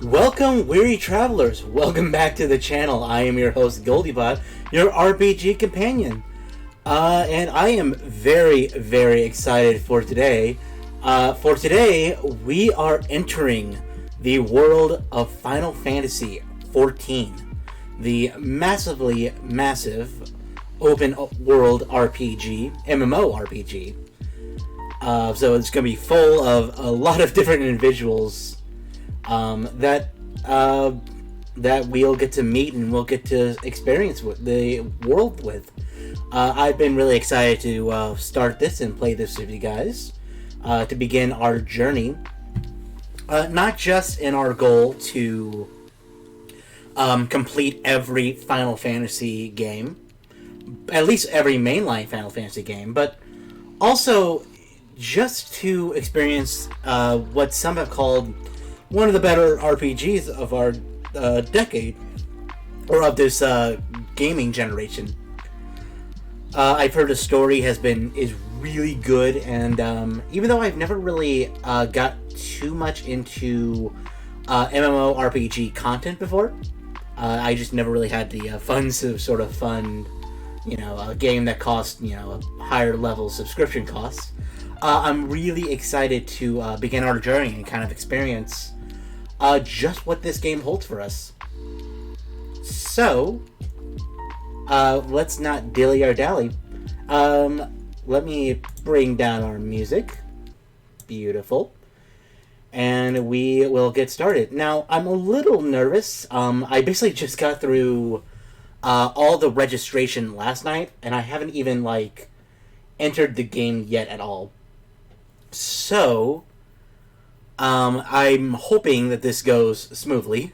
Welcome, weary travelers. Welcome back to the channel. I am your host, Goldybot, your RPG companion. And I am very, very excited for today. For today, we are entering the world of Final Fantasy XIV, the massively massive open world RPG, MMORPG. So it's going to be full of a lot of different individuals that we'll get to meet and we'll get to experience with the world with. I've been really excited to start this and play this with you guys to begin our journey. Not just in our goal to complete every Final Fantasy game, at least every mainline Final Fantasy game, but also just to experience what some have called one of the better RPGs of our decade, or of this gaming generation. I've heard the story is really good, and even though I've never really got too much into MMORPG content before, I just never really had the funds to sort of fund, a game that costs, a higher level subscription costs. I'm really excited to begin our journey and kind of experience just what this game holds for us. So, let's not dilly-dally. Let me bring down our music. Beautiful. And we will get started. Now, I'm a little nervous. I basically just got through all the registration last night, and I haven't even, entered the game yet at all. So, I'm hoping that this goes smoothly.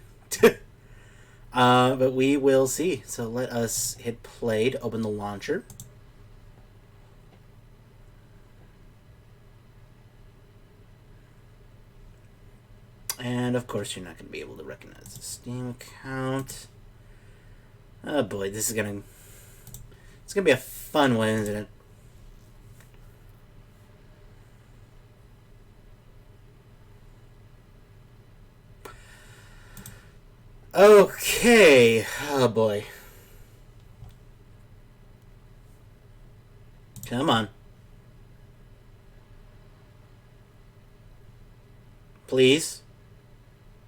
But we will see. So let us hit play to open the launcher. And of course you're not going to be able to recognize the Steam account. Oh boy, it's going to be a fun one, isn't it? Okay. Oh boy. Come on. Please.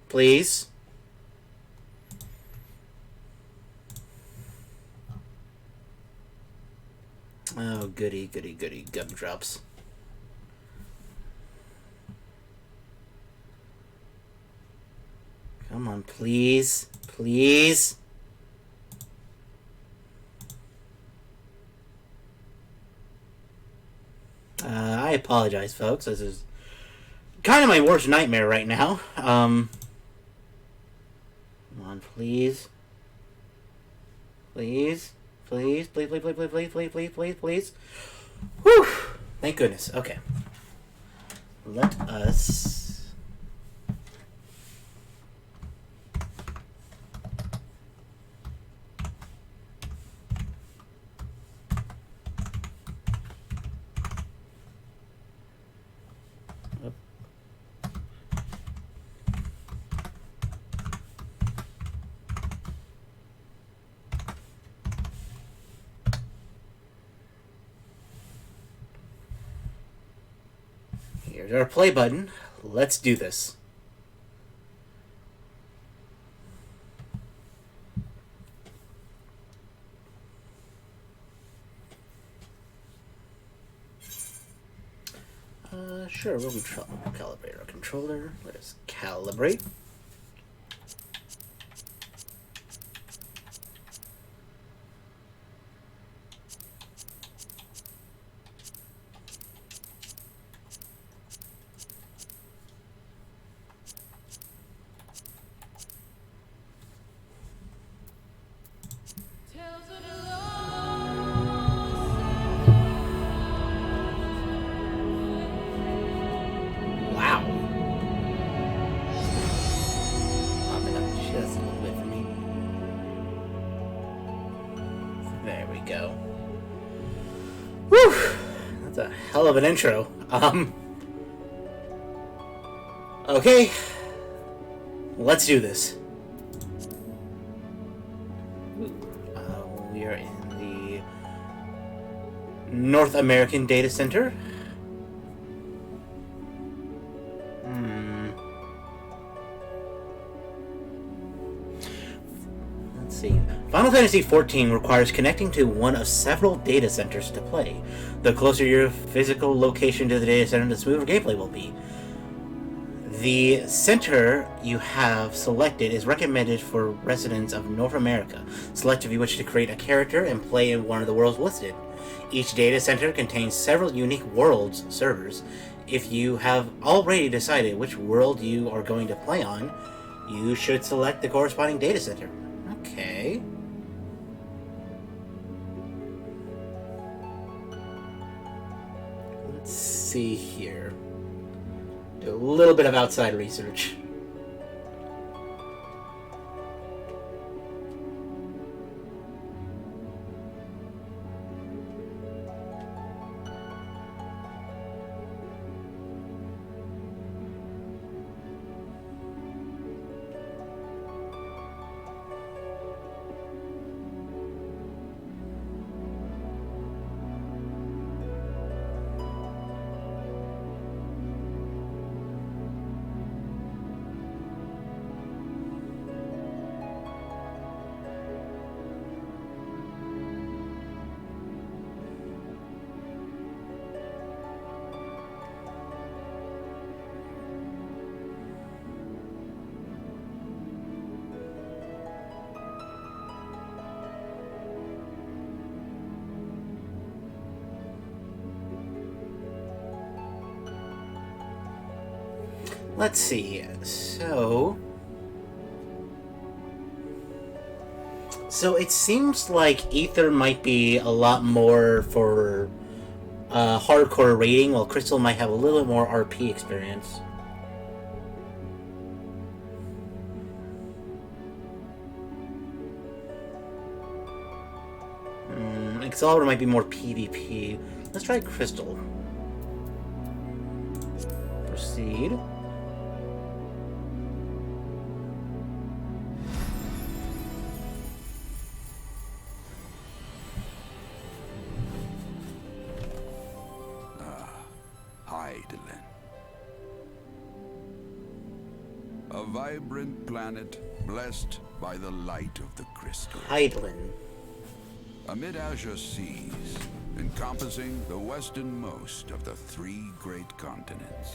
Please. Oh, goody, goody, goody. Gumdrops. Come on, please. Please. I apologize, folks. This is kind of my worst nightmare right now. Come on, please. Please. Please, please, please, please, please, please, please, please, please, please. Whew! Thank goodness. Okay. Let us... Here's our play button. Let's do this. Sure, we'll calibrate our controller. Let us calibrate. Hell of an intro. Okay. Let's do this. We are in the North American Data Center. Let's see. Final Fantasy XIV requires connecting to one of several data centers to play. The closer your physical location to the data center, the smoother gameplay will be. The center you have selected is recommended for residents of North America. Select if you wish to create a character and play in one of the worlds listed. Each data center contains several unique worlds servers. If you have already decided which world you are going to play on, you should select the corresponding data center. Okay. Let's see here. Do a little bit of outside research. Let's see. So it seems like Ether might be a lot more for hardcore rating, while Crystal might have a little bit more RP experience. Excalibur might be more PvP. Let's try Crystal. Proceed. Hydaelyn. A vibrant planet blessed by the light of the crystal. Hydaelyn. Amid azure seas, encompassing the westernmost of the three great continents,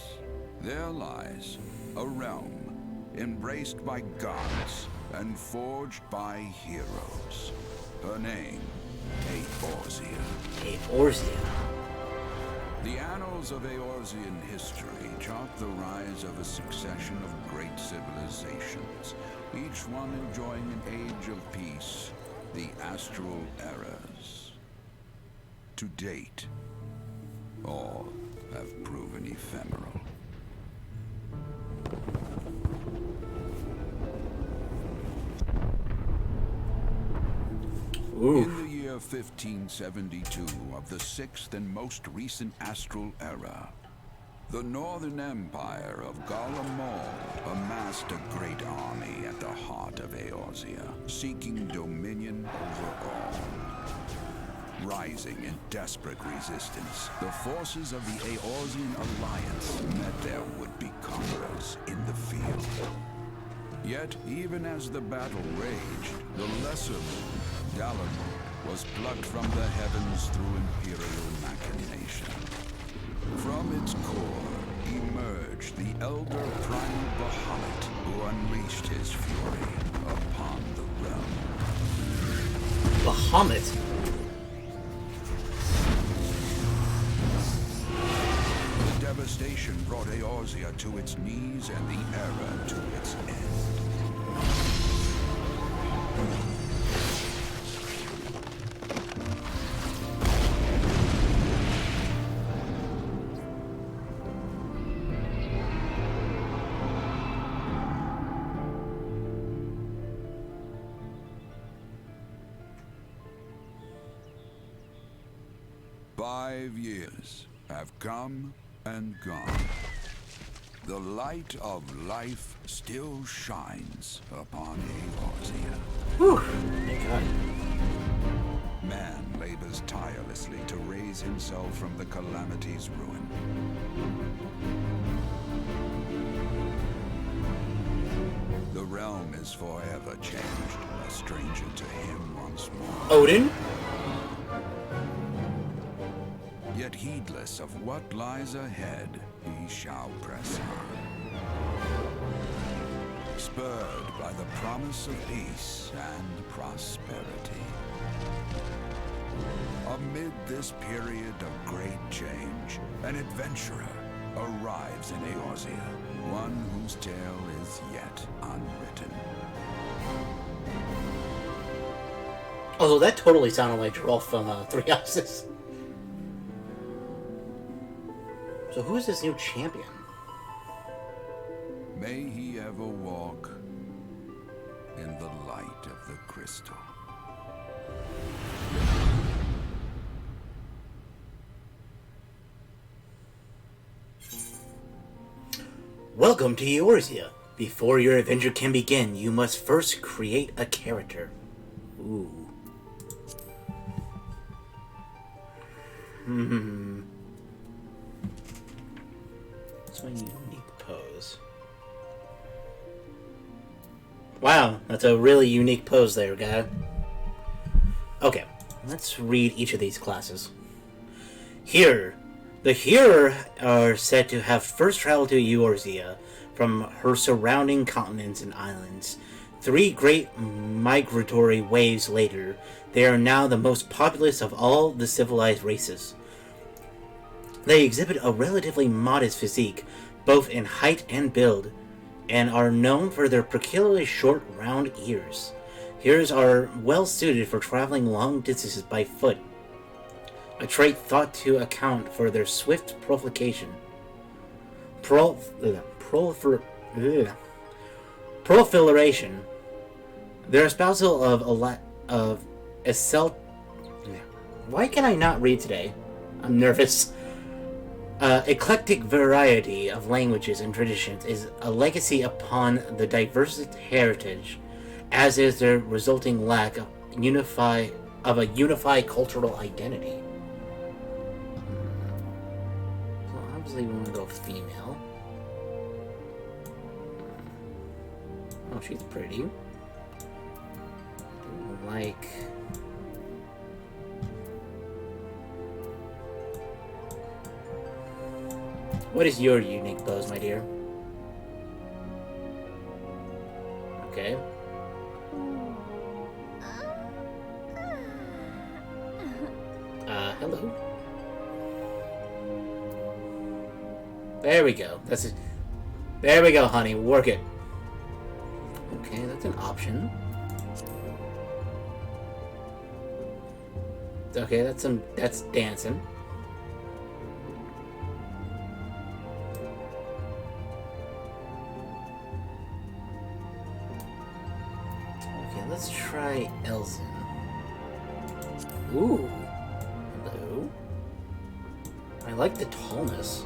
there lies a realm embraced by gods and forged by heroes. Her name, Eorzea. Eorzea. The annals of Eorzean history chart the rise of a succession of great civilizations, each one enjoying an age of peace, the Astral Eras. To date, all have proven ephemeral. Ooh. In the year 1572 of the sixth and most recent Astral Era, the Northern Empire of Garlemald amassed a great army at the heart of Eorzea, seeking dominion over all. Rising in desperate resistance, the forces of the Eorzean Alliance met their would-be conquerors in the field. Yet, even as the battle raged, the lesser moon, Dalamud, was plucked from the heavens through imperial machination. From its core emerged the elder primal Bahamut, who unleashed his fury upon the realm. Bahamut? The devastation brought Eorzea to its knees and the era to its end. 5 years have come and gone. The light of life still shines upon Eorzea. Whew, thank God. Man labors tirelessly to raise himself from the calamity's ruin. The realm is forever changed, a stranger to him once more. Odin? Yet heedless of what lies ahead, he shall press on. Spurred by the promise of peace and prosperity. Amid this period of great change, an adventurer arrives in Eorzea, one whose tale is yet unwritten. Although that totally sounded like Geralt from Three Houses. So who's this new champion? May he ever walk in the light of the crystal. Welcome to Eorzea. Before your adventure can begin, you must first create a character. Ooh. That's my unique pose. Wow, that's a really unique pose there, guy. Okay, let's read each of these classes. Here, the Hearer are said to have first traveled to Eorzea from her surrounding continents and islands. 3 great migratory waves later, they are now the most populous of all the civilized races. They exhibit a relatively modest physique, both in height and build, and are known for their peculiarly short, round ears. Ears are well suited for traveling long distances by foot, a trait thought to account for their swift proliferation. Proliferation. Their espousal of why can I not read today? I'm nervous. Eclectic variety of languages and traditions is a legacy upon the diverse heritage, as is their resulting lack of a unified cultural identity. So obviously we want to go female. Oh, she's pretty. Like... What is your unique pose, my dear? Okay. Hello. There we go. That's it. There we go, honey. Work it. Okay, that's an option. Okay, that's dancing. Let's try Elzen. Ooh. Hello. I like the tallness.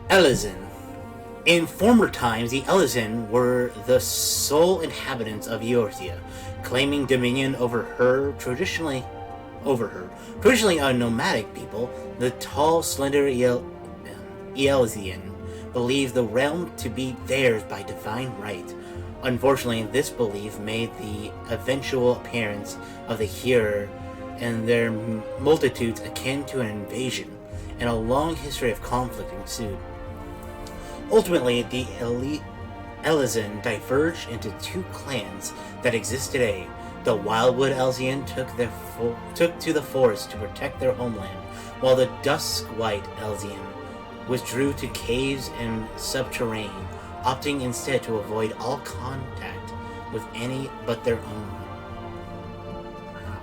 Elezen. In former times, the Elezen were the sole inhabitants of Eorzea, claiming dominion over her. Traditionally a nomadic people, the tall, slender Eorzea believed the realm to be theirs by divine right. Unfortunately, this belief made the eventual appearance of the Hearer and their multitudes akin to an invasion, and a long history of conflict ensued. Ultimately, the Elezen diverged into 2 clans that exist today. The Wildwood Elzen took to the forest to protect their homeland, while the Duskwhite Elzen withdrew to caves and subterranean, opting instead to avoid all contact with any but their own. Wow.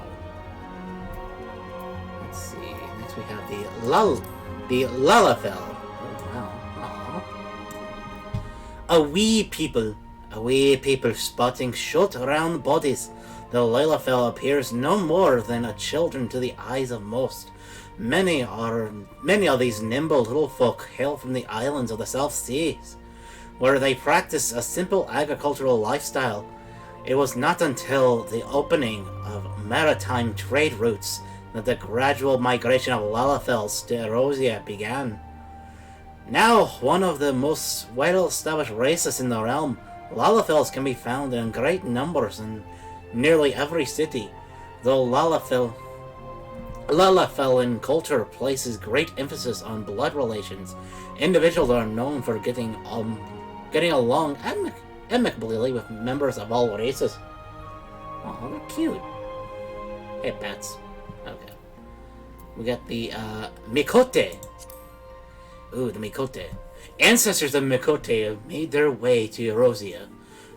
Let's see. Next we have the Lalafell. Oh wow. Aww. A wee people A wee people spotting short round bodies. The Lalafell appears no more than a children to the eyes of most. Many of these nimble little folk hail from the islands of the South Seas, where they practice a simple agricultural lifestyle. It was not until the opening of maritime trade routes that the gradual migration of Lalafells to Erosia began. Now one of the most well-established races in the realm, Lalafells can be found in great numbers in nearly every city, though Lalafellan culture places great emphasis on blood relations. Individuals are known for getting along amicably with members of all races. Oh, they're cute. Hey, pets. Okay. We got the Mikote. Ooh, the Mikote. Ancestors of Mikote have made their way to Erosia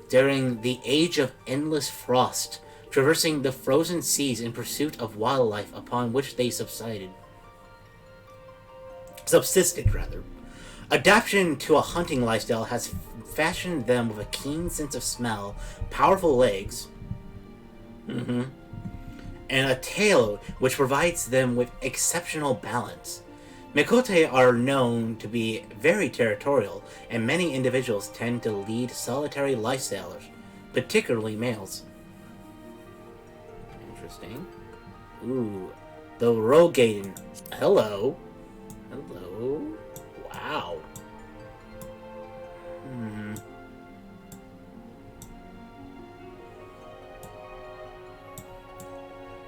during the Age of Endless Frost, traversing the frozen seas in pursuit of wildlife upon which they subsisted. Adaptation to a hunting lifestyle has fashioned them with a keen sense of smell, powerful legs, and a tail which provides them with exceptional balance. Mikote are known to be very territorial, and many individuals tend to lead solitary lifestyles, particularly males. Interesting. Ooh, the Rogaden. Hello. Wow.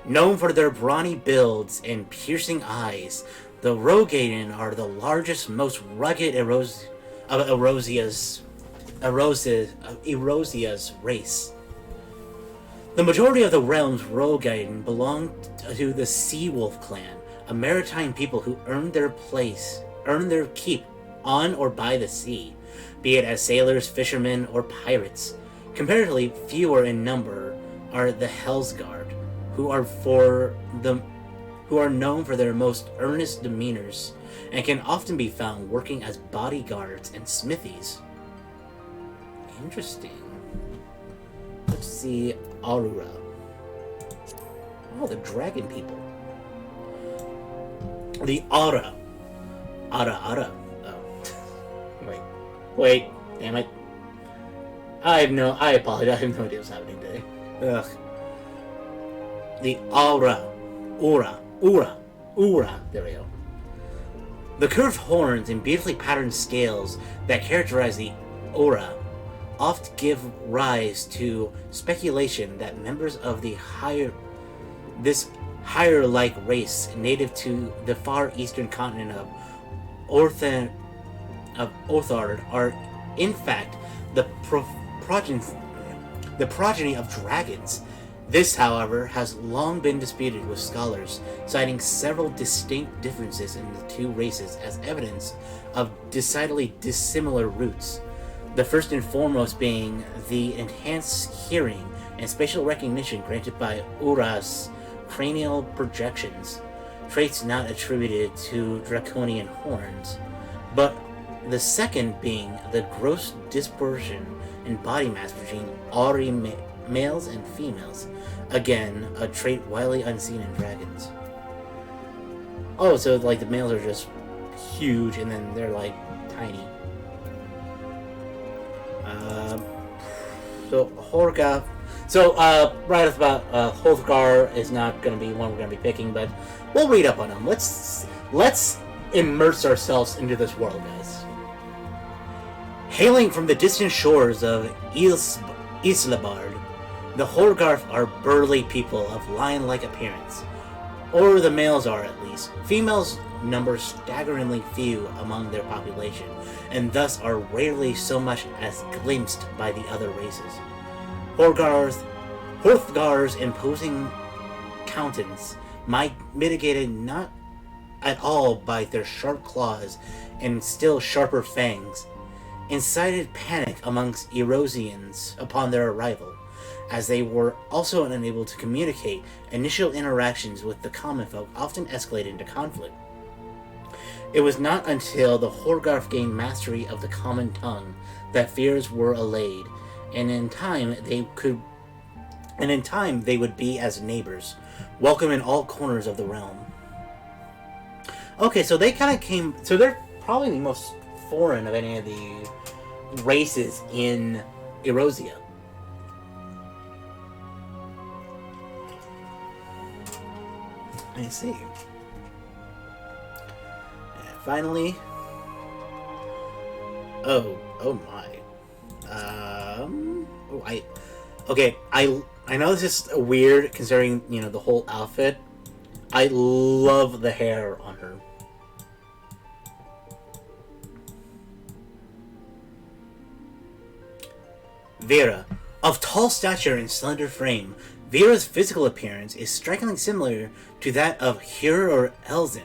Known for their brawny builds and piercing eyes, the Rogaden are the largest, most rugged Erosia's race. The majority of the realm's Rogaden belong to the Seawolf clan, a maritime people who earned their keep on or by the sea, be it as sailors, fishermen, or pirates. Comparatively fewer in number are the Hellsguard, who are known for their most earnest demeanors, and can often be found working as bodyguards and smithies. Interesting. Let's see Aurora. Oh, the dragon people. The Ara. Oh. Wait. Damn it. I apologize. I have no idea what's happening today. Ugh. The Ura. There we go. The curved horns and beautifully patterned scales that characterize the Ura oft give rise to speculation that members of this higher-like race native to the far eastern continent of Orthard are in fact the progeny of dragons. This, however, has long been disputed, with scholars citing several distinct differences in the two races as evidence of decidedly dissimilar roots. The first and foremost being the enhanced hearing and spatial recognition granted by Ura's cranial projections, traits not attributed to draconian horns, but the second being the gross disproportion in body mass between Auri males and females, again a trait widely unseen in dragons. Oh, so like the males are just huge and then they're like tiny. Right off the bat, Hrothgar is not going to be one we're going to be picking, but we'll read up on him. Let's immerse ourselves into this world, guys. Hailing from the distant shores of Islabard, the Horgarth are burly people of lion-like appearance, or the males are at least. Females number staggeringly few among their population, and thus are rarely so much as glimpsed by the other races. Hrothgar's imposing countenance might mitigated not at all by their sharp claws and still sharper fangs, incited panic amongst Erosians upon their arrival, as they were also unable to communicate. Initial interactions with the common folk often escalated into conflict. It was not until the Horgarth gained mastery of the common tongue that fears were allayed, and in time they could, and in time they would be as neighbors, welcome in all corners of the realm. Okay, so they kind of came. So they're probably the most foreign of any of the races in Erosia. I see. And finally, oh my. Okay. I know this is weird considering the whole outfit. I love the hair on her. Vera. Of tall stature and slender frame, Vera's physical appearance is strikingly similar to that of Hur or Elzin,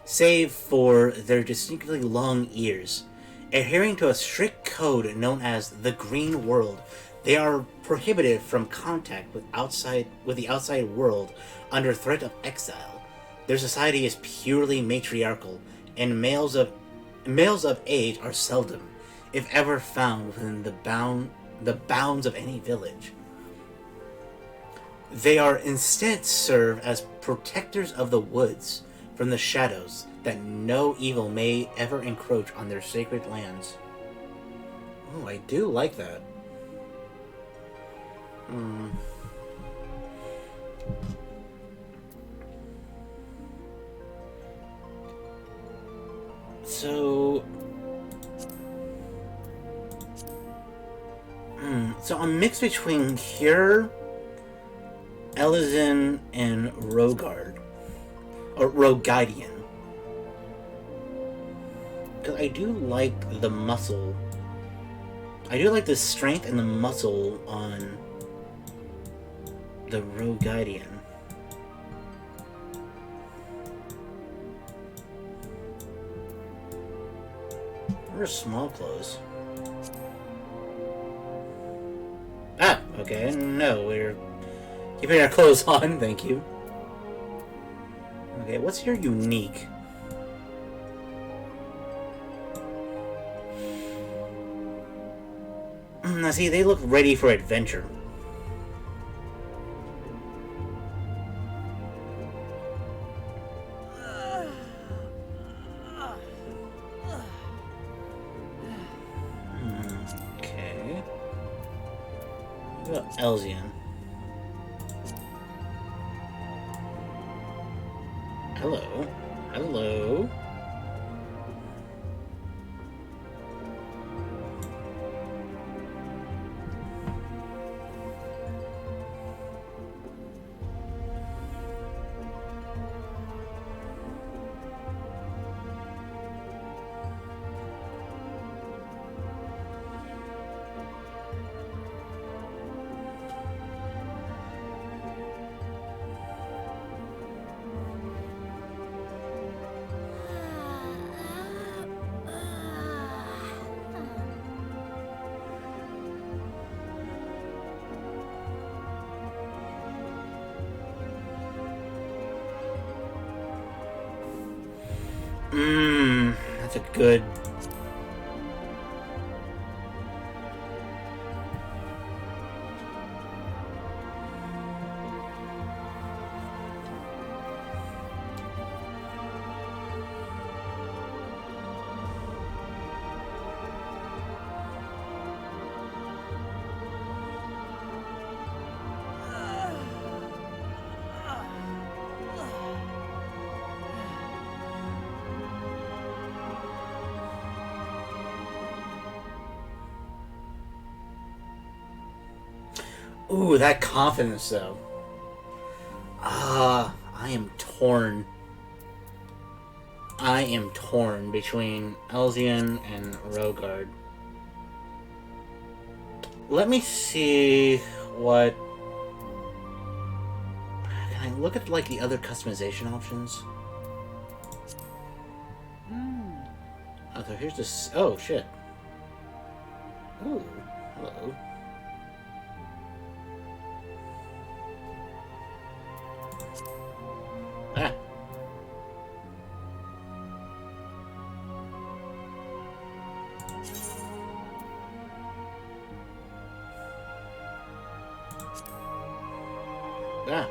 save for their distinctly long ears. Adhering to a strict code known as the Green World, they are prohibited from contact with the outside world under threat of exile. Their society is purely matriarchal, and males of age are seldom, if ever, found within the bounds of any village. They are instead serve as protectors of the woods from the shadows, that no evil may ever encroach on their sacred lands. Oh, I do like that. So I'm mixed between Hur, Elizin, and Rogard. Or Rogidian. Because I do like the muscle. I do like the strength and the muscle on the Rogidian. Or small clothes. Ah, okay, no, we're keeping our clothes on, thank you. Okay, what's your unique? Now see, they look ready for adventure. Okay. What about Elzian? Hello. Hello. That's a good... Ooh, that confidence, though. I am torn. I am torn between Elzian and Rogard. Let me see what... Can I look at, like, the other customization options? Oh, so here's this... Oh, shit. Ooh, hello. Ah. Ah.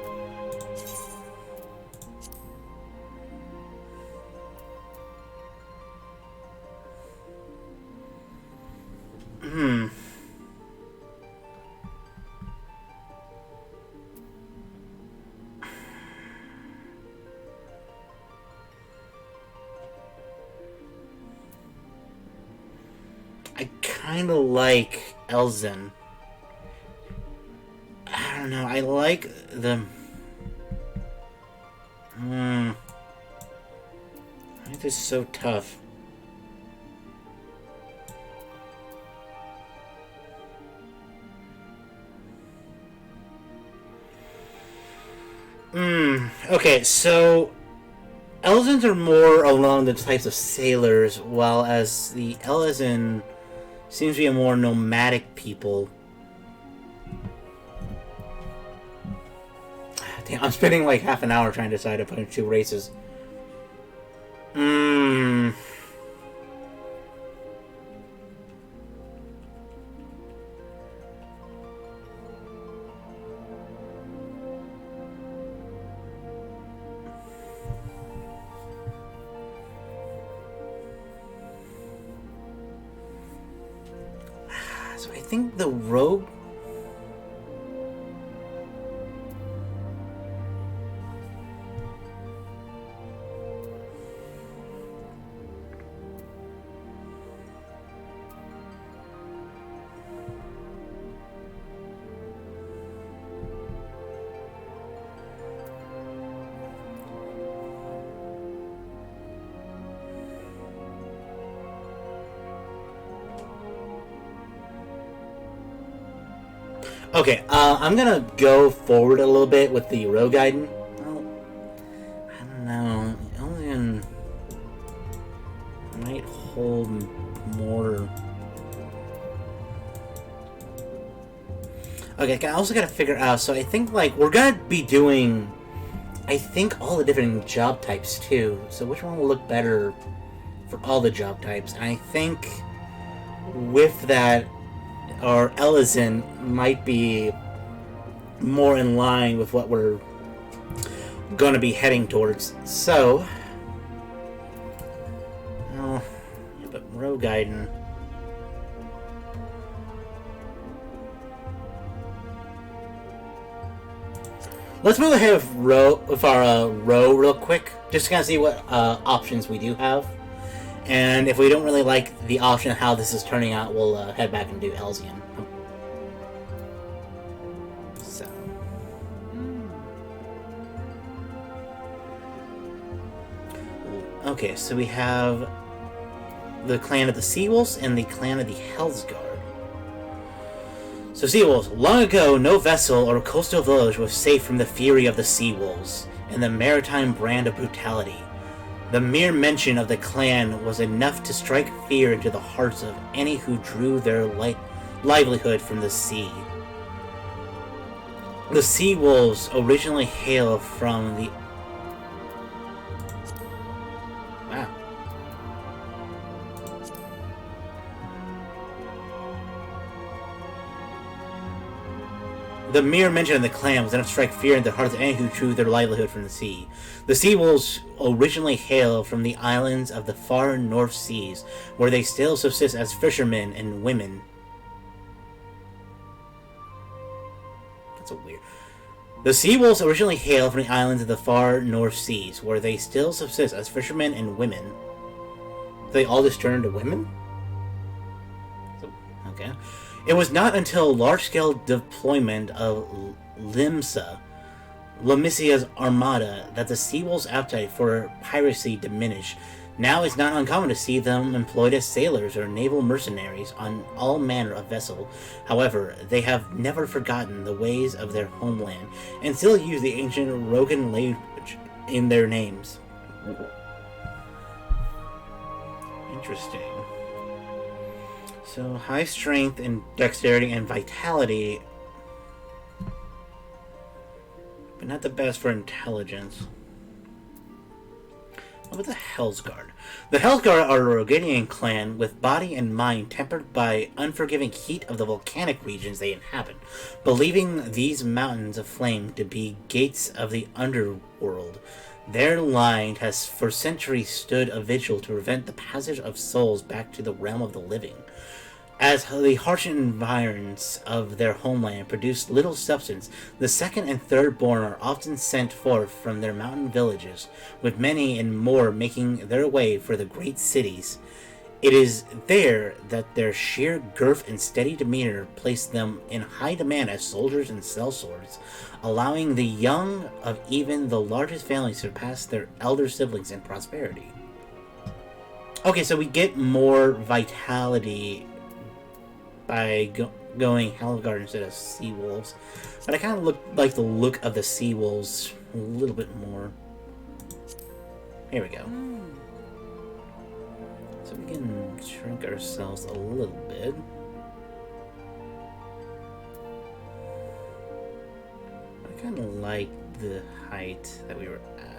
I kind of like Elzen. I don't know. I like the. This is so tough. Okay, so Elzens are more along the types of sailors, while as the Elezen seems to be a more nomadic people. Damn, I'm spending like half an hour trying to decide to put in two races. So I think the rogue. Okay, I'm gonna go forward a little bit with the Rogue Gaiden. Well, I don't know. Elzen might hold more. Okay, I also gotta figure out. So I think like we're gonna be doing, I think all the different job types too. So which one will look better for all the job types? And I think with that, our Elezen might be more in line with what we're going to be heading towards. So, well, yeah, but Rogue Gaiden. Let's move ahead with our row real quick, just to kind of see what options we do have. And if we don't really like the option of how this is turning out, we'll head back and do Elzian. So. Okay, so we have the clan of the Seawolves and the clan of the Hellsguard. So Seawolves, long ago no vessel or coastal village was safe from the fury of the Seawolves and the maritime brand of brutality. The mere mention of the clan was enough to strike fear into the hearts of any who drew their livelihood from the sea. The Sea Wolves originally hail from the... Wow. The mere mention of the clan was enough to strike fear into the hearts of any who drew their livelihood from the sea. The Sea Wolves originally hail from the islands of the far North Seas, where they still subsist as fishermen and women. That's a weird... The Sea Wolves originally hail from the islands of the far North Seas, where they still subsist as fishermen and women. They all just turn into women? Okay. It was not until large-scale deployment of Limicia's armada, that the Seawolves' appetite for piracy diminished. Now it's not uncommon to see them employed as sailors or naval mercenaries on all manner of vessels. However, they have never forgotten the ways of their homeland, and still use the ancient Rogan language in their names. Interesting. So, high strength and dexterity and vitality, but not the best for intelligence. What with the Hellsguard. The Hellsguard are a Roganian clan with body and mind tempered by unforgiving heat of the volcanic regions they inhabit, believing these mountains of flame to be gates of the underworld. Their line has for centuries stood a vigil to prevent the passage of souls back to the realm of the living. As the harsh environs of their homeland produce little substance, the second and third born are often sent forth from their mountain villages, with many and more making their way for the great cities. It is there that their sheer girth and steady demeanor place them in high demand as soldiers and sellswords, allowing the young of even the largest families to surpass their elder siblings in prosperity. Okay, so we get more vitality by going Hellguard instead of Sea Wolves. But I kind of like the look of the Sea Wolves a little bit more. Here we go. So we can shrink ourselves a little bit. I kind of like the height that we were at.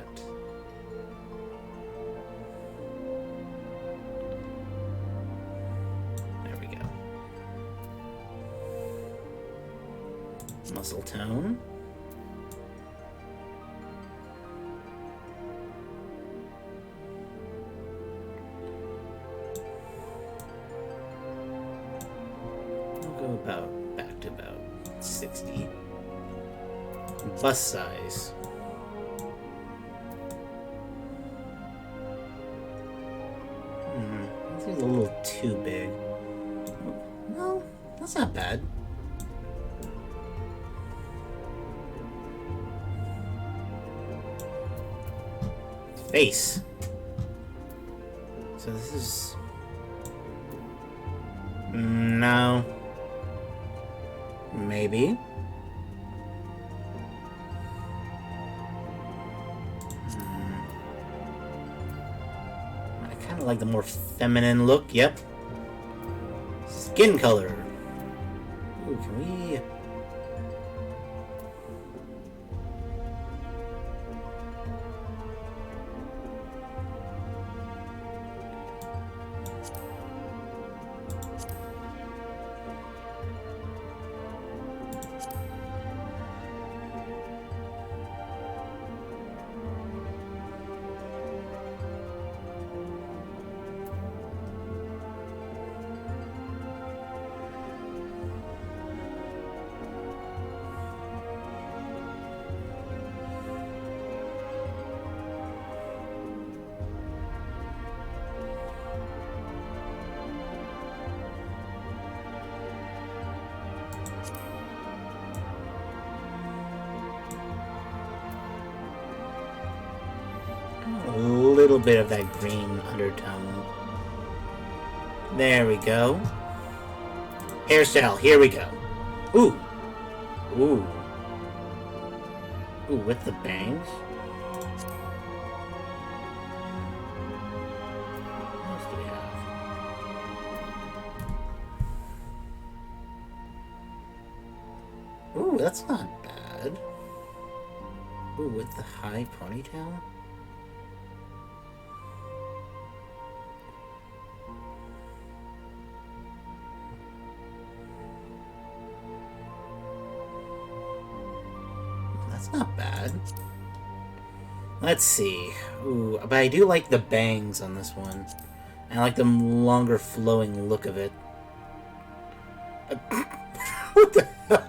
Muscle tone. I'll go back to about 60. Bust size. This is a little too big. No, that's not bad. Face. So this is... No. Maybe. I kind of like the more feminine look. Yep. Skin color. Ooh, can we... A little bit of that green undertone. There we go. Hairstyle, here we go. Ooh. Ooh. Ooh, with the bangs. What else do we have? Ooh, that's not bad. Ooh, with the high ponytail? That's not bad. Let's see. Ooh, but I do like the bangs on this one. I like the longer flowing look of it. What the hell?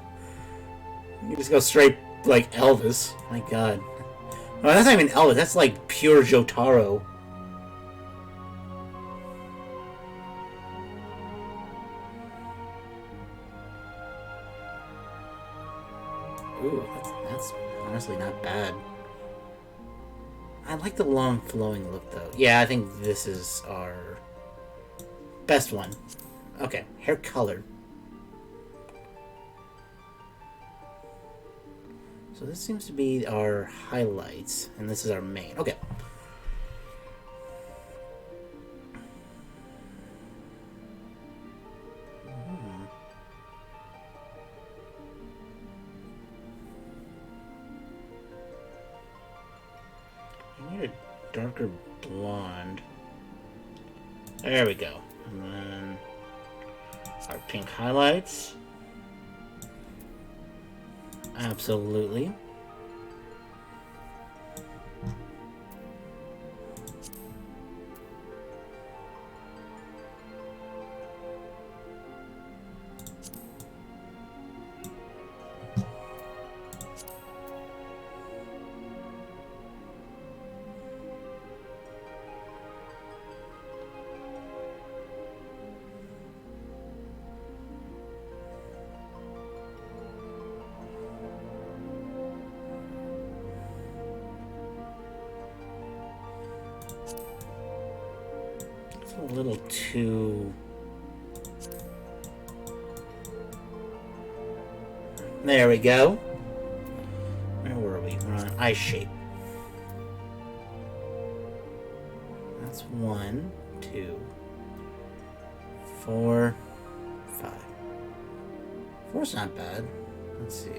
You just go straight like Elvis. My god. Oh, that's not even Elvis, that's like pure Jotaro. Ooh, that's honestly not bad. I like the long flowing look though. Yeah, I think this is our best one. Okay, hair color. So this seems to be our highlights, and this is our main. Okay. I need to darker blonde. There we go. And then our pink highlights. Absolutely. A little too... There we go. Where were we? We're on eye shape. That's 1, 2, 4, 5. 4's not bad. Let's see.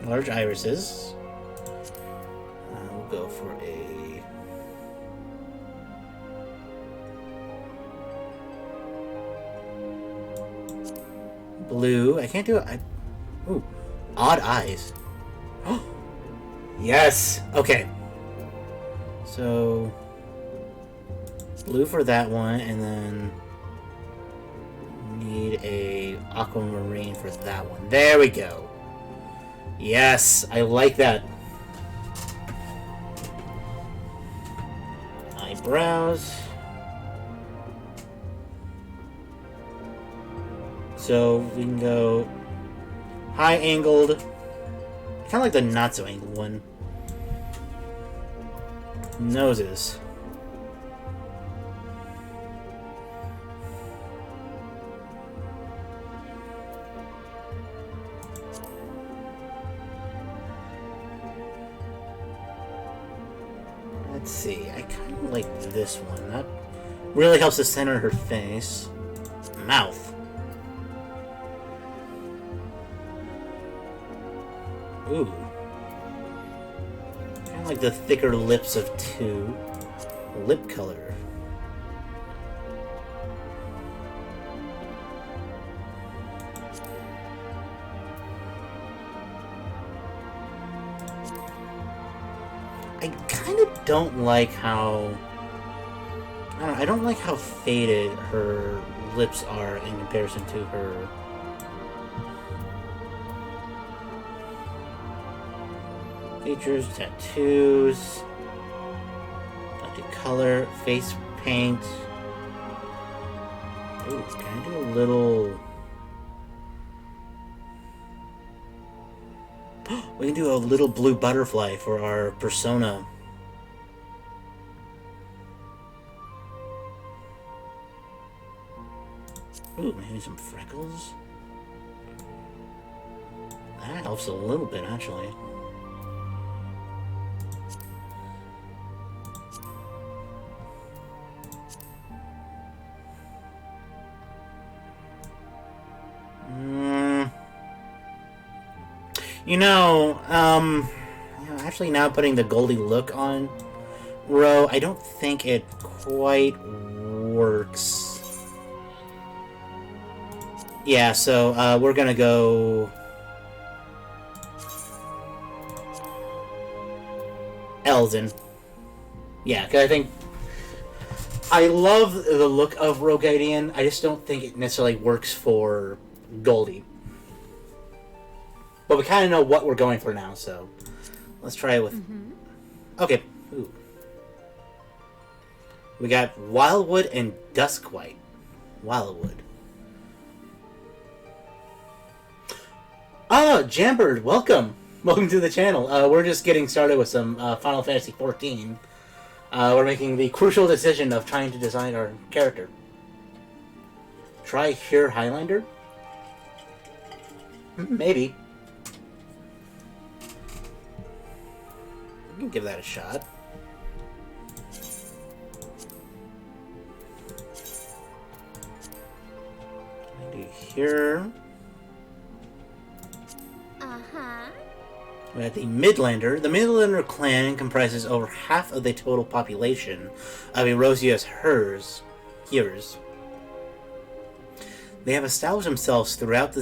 Large irises. We'll go for a blue. I can't do it. Ooh, odd eyes. Yes. Okay. So blue for that one, and then need a aquamarine for that one. There we go. Yes, I like that. Eyebrows. So we can go high angled. Kind of like the not so angled one. Noses. Let's see, I kind of like this one. That really helps to center her face. Mouth. Ooh. Kind of like the thicker lips of 2. Lip color. I kind of don't like how... I don't like how faded her lips are in comparison to her... features, tattoos... Body color, face paint... Ooh, can I do a little... We can do a little blue butterfly for our persona. Ooh, maybe some freckles? That helps a little bit, actually. Actually now putting the Goldie look on Ro, I don't think it quite works. Yeah, so we're gonna go Elden. Yeah, because I think I love the look of Roguidian. I just don't think it necessarily works for Goldie. But we kind of know what we're going for now, so let's try it with... Okay. Ooh. We got Wildwood and Duskwhite. Wildwood. Oh, Jambird, welcome. Welcome to the channel. We're just getting started with some Final Fantasy XIV. We're making the crucial decision of trying to design our character. Try here Highlander? Maybe. We can give that a shot. Do here. We have the Midlander. The Midlander clan comprises over half of the total population of Erosia's hearers. They have established themselves throughout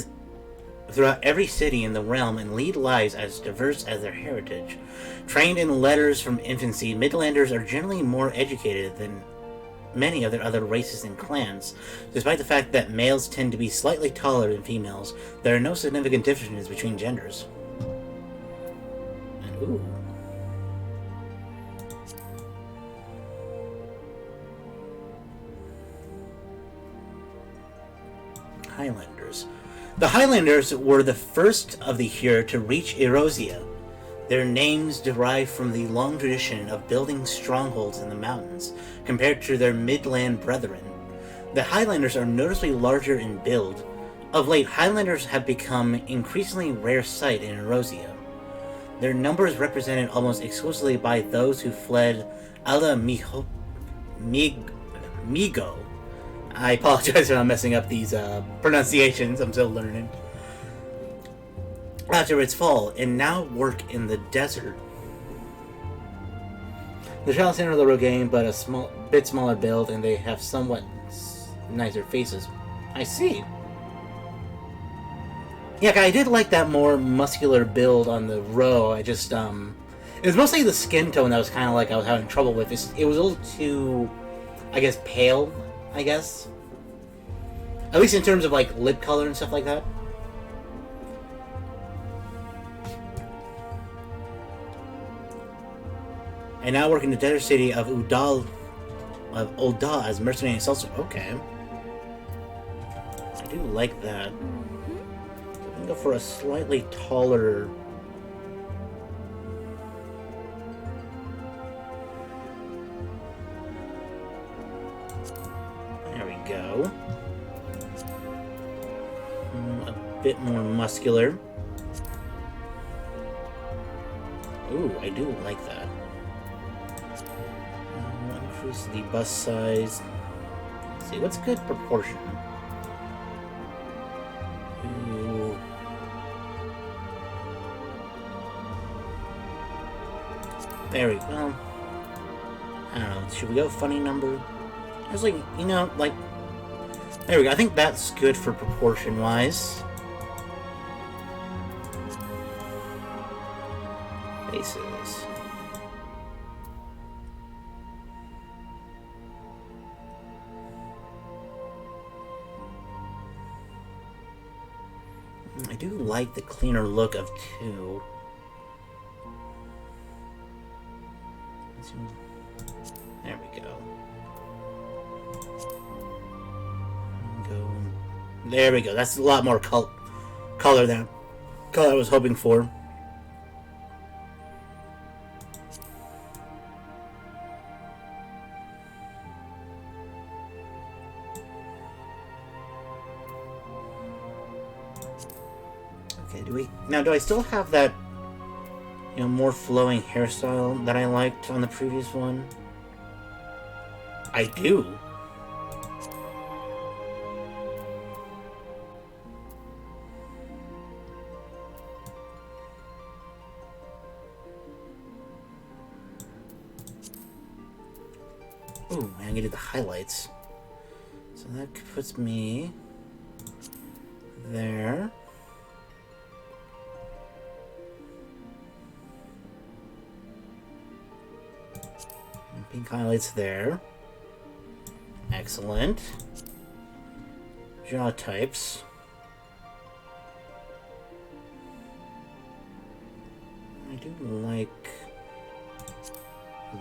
every city in the realm and lead lives as diverse as their heritage. Trained in letters from infancy, Midlanders are generally more educated than many of their other races and clans. Despite the fact that males tend to be slightly taller than females, there are no significant differences between genders. And ooh. Highlanders. The Highlanders were the first of the here to reach Erosia. Their names derive from the long tradition of building strongholds in the mountains, compared to their Midland brethren. The Highlanders are noticeably larger in build. Of late, Highlanders have become increasingly rare sight in Erosia. Their number is represented almost exclusively by those who fled Ala Migo. I apologize if I'm messing up these pronunciations, I'm still learning. After its fall, and now work in the desert. The Shadow Center of the Rogaine, but a bit smaller build, and they have somewhat nicer faces. I see. Yeah, I did like that more muscular build on the row. I just, it was mostly the skin tone that was kind of like I was having trouble with. It was a little too, I guess, pale, I guess. At least in terms of, like, lip color and stuff like that. And now work in the desert city of Ul'dah as mercenary and seltzer. Okay. I do like that. I'm gonna go for a slightly taller... There we go. A bit more muscular. Ooh, I do like that. Increase the bust size. Let's see, what's good proportion? Ooh. There we go. I don't know, should we go funny number? I was like, you know, like... There we go, I think that's good for proportion-wise. Faces. I do like the cleaner look of 2. There we go. There we go. That's a lot more color than I was hoping for. Okay, do I still have that, you know, more flowing hairstyle that I liked on the previous one? I do. Ooh, I can do the highlights. So that puts me there. Pink highlights there. Excellent. Jaw types. I do like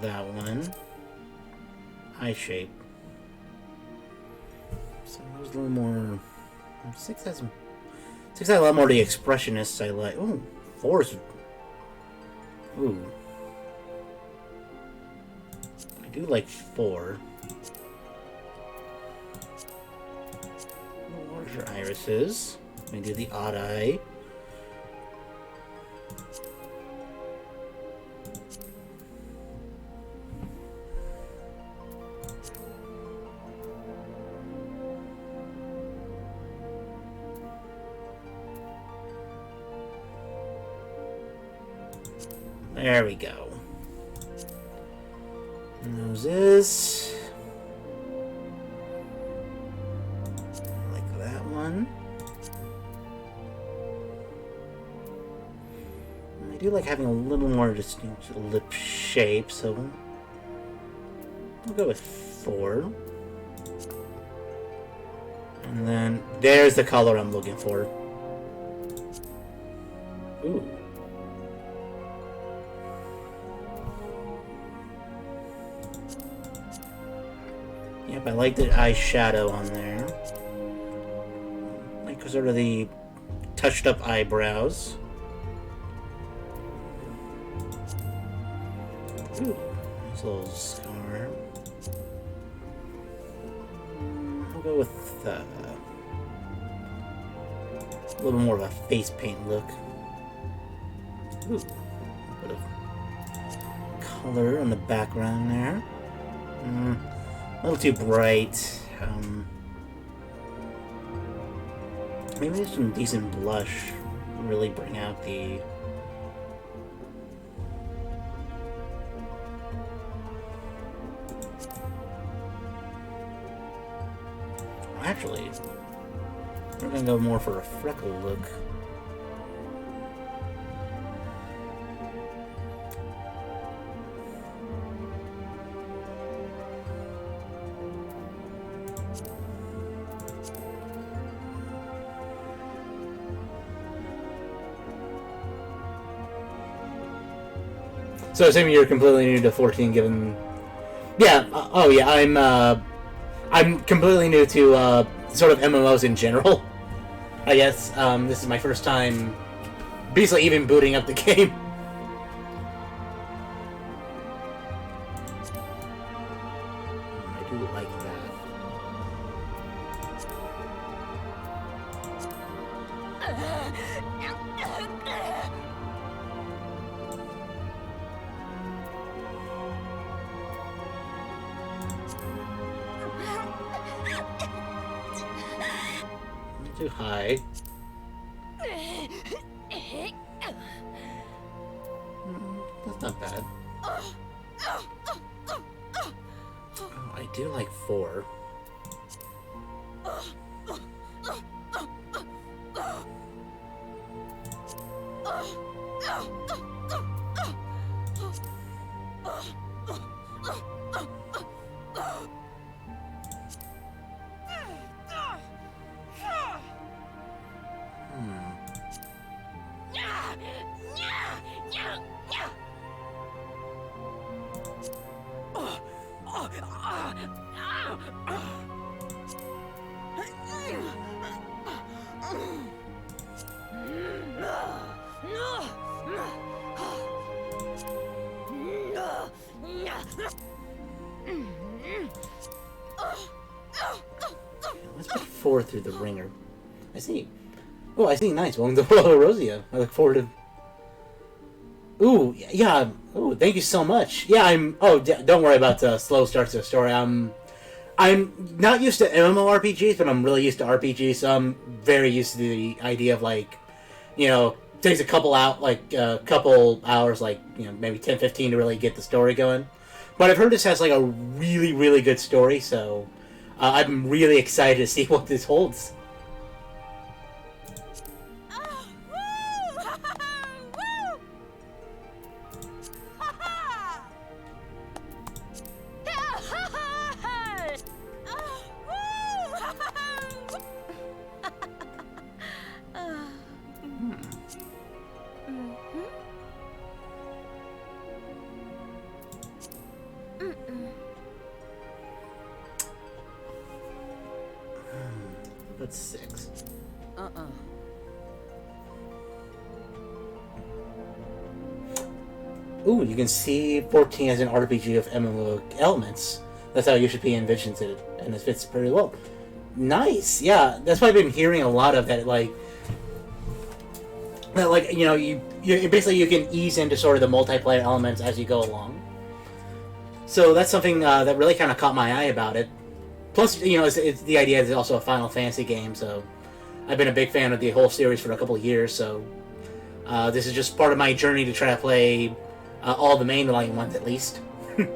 that one. Eye shape. So there's a little more. 6 has a lot more of the expressionists I like. Ooh, 4's. Ooh. I do like 4. Larger irises. Let me do the odd eye. There we go. Noses. Like that one. I do like having a little more distinct lip shape, so we'll go with 4. And then there's the color I'm looking for. Ooh. Yep, I like the eyeshadow on there. Like sort of the touched up eyebrows. Ooh, nice little scar. I'll go with a little more of a face paint look. Ooh, a bit of color on the background there. A little too bright. Maybe some decent blush really bring out the. Actually, we're gonna go more for a freckle look. So assuming you're completely new to 14, given, yeah, oh yeah, I'm completely new to sort of MMOs in general. I guess this is my first time, basically even booting up the game. I do like that. Too high. That's not bad. Oh, I do like 4. Let's put 4 through the ringer. I see. Oh, I see. Nice. Welcome to Rosia. I look forward to. Ooh, yeah. Ooh, thank you so much. Yeah, I'm. Oh, don't worry about the slow starts to the story. I'm not used to MMORPGs, but I'm really used to RPGs. So I'm very used to the idea of like, takes a couple hours, like maybe 10, 15 to really get the story going. But I've heard this has like a really, really good story, so I'm really excited to see what this holds. That's 6. Ooh, you can see 14 as an RPG of MMO elements. That's how Yoshi-P envisions it, and it fits pretty well. Nice, yeah. That's why I've been hearing a lot of that. You basically you can ease into sort of the multiplayer elements as you go along. So that's something that really kind of caught my eye about it. Plus, it's the idea is it's also a Final Fantasy game, so I've been a big fan of the whole series for a couple of years, so this is just part of my journey to try to play all the mainline ones at least. Let's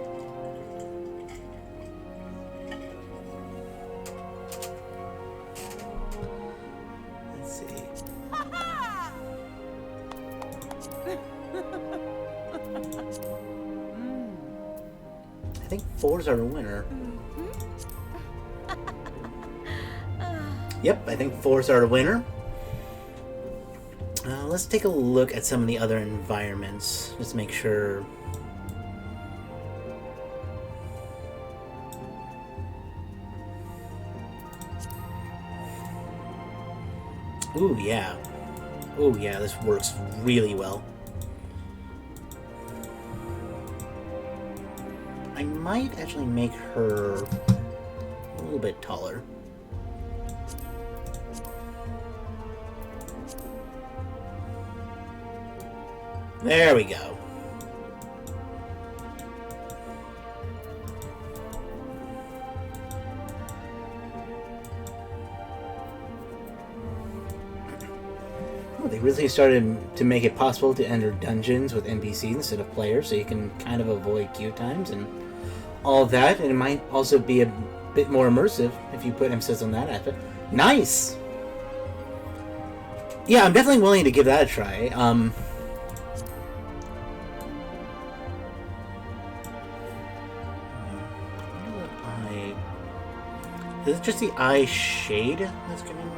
see. I think 4's our winner. Yep, I think 4's our winner. Let's take a look at some of the other environments. Just make sure. Ooh, yeah. Ooh, yeah, this works really well. I might actually make her a little bit taller. There we go. Oh, they really started to make it possible to enter dungeons with NPCs instead of players, so you can kind of avoid queue times and all of that, and it might also be a bit more immersive if you put emphasis on that aspect. Nice! Yeah, I'm definitely willing to give that a try. Is it just the eye shade that's giving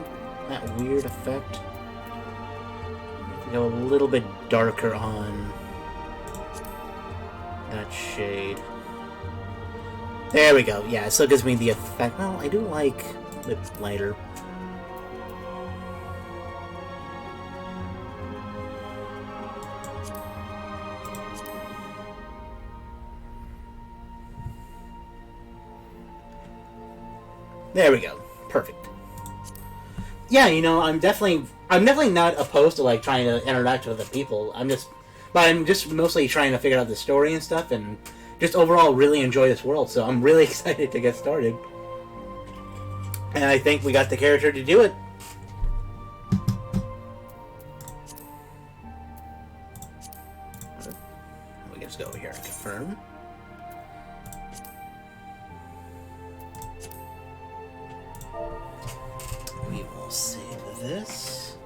that weird effect? Go a little bit darker on that shade. There we go. Yeah, it still gives me the effect. Well, I do like it lighter. There we go. Perfect. Yeah, you know, I'm definitely not opposed to like trying to interact with other people. I'm just mostly trying to figure out the story and stuff, and just overall really enjoy this world. So I'm really excited to get started, and I think we got the character to do it. We can just go over here and confirm. We will save this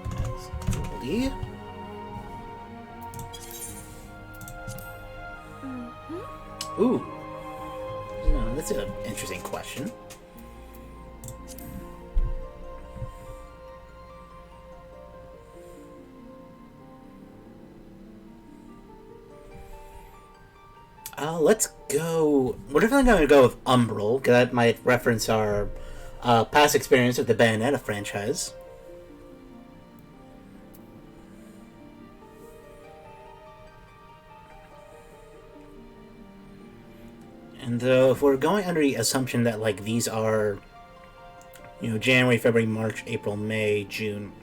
as Goldie. Ooh. No, that's an interesting question. Let's go. We're definitely going to go with Umbral, because that might reference our past experience with the Bayonetta franchise. And though, if we're going under the assumption that like these are, you know, January, February, March, April, May, June,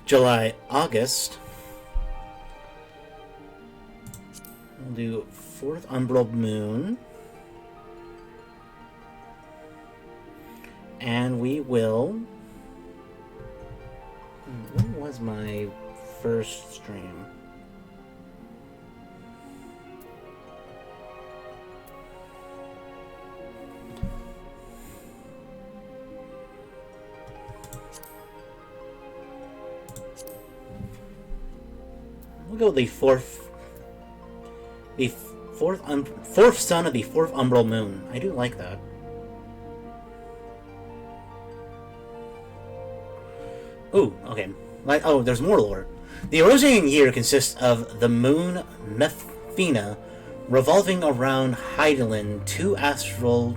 July, August, we'll do 4th Umbral Moon, and we will. When was my first stream? We'll go with the fourth son of the 4th Umbral Moon. I do like that. Ooh, okay. Oh, there's more lore. The originating year consists of the moon Methina revolving around Hydaelyn, two astral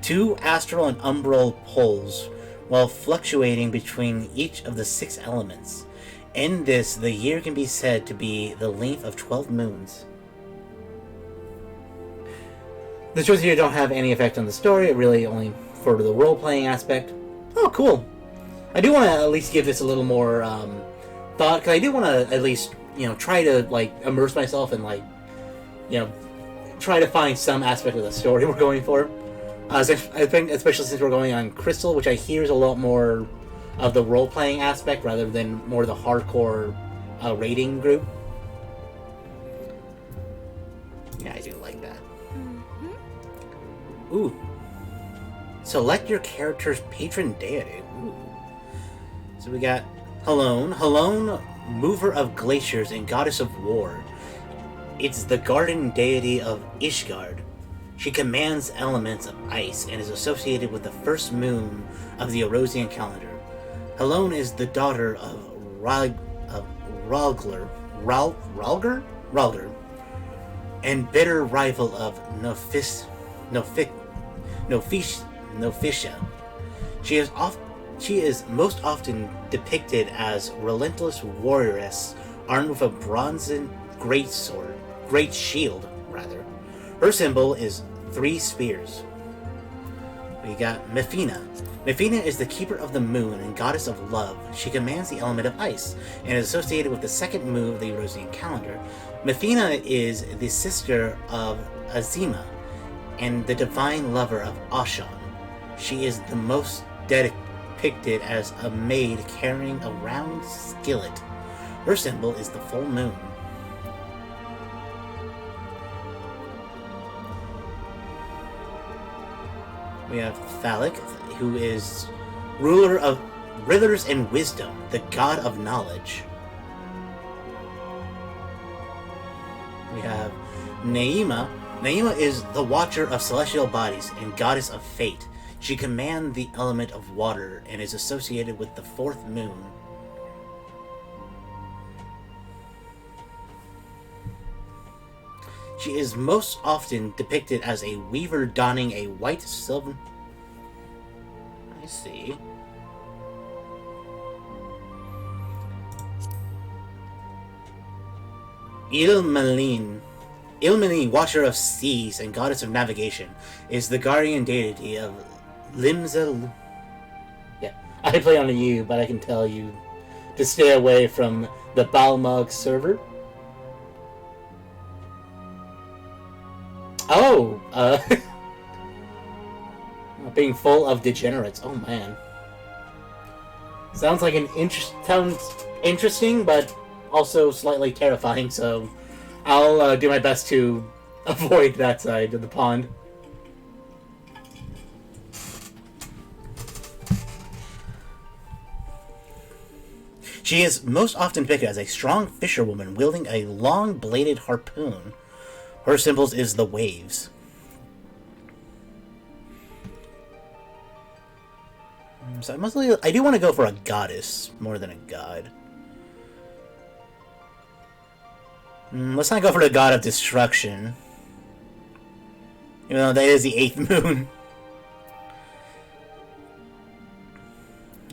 and umbral poles, while fluctuating between each of the 6 elements. In this, the year can be said to be the length of 12 moons. The choices here don't have any effect on the story, it really only for the role-playing aspect. Oh, cool. I do want to at least give this a little more thought, because I do want to at least, you know, try to, like, immerse myself and, like, you know, try to find some aspect of the story we're going for. I think, especially since we're going on Crystal, which I hear is a lot more of the role-playing aspect rather than more the hardcore rating group. Yeah, I do like that. Ooh. Select your character's patron deity. Ooh. So we got Halone. Halone, mover of glaciers and goddess of war. It's the garden deity of Ishgard. She commands elements of ice and is associated with the first moon of the Orosian calendar. Halone is the daughter of Ralgr, and bitter rival of Nofisha. She is most often depicted as relentless warrioress armed with a bronzen great shield rather. Her symbol is 3 spears. We got Mefina. Mefina is the keeper of the moon and goddess of love. She commands the element of ice and is associated with the second moon of the Orosian calendar. Mefina is the sister of Azima and the divine lover of Ashan. She is the most depicted as a maid carrying a round skillet. Her symbol is the full moon. We have Thalik, who is ruler of rivers and wisdom, the god of knowledge. We have Naima. Naima is the watcher of celestial bodies and goddess of fate. She commands the element of water and is associated with the 4th moon. She is most often depicted as a weaver donning a white silver... I see. Ilmaline, watcher of seas and goddess of navigation, is the guardian deity of Limsa... Yeah, I play on a U, but I can tell you to stay away from the Balmog server. Oh, being full of degenerates. Oh man, sounds like sounds interesting, but also slightly terrifying. So, I'll do my best to avoid that side of the pond. She is most often depicted as a strong fisherwoman wielding a long-bladed harpoon. Her symbols is the waves. So I do want to go for a goddess more than a god. Let's not go for the god of destruction. Even though that is the 8th moon.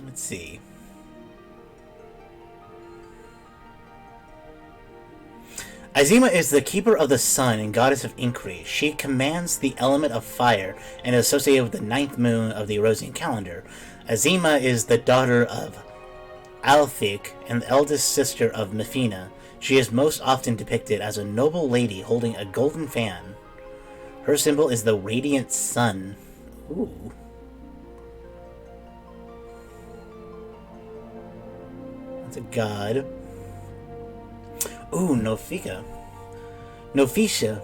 Let's see. Azima is the keeper of the sun and goddess of increase. She commands the element of fire and is associated with the 9th moon of the Orosian calendar. Azima is the daughter of Althik and the eldest sister of Mefina. She is most often depicted as a noble lady holding a golden fan. Her symbol is the radiant sun. Ooh. That's a god. Ooh, Nofisha. Nofisha,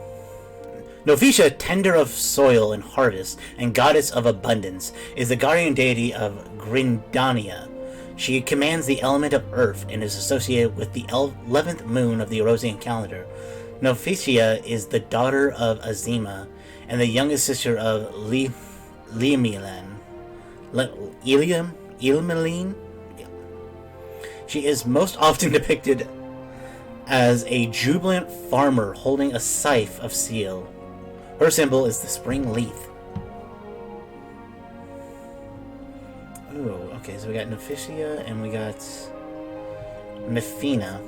tender of soil and harvest, and goddess of abundance, is the guardian deity of Grindania. She commands the element of earth and is associated with the 11th moon of the Orosian calendar. Nofisha is the daughter of Azima and the youngest sister of Ilmaline. She is most often depicted as a jubilant farmer holding a scythe of steel. Her symbol is the spring leaf. Oh, okay, so we got Nofisha and we got Mefina.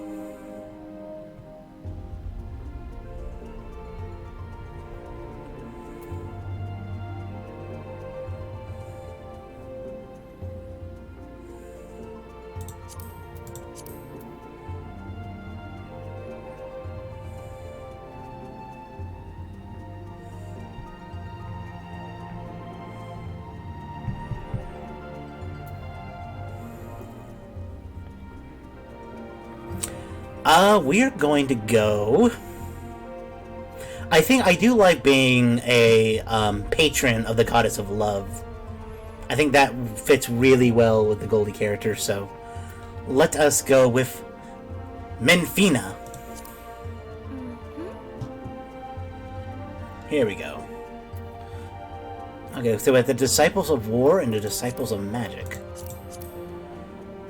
We're going to go. I think I do like being a patron of the goddess of love. I think that fits really well with the Goldie character, so let us go with Menfina. Here we go. Okay, so we have the Disciples of War and the Disciples of Magic.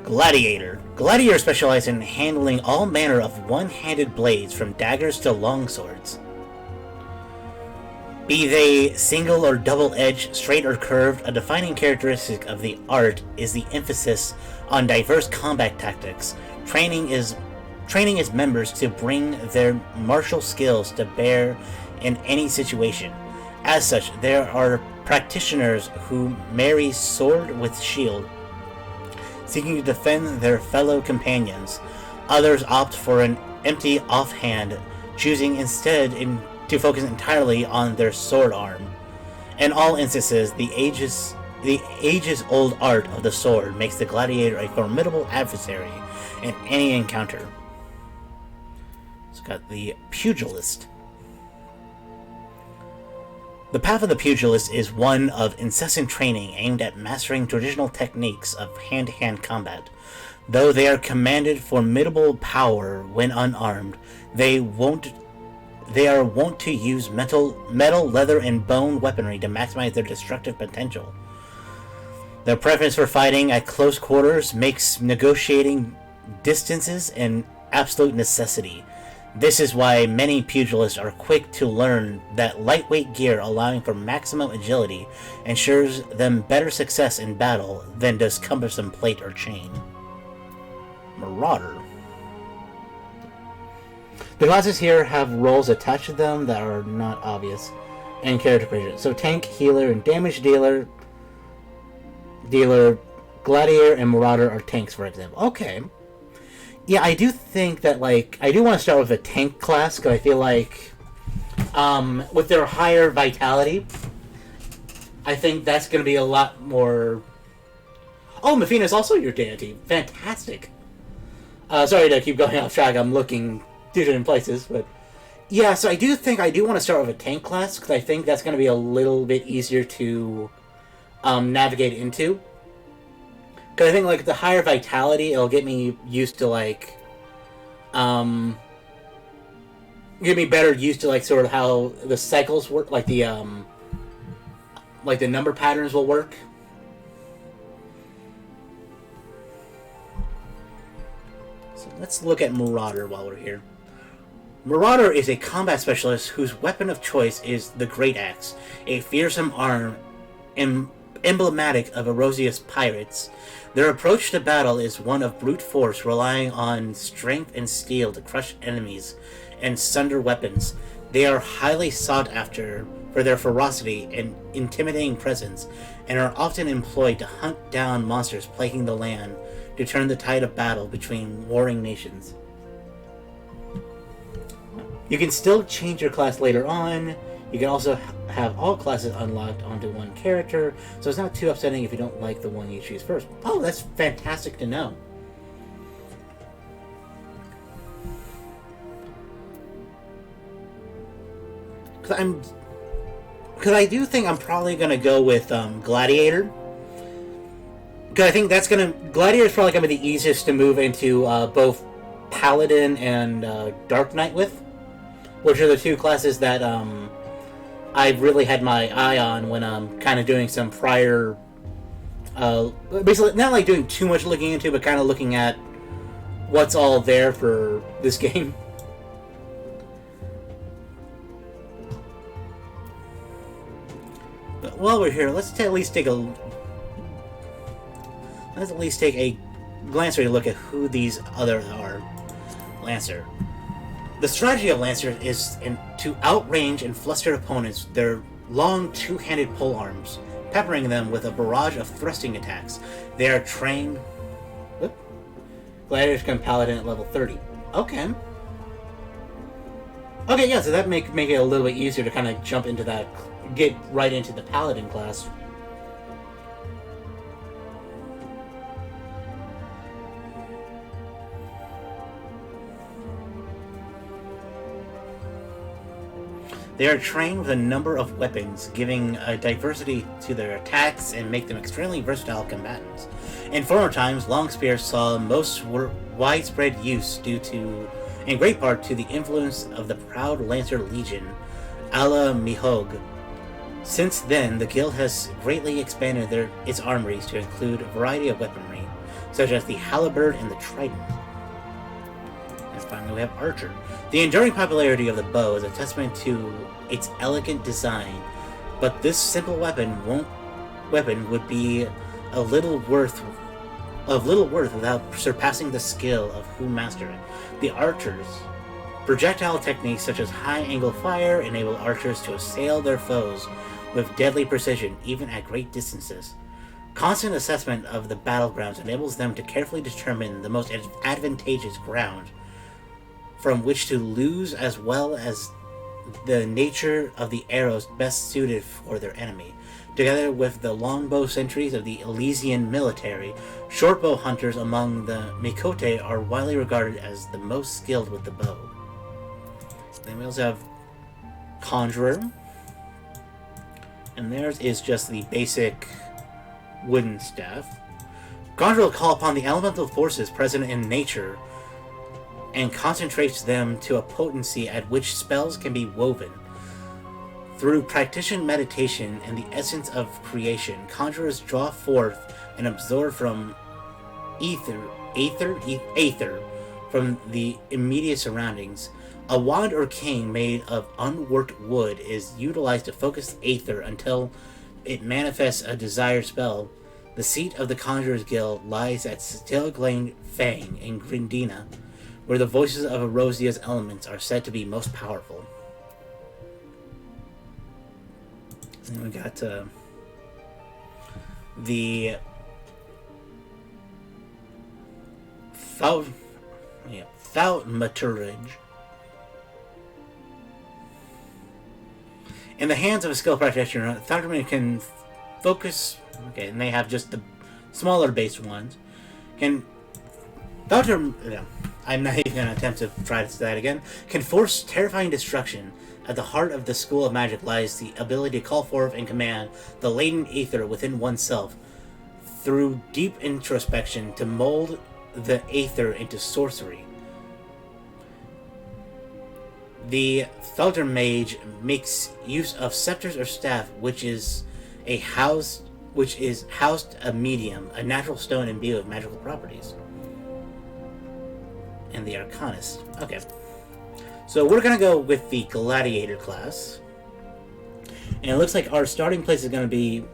Gladiator. Gladiator specializes in handling all manner of one-handed blades, from daggers to longswords. Be they single or double-edged, straight or curved, a defining characteristic of the art is the emphasis on diverse combat tactics. Training its members to bring their martial skills to bear in any situation. As such, there are practitioners who marry sword with shield, seeking to defend their fellow companions. Others opt for an empty offhand, choosing instead to focus entirely on their sword arm. In all instances, the ages-old art of the sword makes the gladiator a formidable adversary in any encounter. It's got the pugilist. The path of the pugilist is one of incessant training aimed at mastering traditional techniques of hand-to-hand combat. Though they are commanded formidable power when unarmed, they are wont to use metal, leather, and bone weaponry to maximize their destructive potential. Their preference for fighting at close quarters makes negotiating distances an absolute necessity. This is why many pugilists are quick to learn that lightweight gear allowing for maximum agility ensures them better success in battle than does cumbersome plate or chain. Marauder. The classes here have roles attached to them that are not obvious and character creation. So tank, healer, and damage dealer, gladiator, and marauder are tanks, for example. Okay. Yeah, I do think that, like, I do want to start with a tank class, because I feel like, with their higher vitality, I think that's going to be a lot more... Oh, Mefina is also your deity. Fantastic. Sorry to keep going off track, I'm looking different places, but... Yeah, so I do think I do want to start with a tank class, because I think that's going to be a little bit easier to navigate into. Because I think, like, the higher vitality, it'll get me used to, like, get me better used to, like, sort of how the cycles work, like the number patterns will work. So let's look at Marauder while we're here. Marauder is a combat specialist whose weapon of choice is the Great Axe, a fearsome arm emblematic of Erosius pirates. Their approach to battle is one of brute force, relying on strength and steel to crush enemies and sunder weapons. They are highly sought after for their ferocity and intimidating presence, and are often employed to hunt down monsters plaguing the land to turn the tide of battle between warring nations. You can still change your class later on. You can also have all classes unlocked onto one character, so it's not too upsetting if you don't like the one you choose first. Oh, that's fantastic to know. Because I do think I'm probably going to go with Gladiator. Because I think that's going to... Gladiator is probably going to be the easiest to move into both Paladin and Dark Knight with, which are the two classes that... I've really had my eye on when I'm kind of doing some prior... basically, not like doing too much looking into, but kind of looking at what's all there for this game. But while we're here, let's at least take a glance or a look at who these others are. Lancer. The strategy of Lancer is to outrange and fluster opponents with their long two-handed polearms, peppering them with a barrage of thrusting attacks. They are trained... Whoop. Gladiators become Paladin at level 30. Okay. Okay, yeah, so that make it a little bit easier to kind of jump into that, get right into the Paladin class. They are trained with a number of weapons, giving a diversity to their attacks and make them extremely versatile combatants. In former times, long spears saw most widespread use due to, in great part, to the influence of the proud Lancer Legion, Ala Mihog. Since then, the guild has greatly expanded its armories to include a variety of weaponry, such as the halberd and the trident. And finally, we have archer. The enduring popularity of the bow is a testament to its elegant design, but this simple weapon would be of little worth without surpassing the skill of who master it. The archers. Projectile techniques such as high-angle fire enable archers to assail their foes with deadly precision, even at great distances. Constant assessment of the battlegrounds enables them to carefully determine the most advantageous ground from which to lose, as well as the nature of the arrows best suited for their enemy. Together with the longbow sentries of the Elysian military, shortbow hunters among the Mikote are widely regarded as the most skilled with the bow. Then we also have Conjurer, and theirs is just the basic wooden staff. Conjurer will call upon the elemental forces present in nature and concentrates them to a potency at which spells can be woven. Through practitioned meditation and the essence of creation, conjurers draw forth and absorb from aether from the immediate surroundings. A wand or cane made of unworked wood is utilized to focus aether until it manifests a desired spell. The seat of the Conjurer's Guild lies at Stilglane Fang in Grindina, where the voices of Erosia's elements are said to be most powerful. And we got the Thaumaturge. In the hands of a skilled practitioner, Thaumaturge can focus. Okay, and they have just the smaller base ones. I'm not even going to attempt to try to say that again. Can force terrifying destruction. At the heart of the School of Magic lies the ability to call forth and command the latent aether within oneself through deep introspection to mold the aether into sorcery. The Thaumaturge Mage makes use of scepters or staff, which is housed a medium, a natural stone imbued with magical properties. And the Arcanist. Okay. So we're going to go with the Gladiator class. And it looks like our starting place is going to be...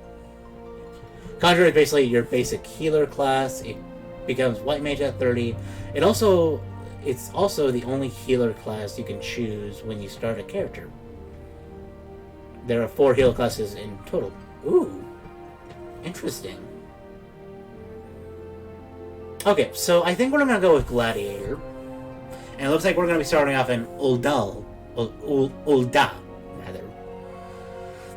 Conjurer is basically your basic healer class. It becomes White Mage at 30. It's also the only healer class you can choose when you start a character. There are 4 healer classes in total. Ooh. Interesting. Okay, so I think we're going to go with Gladiator. And it looks like we're going to be starting off in Ul'dah, rather.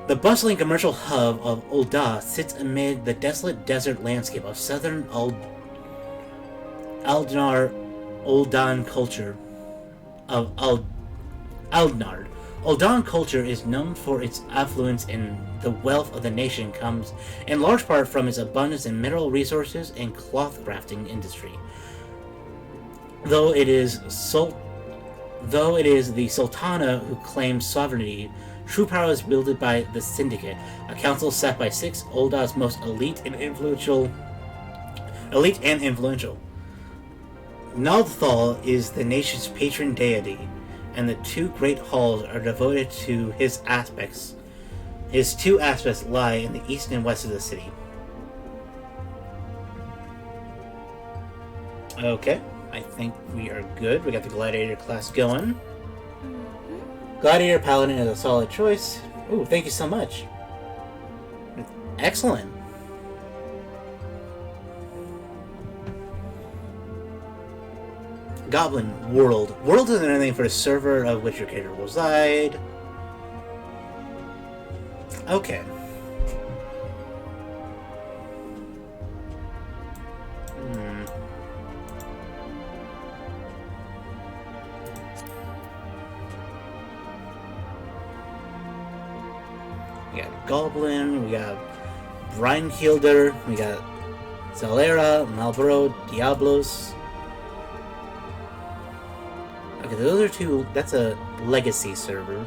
The bustling commercial hub of Ul'dah sits amid the desolate desert landscape of southern Ul'dan culture. Ul'dan culture is known for its affluence, and the wealth of the nation comes in large part from its abundance in mineral resources and cloth crafting industry. Though it is the Sultana who claims sovereignty, true power is wielded by the Syndicate, a council set by 6 Ul'dah's most elite and influential. Nalthal is the nation's patron deity, and the 2 great halls are devoted to his aspects. His 2 aspects lie in the east and west of the city. Okay. I think we are good. We got the Gladiator class going. Gladiator Paladin is a solid choice. Ooh, thank you so much. Excellent. Goblin World. World is another name for the server of which your character will reside. Okay. Goblin, we got Rheinhilder, we got Zalera, Malboro, Diablos. Okay, those are two. That's a legacy server.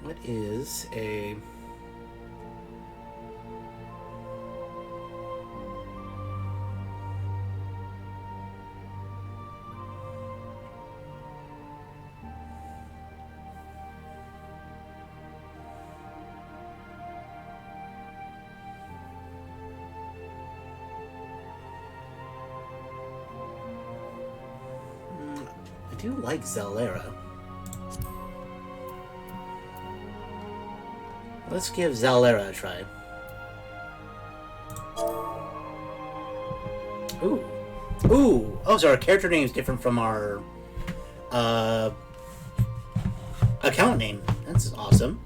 What is a... I do like Zalera. Let's give Zalera a try. Ooh. Ooh! Oh, so our character name is different from our account name. That's awesome.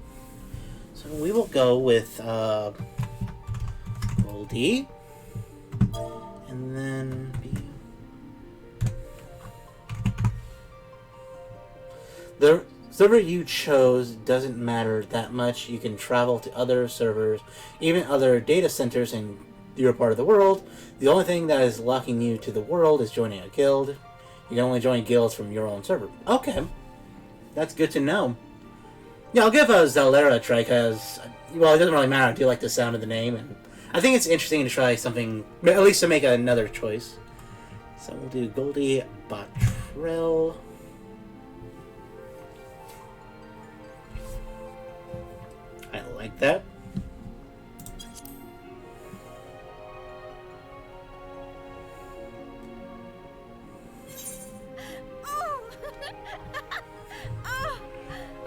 So we will go with Goldie. And then the server you chose doesn't matter that much. You can travel to other servers, even other data centers in your part of the world. The only thing that is locking you to the world is joining a guild. You can only join guilds from your own server. Okay. That's good to know. Yeah, I'll give Zalera a try because, well, it doesn't really matter. I do like the sound of the name, and I think it's interesting to try something, at least to make another choice. So we'll do Goldie Bottrell. I like that.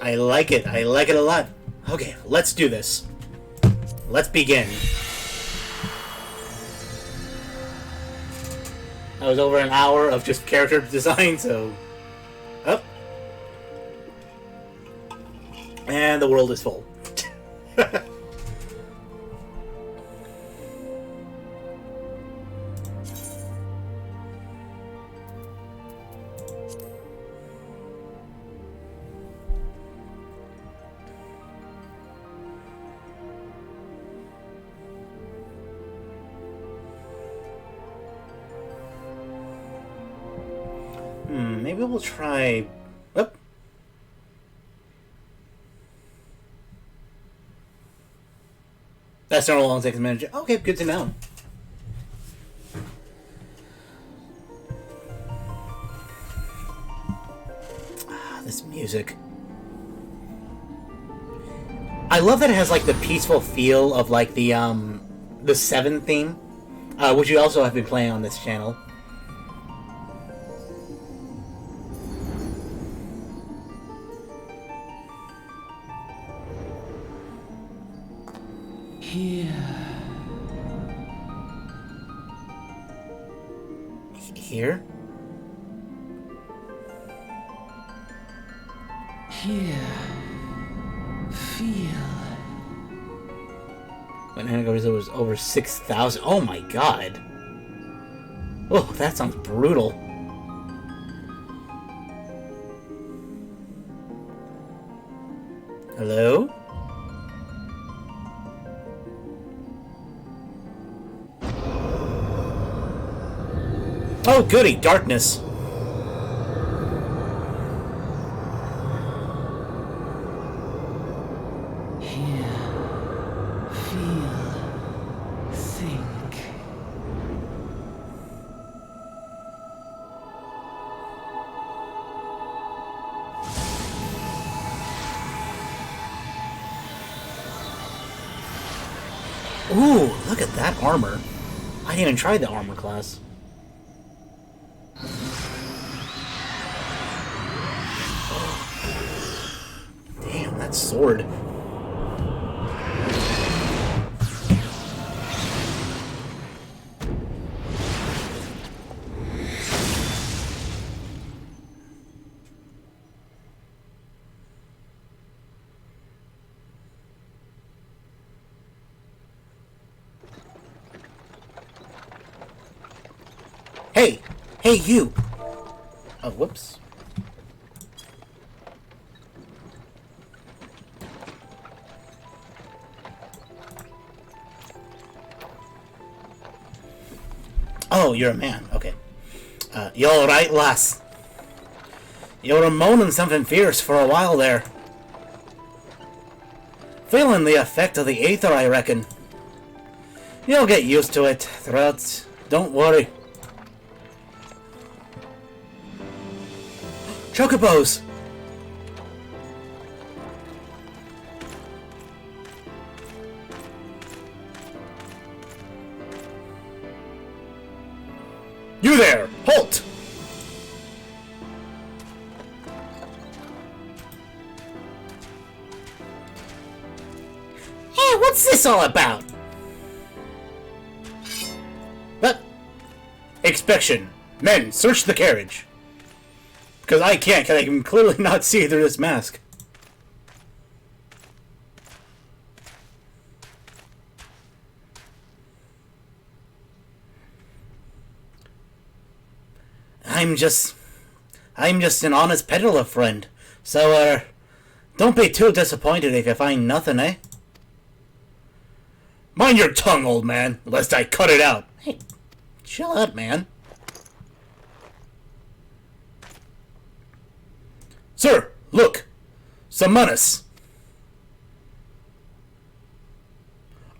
I like it. I like it a lot. Okay, let's do this. Let's begin. That was over an hour of just character design, so... Up. And the world is full. Maybe we'll try... Oh. That's not a long second manager. Okay, good to know. This music. I love that it has like the peaceful feel of like the Seven theme, which you also have been playing on this channel. Here? Here. Feel. When Anagar was over 6,000. Oh my god. Oh, that sounds brutal. Hello? Oh, goody, darkness. Hear, feel, think. Ooh, look at that armor. I didn't even try the armor class. Damn, that sword. Hey! Hey, you! Oh, whoops. Oh, you're a man. Okay. You alright, lass? You were moaning something fierce for a while there. Feeling the effect of the aether, I reckon. You'll get used to it, Threads. Don't worry. Chocobos! You there! Halt! Hey, what's this all about? What? Inspection. Men, search the carriage. Because I can't, because I can clearly not see through this mask. I'm just an honest peddler, friend. So, don't be too disappointed if you find nothing, eh? Mind your tongue, old man, lest I cut it out. Hey, chill out, man. Sir, look! Summonus!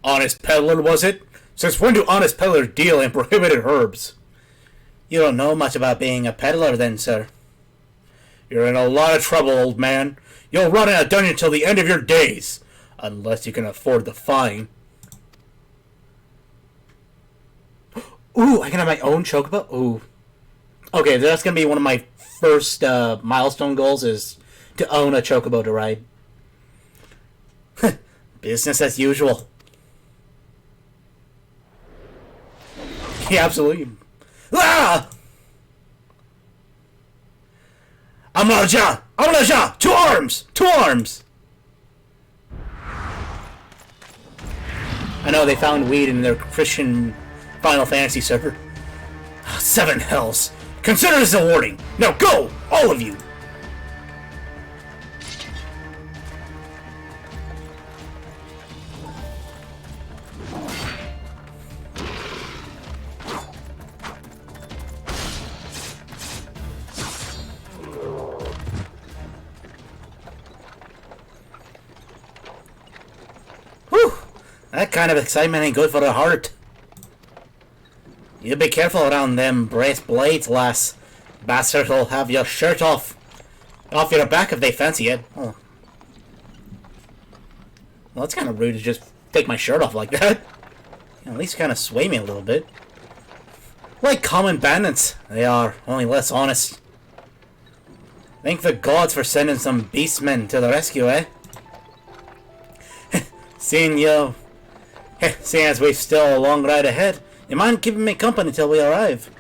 Honest peddler, was it? Since when do honest peddlers deal in prohibited herbs? You don't know much about being a peddler, then, sir. You're in a lot of trouble, old man. You'll rot in a dungeon till the end of your days. Unless you can afford the fine. Ooh, I can have my own chocobo? Ooh. Okay, that's gonna be one of my first milestone goals, is to own a chocobo to ride. Business as usual. Yeah, absolutely. Ah! Amraja! Amraja! 2 arms! 2 arms! I know they found weed in their Christian Final Fantasy server. 7 hells. Consider this a warning. Now go! All of you! Whew! That kind of excitement ain't good for the heart. You be careful around them brace blades, lass. Bastards will have your shirt off your back if they fancy it. Oh. Well, that's kind of rude to just take my shirt off like that. At least kind of sway me a little bit. Like common bandits, they are, only less honest. Thank the gods for sending some beastmen to the rescue, eh? Seeing as we've still a long ride ahead, you mind keeping me company till we arrive?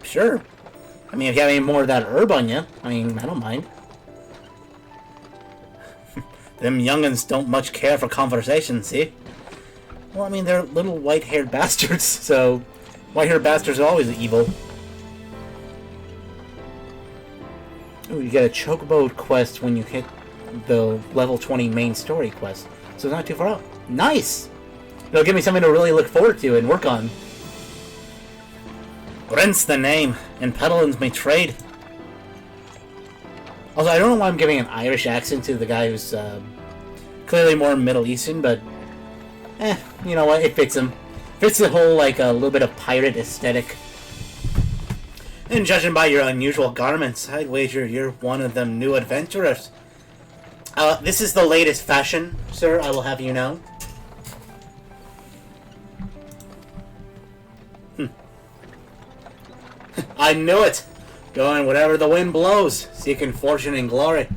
Sure. I mean, if you have any more of that herb on you, I mean, I don't mind. Them young'uns don't much care for conversation, see? Well, I mean, they're little white-haired bastards, so white-haired bastards are always evil. Ooh, you get a chocobo quest when you hit the level 20 main story quest, so it's not too far out. Nice! It'll give me something to really look forward to and work on. Brent's the name, and peddling's my trade. Also, I don't know why I'm giving an Irish accent to the guy who's clearly more Middle Eastern, but you know what? It fits him. Fits the whole, like, a little bit of pirate aesthetic. And judging by your unusual garments, I'd wager you're one of them new adventurers. This is the latest fashion, sir, I will have you know. I knew it! Going whatever the wind blows, seeking fortune and glory.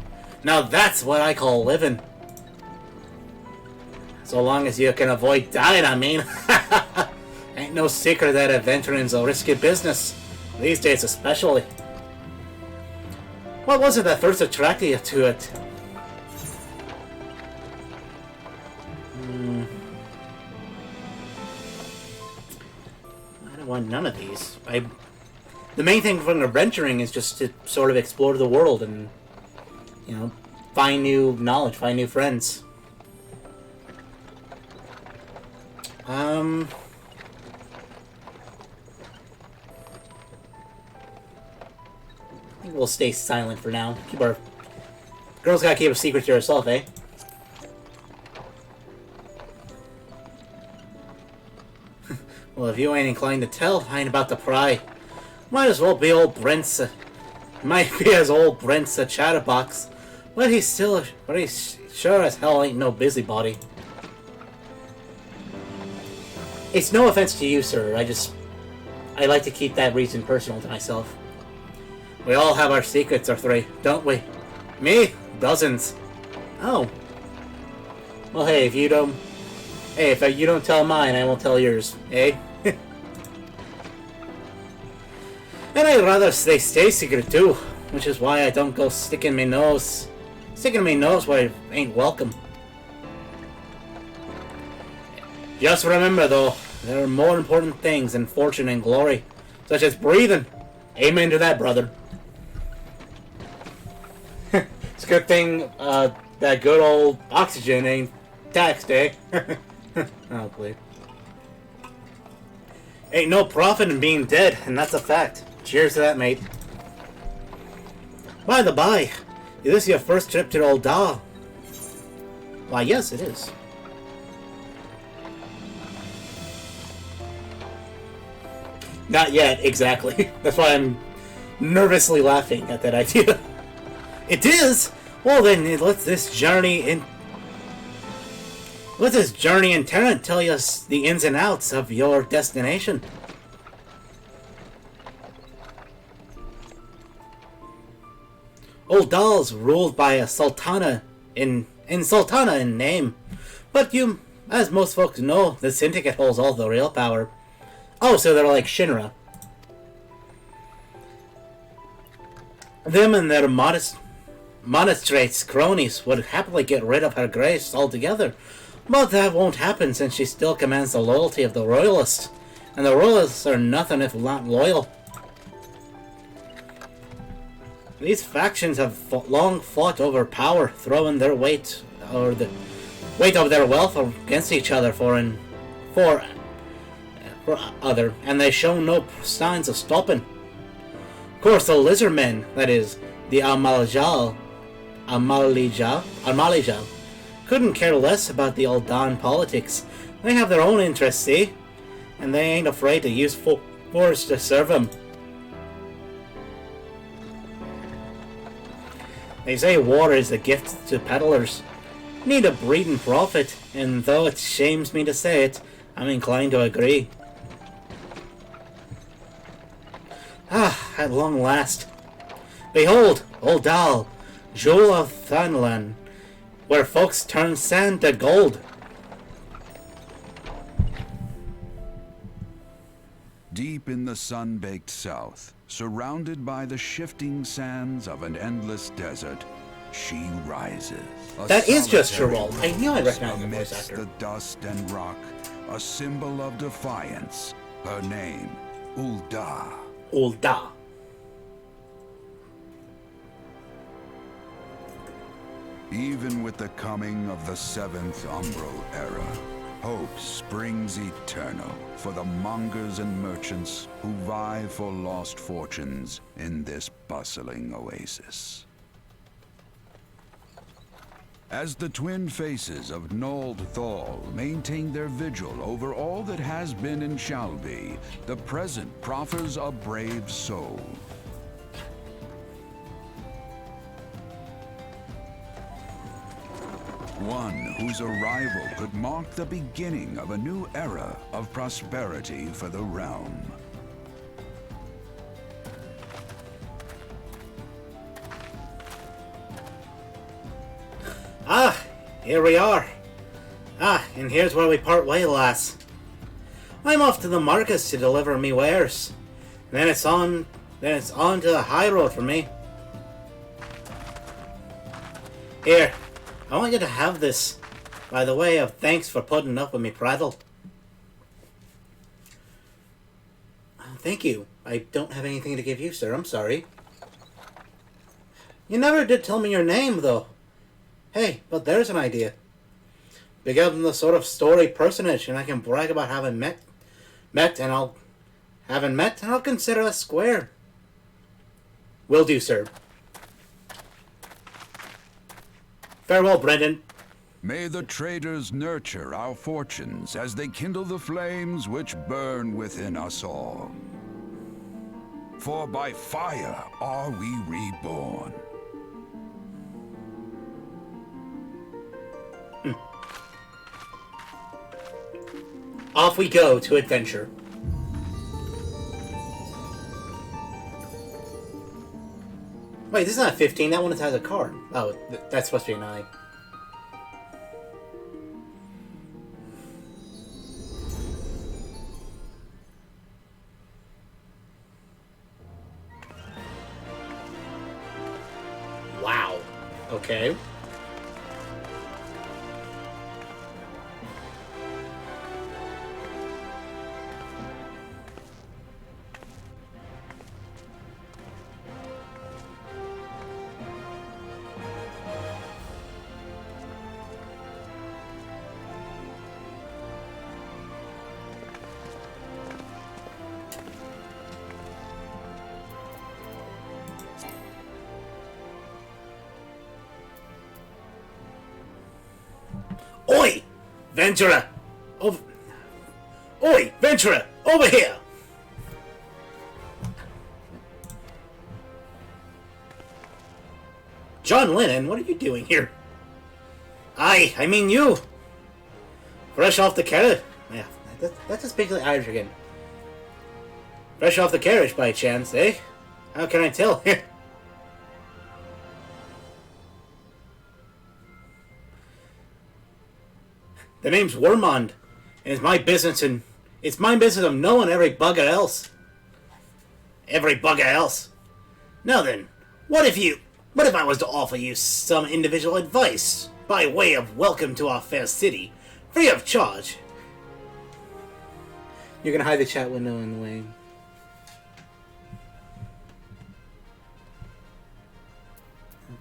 Now that's what I call living. So long as you can avoid dying, I mean. Ain't no secret that adventuring's a risky business. These days especially. What was it that first attracted you to it? I don't want none of these. the main thing from adventuring is just to sort of explore the world and, you know, find new knowledge, find new friends. I think we'll stay silent for now. Keep our girls gotta keep a secret to herself, eh? Well, if you ain't inclined to tell, I ain't about to pry. Might as well be old Brent's. Might be as old Brent's a chatterbox, but he's sure as hell ain't no busybody. It's no offense to you, sir. I like to keep that reason personal to myself. We all have our secrets, or three, don't we? Me? Dozens. Oh. Well, hey, if you don't tell mine, I won't tell yours, eh? And I'd rather stay secret too, which is why I don't go sticking my nose where it ain't welcome. Just remember, though, there are more important things than fortune and glory, such as breathing. Amen to that, brother. It's a good thing that good old oxygen ain't taxed, eh? Oh, please. Ain't no profit in being dead, and that's a fact. Cheers to that, mate. By the by, is this your first trip to Old Dahl? Why, yes, it is. Not yet, exactly. That's why I'm nervously laughing at that idea. It is? Well then, let this journey in Tarrant tell us the ins and outs of your destination. Old Dahl's ruled by a sultana in name, but as most folks know, the Syndicate holds all the real power. Oh, so they're like Shinra. Them and their monastrates cronies would happily get rid of her grace altogether, but that won't happen since she still commands the loyalty of the Royalists, and the Royalists are nothing if not loyal. These factions have long fought over power, throwing their weight or the weight of their wealth against each other for other, and they show no signs of stopping. Of course, the Lizardmen, that is, the Amalija, couldn't care less about the Ul'Dan politics. They have their own interests, see? And they ain't afraid to use force to serve them. They say war is a gift to peddlers. Need a breeding profit, and though it shames me to say it, I'm inclined to agree. Ah, at long last. Behold, Old Dahl, jewel of Thanalan, where folks turn sand to gold. Deep in the sun-baked south, surrounded by the shifting sands of an endless desert, she rises. That is just Sherwal. I knew I recognized the voice Amidst actor. the dust and rock, a symbol of defiance. Her name, Ul'dah. Ul'Dah. Even with the coming of the seventh Umbral era, hope springs eternal for the mongers and merchants who vie for lost fortunes in this bustling oasis. As the twin faces of Nold Thal maintain their vigil over all that has been and shall be, the present proffers a brave soul. One whose arrival could mark the beginning of a new era of prosperity for the realm. Ah, here we are. Ah, and here's where we part way, lass. I'm off to the markets to deliver me wares. Then it's on to the high road for me. Here, I want you to have this, by the way of thanks for putting up with me prattle. Thank you. I don't have anything to give you, sir. I'm sorry. You never did tell me your name, though. Hey, but there's an idea. Become the sort of story personage, and I can brag about having and I'll consider us square. Will do, sir. Farewell, Brendan. May the traders nurture our fortunes as they kindle the flames which burn within us all. For by fire are we reborn. Off we go to adventure. Wait, this is not 15. That one has a card. Oh, that's supposed to be 9. Wow. Okay. Oi! Ventura! Oi! Ventura! Over here! John Lennon, what are you doing here? I mean you! Fresh off the carriage. Yeah, that's just basically Irish again. Fresh off the carriage by chance, eh? How can I tell? The name's Wormond, and it's my business of knowing every bugger else. Every bugger else. Now then, what if I was to offer you some individual advice by way of welcome to our fair city, free of charge? You're gonna hide the chat window in the way.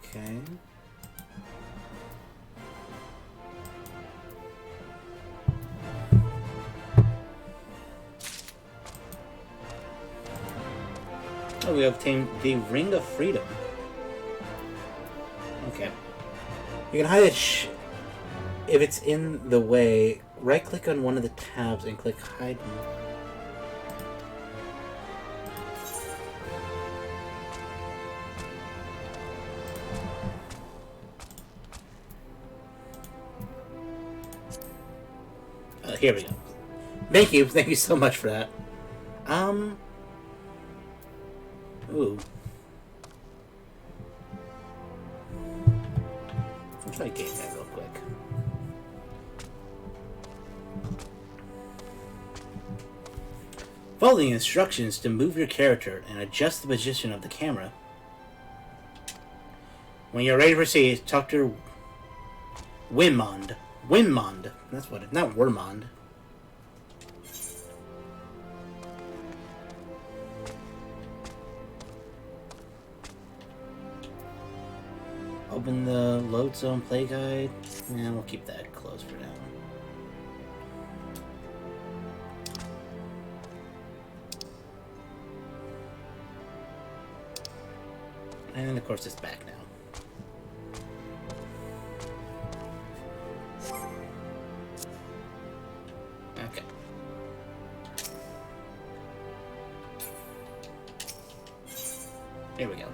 Okay. Oh, we obtained the Ring of Freedom. Okay. You can hide it if it's in the way. Right-click on one of the tabs and click Hide. Here we go. Thank you so much for that. Ooh. Let's try game that real quick. Follow the instructions to move your character and adjust the position of the camera. When you're ready to proceed, talk to Winmond. Winmond. That's what it. Not Wormond. Open the load zone play guide. Yeah, we'll keep that closed for now. And of course it's back now. Okay. Here we go.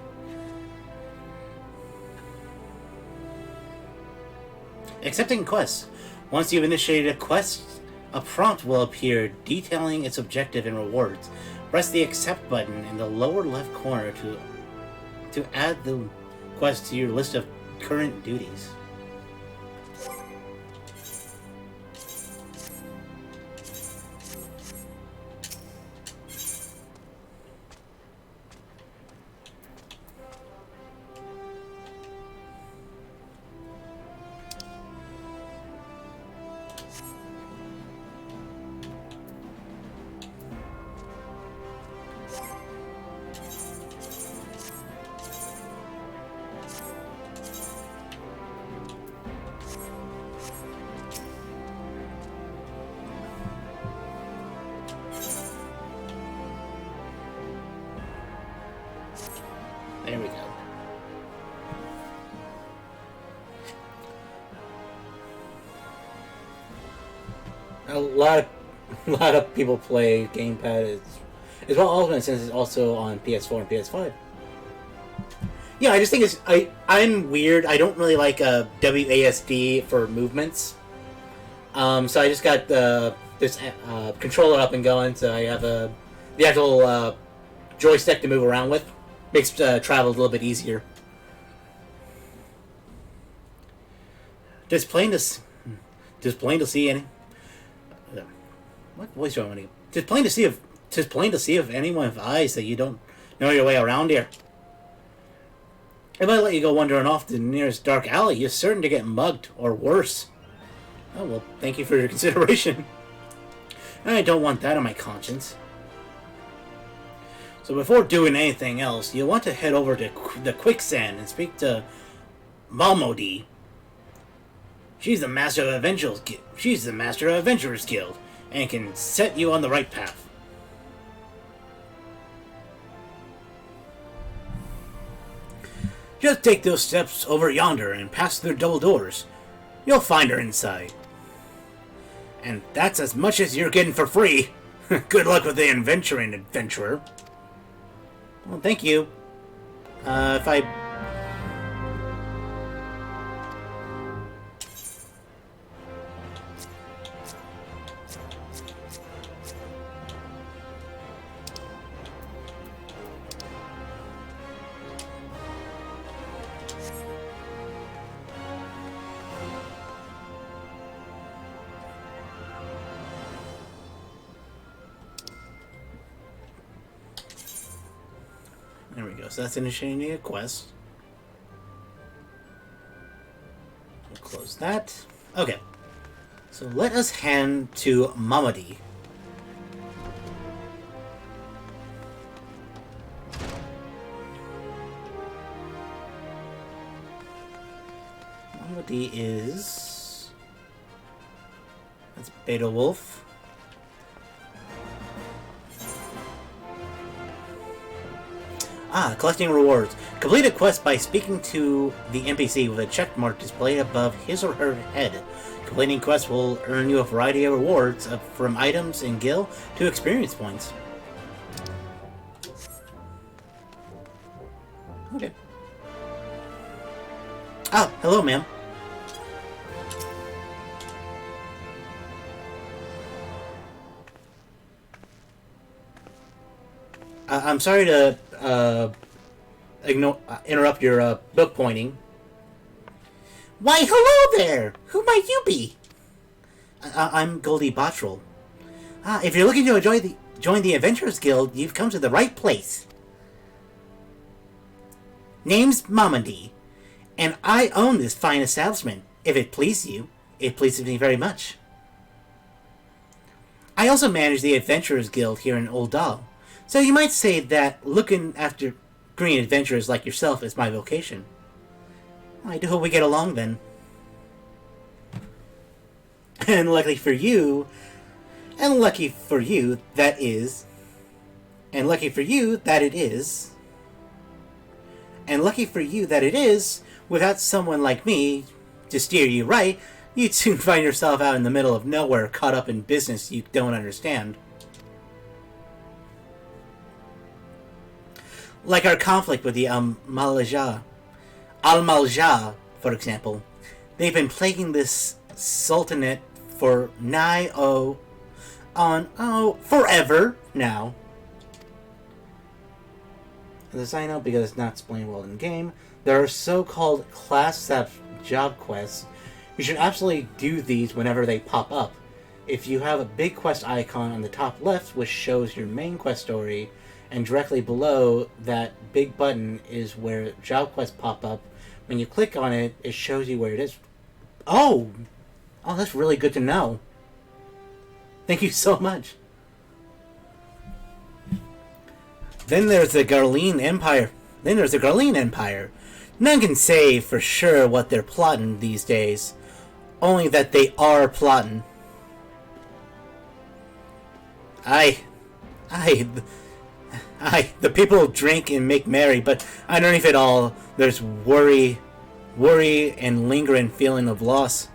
Accepting quests. Once you've initiated a quest, a prompt will appear detailing its objective and rewards. Press the accept button in the lower left corner to add the quest to your list of current duties. There we go. A lot of people play gamepad as well. Ultimate since it's also on PS4 and PS5. Yeah, I just think I'm weird. I don't really like WASD for movements. So I just got this controller up and going. So I have the actual joystick to move around with. Makes travel a little bit easier. Just plain to see any. What voice do I want to? Just plain to see if anyone have eyes that you don't know your way around here. If I let you go wandering off to the nearest dark alley, you're certain to get mugged or worse. Oh well, thank you for your consideration. I don't want that on my conscience. So before doing anything else, you'll want to head over to the quicksand and speak to Malmody. She's the master of Adventurers Guild, and can set you on the right path. Just take those steps over yonder and pass through double doors. You'll find her inside. And that's as much as you're getting for free. Good luck with the adventuring, adventurer. Well, thank you. If I... There we go. So that's initiating a quest. We'll close that. Okay. So let us hand to Malmody. Malmody is... That's Beta Wolf. Collecting rewards. Complete a quest by speaking to the NPC with a check mark displayed above his or her head. Completing quests will earn you a variety of rewards, from items in Gil to experience points. Okay. Ah, hello, ma'am. I'm sorry to interrupt your book pointing. Why, hello there! Who might you be? I'm Goldie Bottrell. If you're looking to join the Adventurers Guild, you've come to the right place. Name's Malmody, and I own this fine establishment. If it pleases you, it pleases me very much. I also manage the Adventurers Guild here in Old Dahl. So you might say that looking after green adventurers like yourself is my vocation. I do hope we get along then. And lucky for you, that it is, and lucky for you that it is, without someone like me to steer you right, you'd soon find yourself out in the middle of nowhere, caught up in business you don't understand. Like our conflict with the Al-Malja, for example. They've been plaguing this sultanate for forever now. As I know, because it's not explained well in game, there are so-called class-step job quests. You should absolutely do these whenever they pop up. If you have a big quest icon on the top left, which shows your main quest story, and directly below that big button is where job quests pop up. When you click on it, it shows you where it is. Oh, that's really good to know. Thank you so much. Then there's the Garlean Empire. None can say for sure what they're plotting these days. Only that they are plotting. The people drink and make merry, but underneath it all, there's worry and lingering feeling of loss.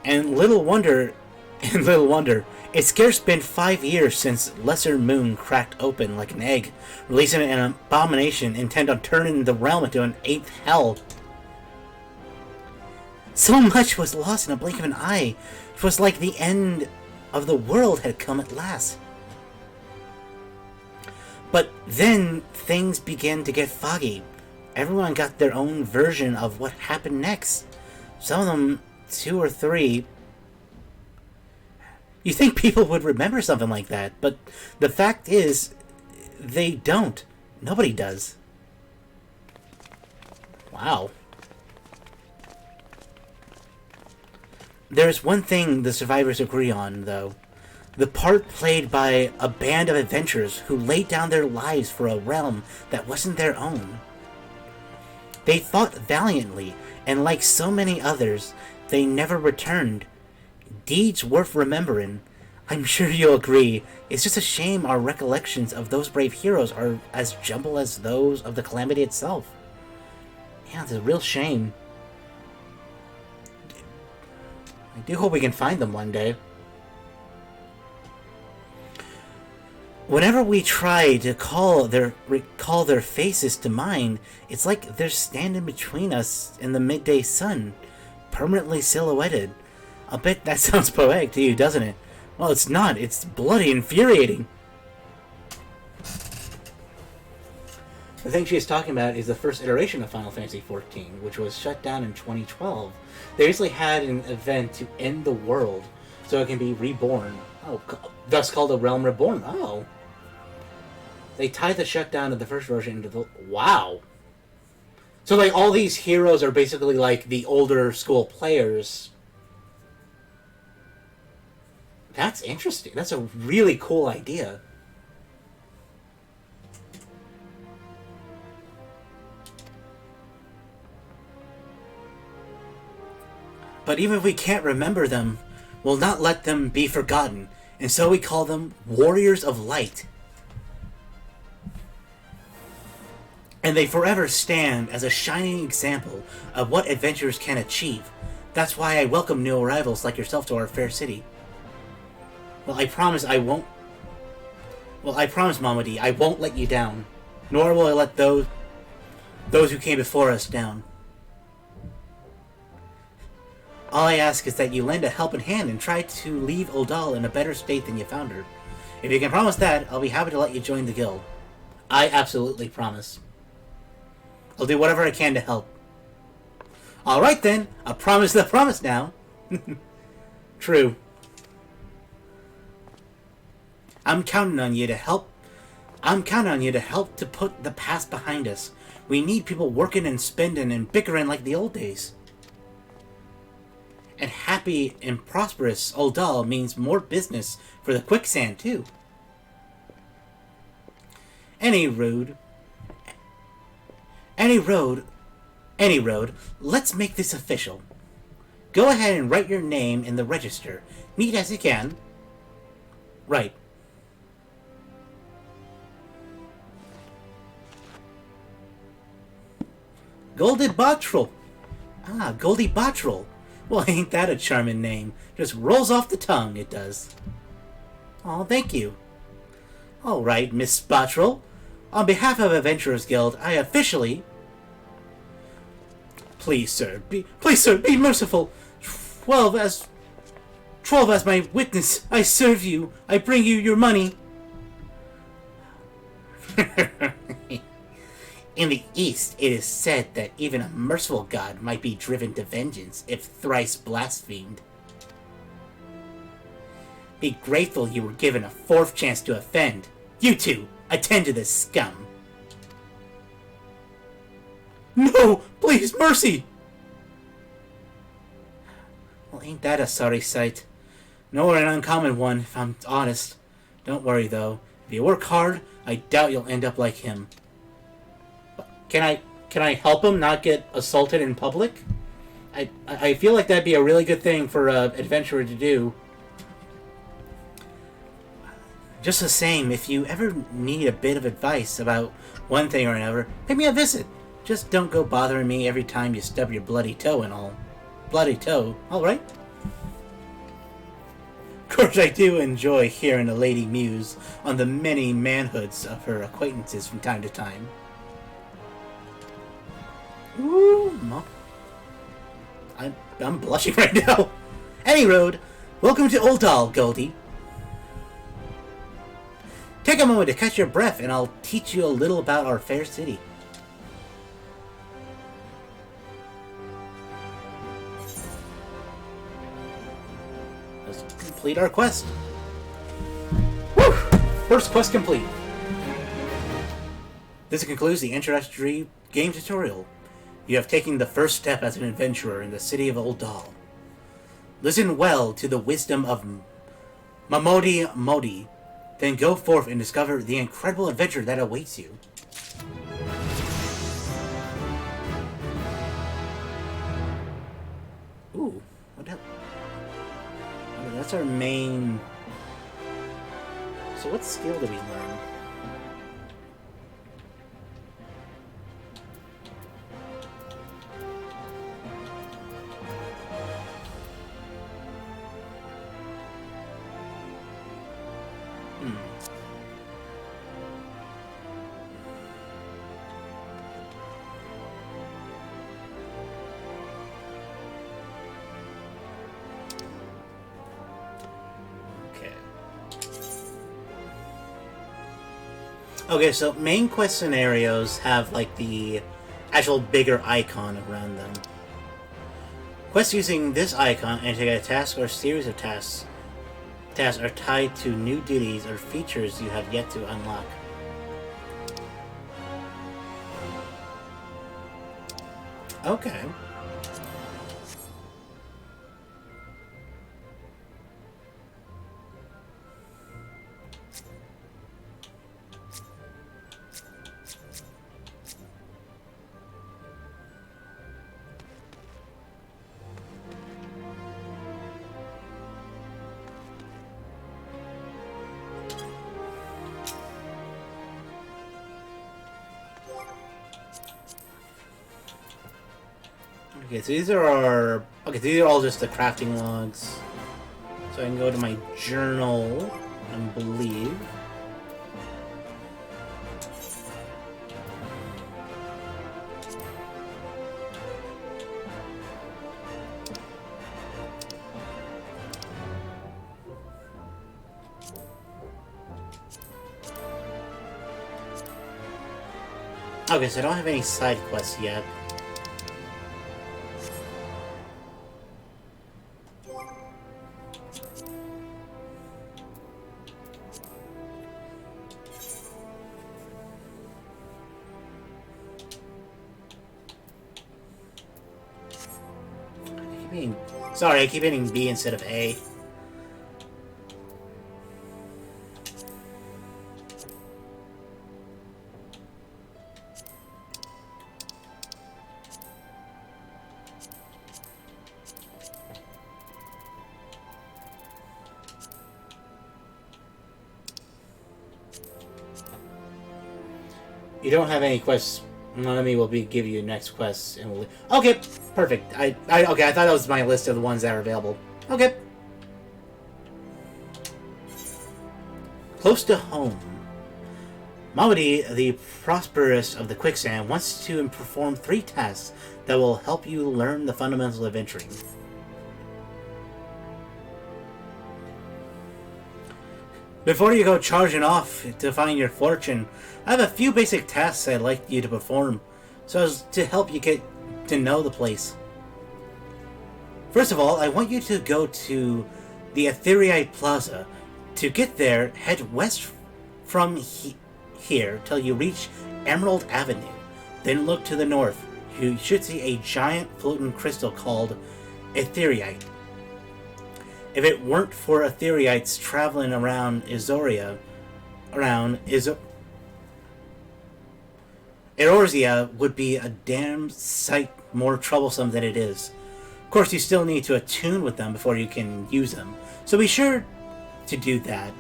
And little wonder, it's scarce been 5 years since Lesser Moon cracked open like an egg, releasing an abomination intent on turning the realm into an eighth hell. So much was lost in a blink of an eye. It was like the end of the world had come at last. But then things began to get foggy. Everyone got their own version of what happened next. Some of them, 2 or 3. You think people would remember something like that, but the fact is, they don't. Nobody does. Wow. There's one thing the survivors agree on, though. The part played by a band of adventurers who laid down their lives for a realm that wasn't their own. They fought valiantly, and like so many others, they never returned. Deeds worth remembering. I'm sure you'll agree. It's just a shame our recollections of those brave heroes are as jumbled as those of the Calamity itself. Yeah, it's a real shame. I do hope we can find them one day. Whenever we try to recall their faces to mind, it's like they're standing between us in the midday sun, permanently silhouetted. I'll bet that sounds poetic to you, doesn't it? Well, it's not. It's bloody infuriating. The thing she's talking about is the first iteration of Final Fantasy XIV, which was shut down in 2012. They recently had an event to end the world so it can be reborn. Oh, thus called a Realm Reborn. Oh. They tied the shutdown of the first version into the... Wow. So, like, all these heroes are basically, like, the older school players. That's interesting. That's a really cool idea. But even if we can't remember them, we'll not let them be forgotten. And so we call them Warriors of Light. And they forever stand as a shining example of what adventurers can achieve. That's why I welcome new arrivals like yourself to our fair city. Well, I promise I won't... Well, I promise, Mama D, I won't let you down. Nor will I let those who came before us down. All I ask is that you lend a helping hand and try to leave Odal in a better state than you found her. If you can promise that, I'll be happy to let you join the guild. I absolutely promise. I'll do whatever I can to help. Alright then, a promise is a promise now. True. I'm counting on you to help to put the past behind us. We need people working and spending and bickering like the old days. And happy and prosperous Odal means more business for the quicksand too. Any road, let's make this official. Go ahead and write your name in the register, neat as you can. Right. Goldie Bottrell. Ah, Goldie Bottrell. Well, ain't that a charming name? Just rolls off the tongue, it does. Oh, thank you. All right, Miss Bottrell. On behalf of Adventurers Guild, I officially... Please, sir, be merciful. 12 as my witness, I serve you. I bring you your money. In the East, it is said that even a merciful god might be driven to vengeance if thrice blasphemed. Be grateful you were given a 4th chance to offend. You two, attend to this scum. No! Please, mercy! Well, ain't that a sorry sight? Nor an uncommon one, if I'm honest. Don't worry, though. If you work hard, I doubt you'll end up like him. Can I help him not get assaulted in public? I feel like that'd be a really good thing for an adventurer to do. Just the same, if you ever need a bit of advice about one thing or another, pay me a visit. Just don't go bothering me every time you stub your bloody toe and all. Bloody toe, alright? Of course, I do enjoy hearing a lady muse on the many manhoods of her acquaintances from time to time. Ooh, I'm blushing right now. Any road, welcome to Old Doll, Goldie. Take a moment to catch your breath, and I'll teach you a little about our fair city. Let's complete our quest. Woo! First quest complete. This concludes the introductory game tutorial. You have taken the first step as an adventurer in the city of Old Doll. Listen well to the wisdom of Mamodi Modi, then go forth and discover the incredible adventure that awaits you. Ooh, what else? Okay, that's our main... So what skill did we learn? Okay, so main quest scenarios have like the actual bigger icon around them. Quests using this icon and take a task or series of tasks are tied to new duties or features you have yet to unlock. Okay. Okay, so these are our... Okay, these are all just the crafting logs. So I can go to my journal and believe. Okay, so I don't have any side quests yet. Sorry, I keep hitting B instead of A. You don't have any quests. None of me will give you next quests, and we'll... Okay, perfect. Okay, I thought that was my list of the ones that are available. Okay. Close to home. Mamodi, the prosperous of the quicksand, wants to perform 3 tasks that will help you learn the fundamentals of adventuring. Before you go charging off to find your fortune, I have a few basic tasks I'd like you to perform, so as to help you get to know the place. First of all, I want you to go to the Ethereite Plaza. To get there, head west from here till you reach Emerald Avenue. Then look to the north. You should see a giant floating crystal called Ethereite. If it weren't for Etherites traveling around Eorzea would be a damn sight more troublesome than it is. Of course, you still need to attune with them before you can use them, so be sure to do that.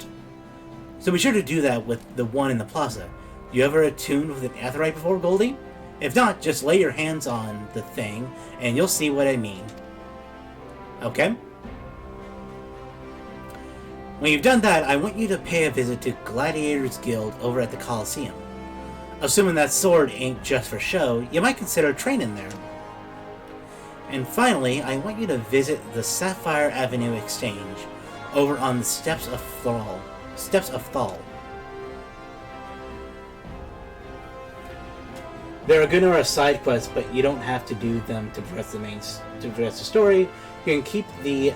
So be sure to do that with the one in the plaza. You ever attuned with an aetheryte before, Goldie? If not, just lay your hands on the thing, and you'll see what I mean. Okay? When you've done that, I want you to pay a visit to Gladiators Guild over at the Coliseum. Assuming that sword ain't just for show, you might consider training there. And finally, I want you to visit the Sapphire Avenue Exchange over on the Steps of Thal. There are good number of side quests, but you don't have to do them to progress the story. You can keep the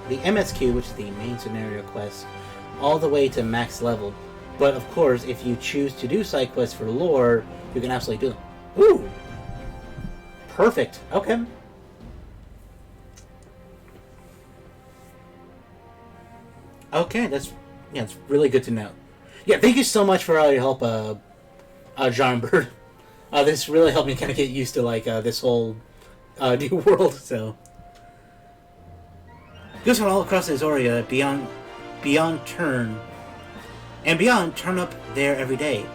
MSQ, which is the main scenario quest, all the way to max level. But of course, if you choose to do side quests for lore, you can absolutely do them. Ooh! Perfect. Okay. Okay, that's it's really good to know. Yeah, thank you so much for all your help, John Bird. This really helped me kind of get used to this whole new world. So, goes from all across Azoria, beyond turn up there every day.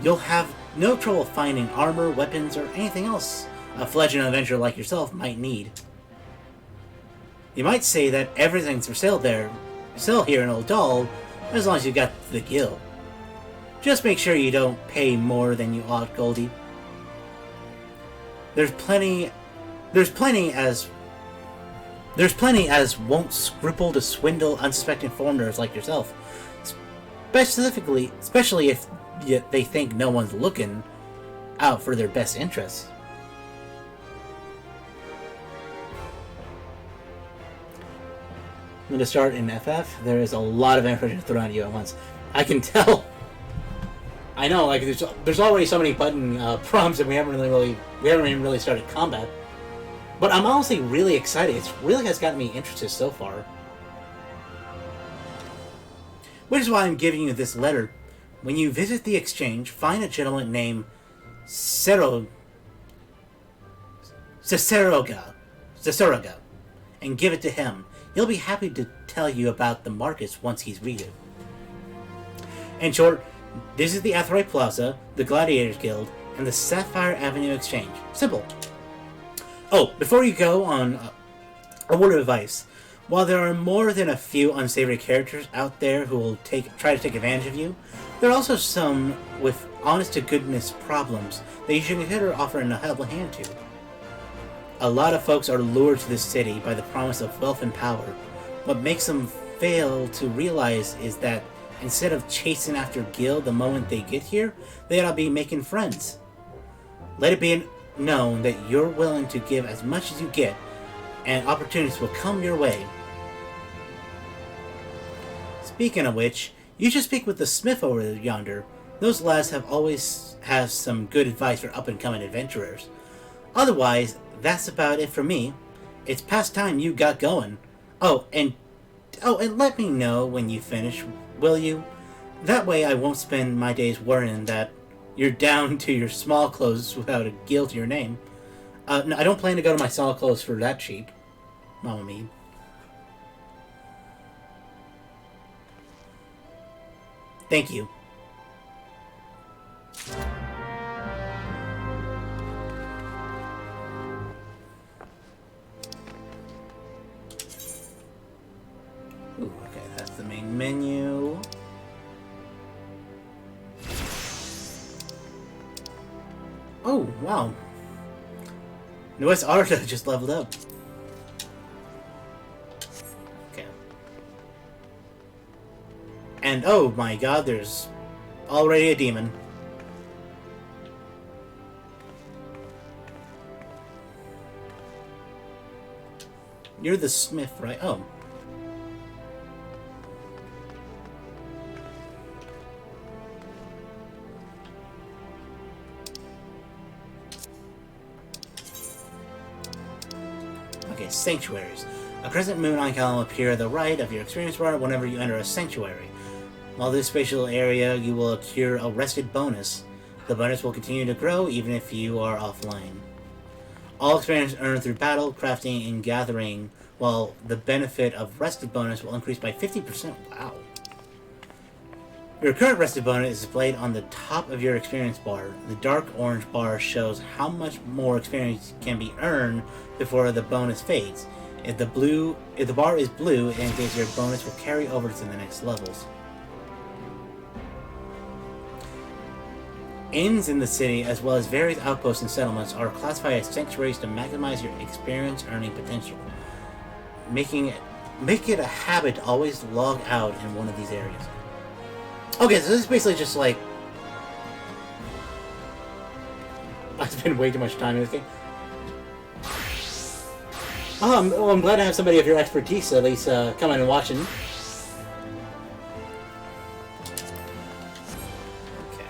You'll have no trouble finding armor, weapons, or anything else a fledgling adventurer like yourself might need. You might say that everything's for sale here in Old Doll, as long as you got the guild. Just make sure you don't pay more than you ought, Goldie. There's plenty as won't scruple to swindle unsuspecting foreigners like yourself. Especially if they think no one's looking out for their best interests. I'm going to start in FF. There is a lot of information thrown at you at once. I can tell. I know, there's already so many button prompts, and we haven't even really started combat. But I'm honestly really excited. It really has gotten me interested so far. Which is why I'm giving you this letter. When you visit the exchange, find a gentleman named Cesoroga, and give it to him. He'll be happy to tell you about the markets once he's read it. In short, this is the Aetheryte Plaza, the Gladiators Guild, and the Sapphire Avenue Exchange. Simple. Oh, before you go on, a word of advice. While there are more than a few unsavory characters out there who will try to take advantage of you, there are also some with honest-to-goodness problems that you should consider offering a helping hand to. A lot of folks are lured to this city by the promise of wealth and power. What makes them fail to realize is that instead of chasing after Gil the moment they get here, they ought to be making friends. Let it be known that you're willing to give as much as you get, and opportunities will come your way. Speaking of which, you should speak with the smith over yonder. Those lads always have some good advice for up-and-coming adventurers. Otherwise, that's about it for me. It's past time you got going. And let me know when you finish, will you? That way I won't spend my days worrying that you're down to your small clothes without a guild to your name. No, I don't plan to go to my small clothes for that cheap. Mama me. Thank you. Ooh, okay, that's the main menu. Oh, wow. Newest Arta just leveled up. Okay. And oh my god, there's already a demon. You're the smith, right? Oh. Okay, sanctuaries. A crescent moon icon will appear at the right of your experience bar whenever you enter a sanctuary. While this spatial area, you will accrue a rested bonus. The bonus will continue to grow even if you are offline. All experience earned through battle, crafting, and gathering, while the benefit of rested bonus will increase by 50%. Wow. Your current rested bonus is displayed on the top of your experience bar. The dark orange bar shows how much more experience can be earned before the bonus fades. If the bar is blue, it indicates your bonus will carry over to the next levels. Inns in the city, as well as various outposts and settlements, are classified as sanctuaries to maximize your experience earning potential. Make it a habit to always log out in one of these areas. Okay, so this is basically just like... I spend way too much time in this game. Oh, I'm glad to have somebody of your expertise at least coming and watching. Okay.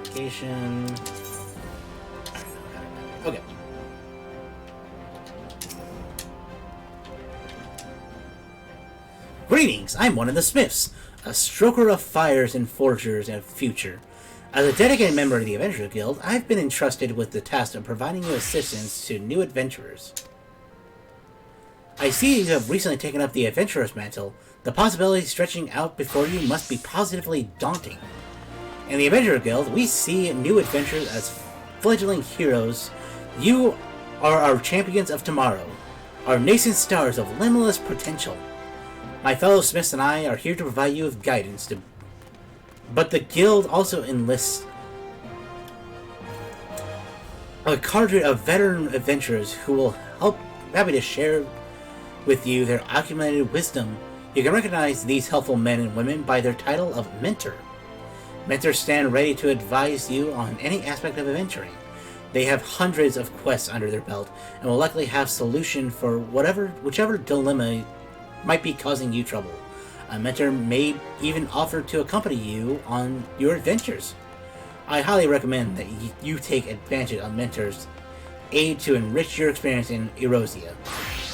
Location. Okay. Greetings, I'm one of the Smiths, a stroker of fires and forgers of future. As a dedicated member of the Adventurer Guild, I've been entrusted with the task of providing you assistance to new adventurers. I see you have recently taken up the Adventurer's mantle. The possibilities stretching out before you must be positively daunting. In the Adventurer Guild, we see new adventurers as fledgling heroes. You are our champions of tomorrow, our nascent stars of limitless potential. My fellow Smiths and I are here to provide you with guidance but the guild also enlists a cadre of veteran adventurers who will happy to share with you their accumulated wisdom. You can recognize these helpful men and women by their title of Mentor. Mentors stand ready to advise you on any aspect of adventuring. They have hundreds of quests under their belt and will likely have solution for whichever dilemma might be causing you trouble. A mentor may even offer to accompany you on your adventures. I highly recommend that you take advantage of mentors' aid to enrich your experience in Erosia.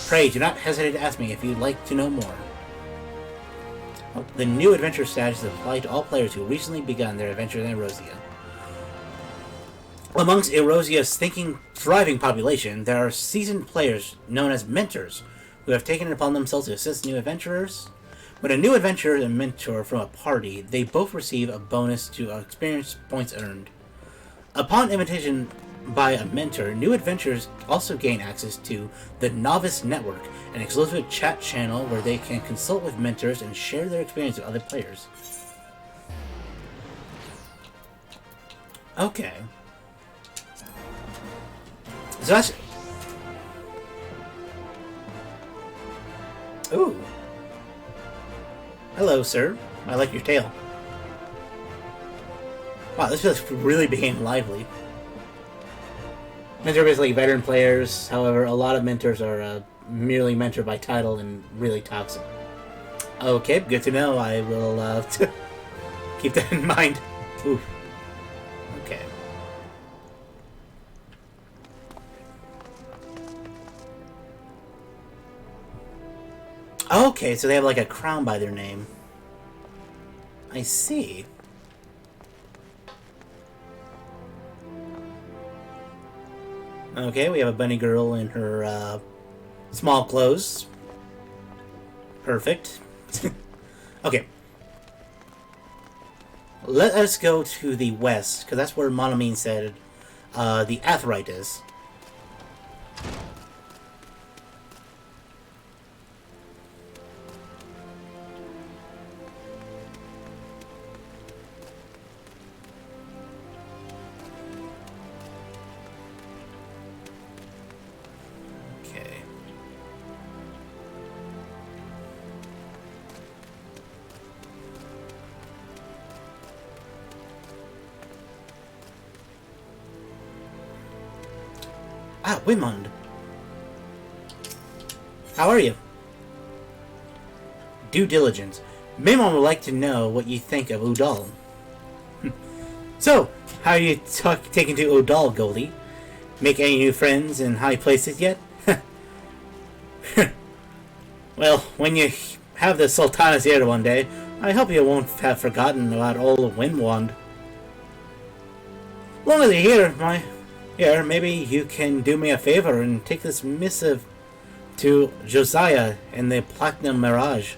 Pray do not hesitate to ask me if you'd like to know more. The new adventure status is applied to all players who recently begun their adventures in Erosia. Amongst Erosia's thriving population, there are seasoned players known as mentors who have taken it upon themselves to assist new adventurers. When a new adventurer and mentor from a party, they both receive a bonus to experience points earned. Upon invitation by a mentor, new adventurers also gain access to the Novice Network, an exclusive chat channel where they can consult with mentors and share their experience with other players. Okay. So that's... Ooh. Hello, sir. I like your tail. Wow, this just really became lively. Mentors are basically veteran players. However, a lot of mentors are merely mentored by title and really toxic. Okay, good to know. I will keep that in mind. Ooh. Okay. Okay, so they have like a crown by their name. I see. Okay, we have a bunny girl in her small clothes. Perfect. Okay. Let us go to the west, because that's where Monomine said the Aetheryte is. Ah, Wimond. How are you? Due diligence. Mimon would like to know what you think of Udal. So, how are you taking to Udal, Goldie? Make any new friends in high places yet? Well, when you have the Sultanas here one day, I hope you won't have forgotten about old Windwand. Long as you're here, maybe you can do me a favor and take this missive to Josiah in the Platinum Mirage.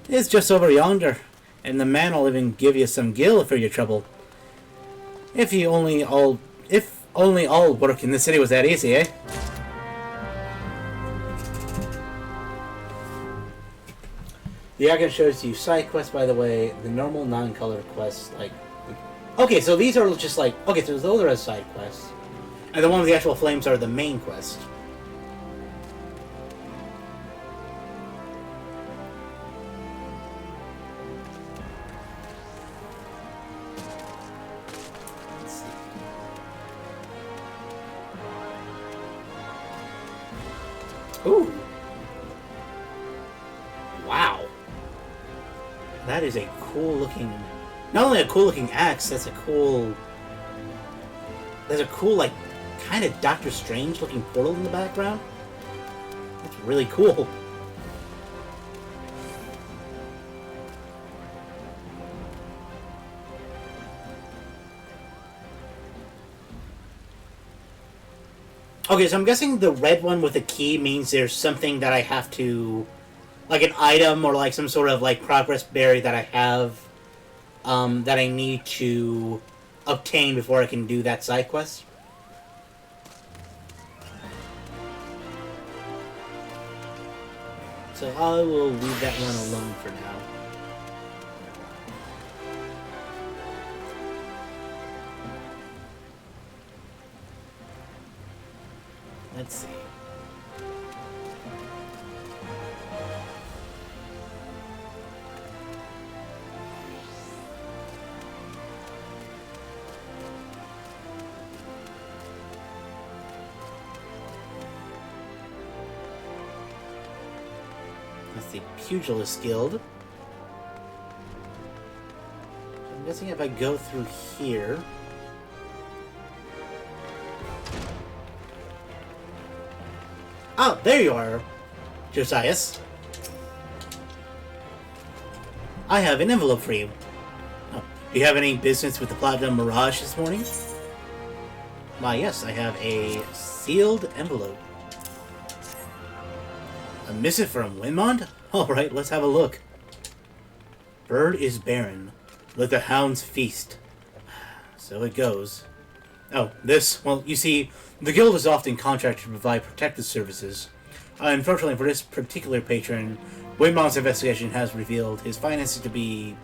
It's just over yonder. and the man will even give you some gil for your trouble. If only all work in the city was that easy, eh? The icon shows you side quests, by the way. The normal non-colored quests, like... Okay, so these are just like... Okay, so those are side quests. And the one with the actual flames are the main quest. Let's see. Ooh. Wow. That is a cool looking... Not only a cool looking axe, that's a cool... There's a cool, like, kind of Doctor Strange looking portal in the background. That's really cool. Okay, so I'm guessing the red one with the key means there's something that I have to... Like an item or like some sort of like progress berry that I have that I need to obtain before I can do that side quest. So I will leave that one alone for now. Let's see. That's the Pugilist Guild. I'm guessing if I go through here... Oh, there you are, Josias. I have an envelope for you. Oh, do you have any business with the Platinum Mirage this morning? Why, yes, I have a sealed envelope. A missive from Winmond? Alright, let's have a look. Bird is barren. Let the hounds feast. So it goes. Oh, this? Well, you see, the guild is often contracted to provide protective services. Unfortunately for this particular patron, Winmond's investigation has revealed his finances to be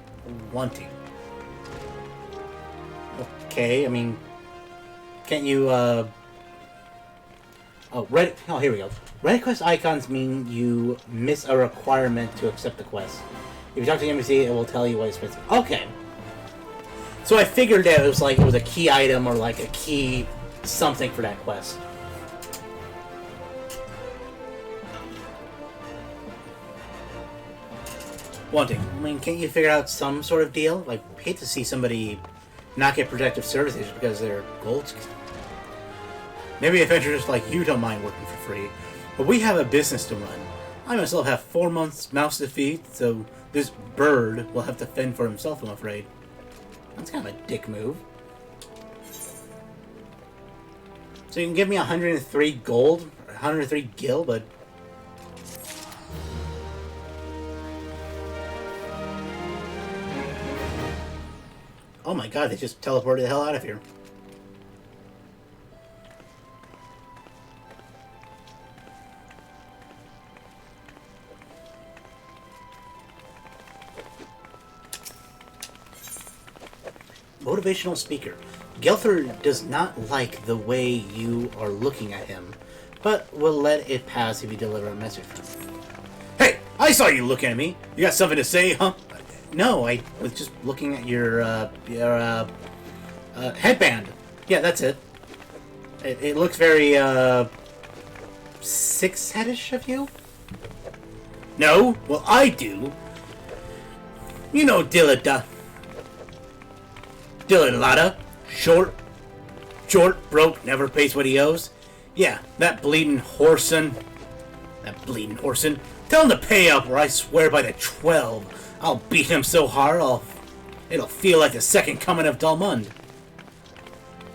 wanting. Okay, I mean... Can't you, Oh, Reddit... Oh, here we go. Reddit quest icons mean you miss a requirement to accept the quest. If you talk to the NPC, it will tell you what it's supposed to... Okay. So I figured that it was like, it was a key item or like a key something for that quest. Wanting. I mean, can't you figure out some sort of deal? Like, I hate to see somebody not get protective services because their gold's... Maybe adventurers like you don't mind working for free, but we have a business to run. I myself have 4 months' mouths to feed, so this bird will have to fend for himself, I'm afraid. That's kind of a dick move. So you can give me 103 gold, or 103 gil, but... Oh my god, they just teleported the hell out of here. Motivational speaker. Gelther does not like the way you are looking at him, but will let it pass if you deliver a message from him. Hey! I saw you looking at me! You got something to say, huh? No, I was just looking at your headband. Yeah, that's it. It looks very, six-headish of you? No? Well, I do. You know Dillada. Dillada. Short, broke, never pays what he owes. Yeah, that bleeding whoreson. Tell him to pay up or I swear by the 12. I'll beat him so hard, it'll feel like the second coming of Dalmund.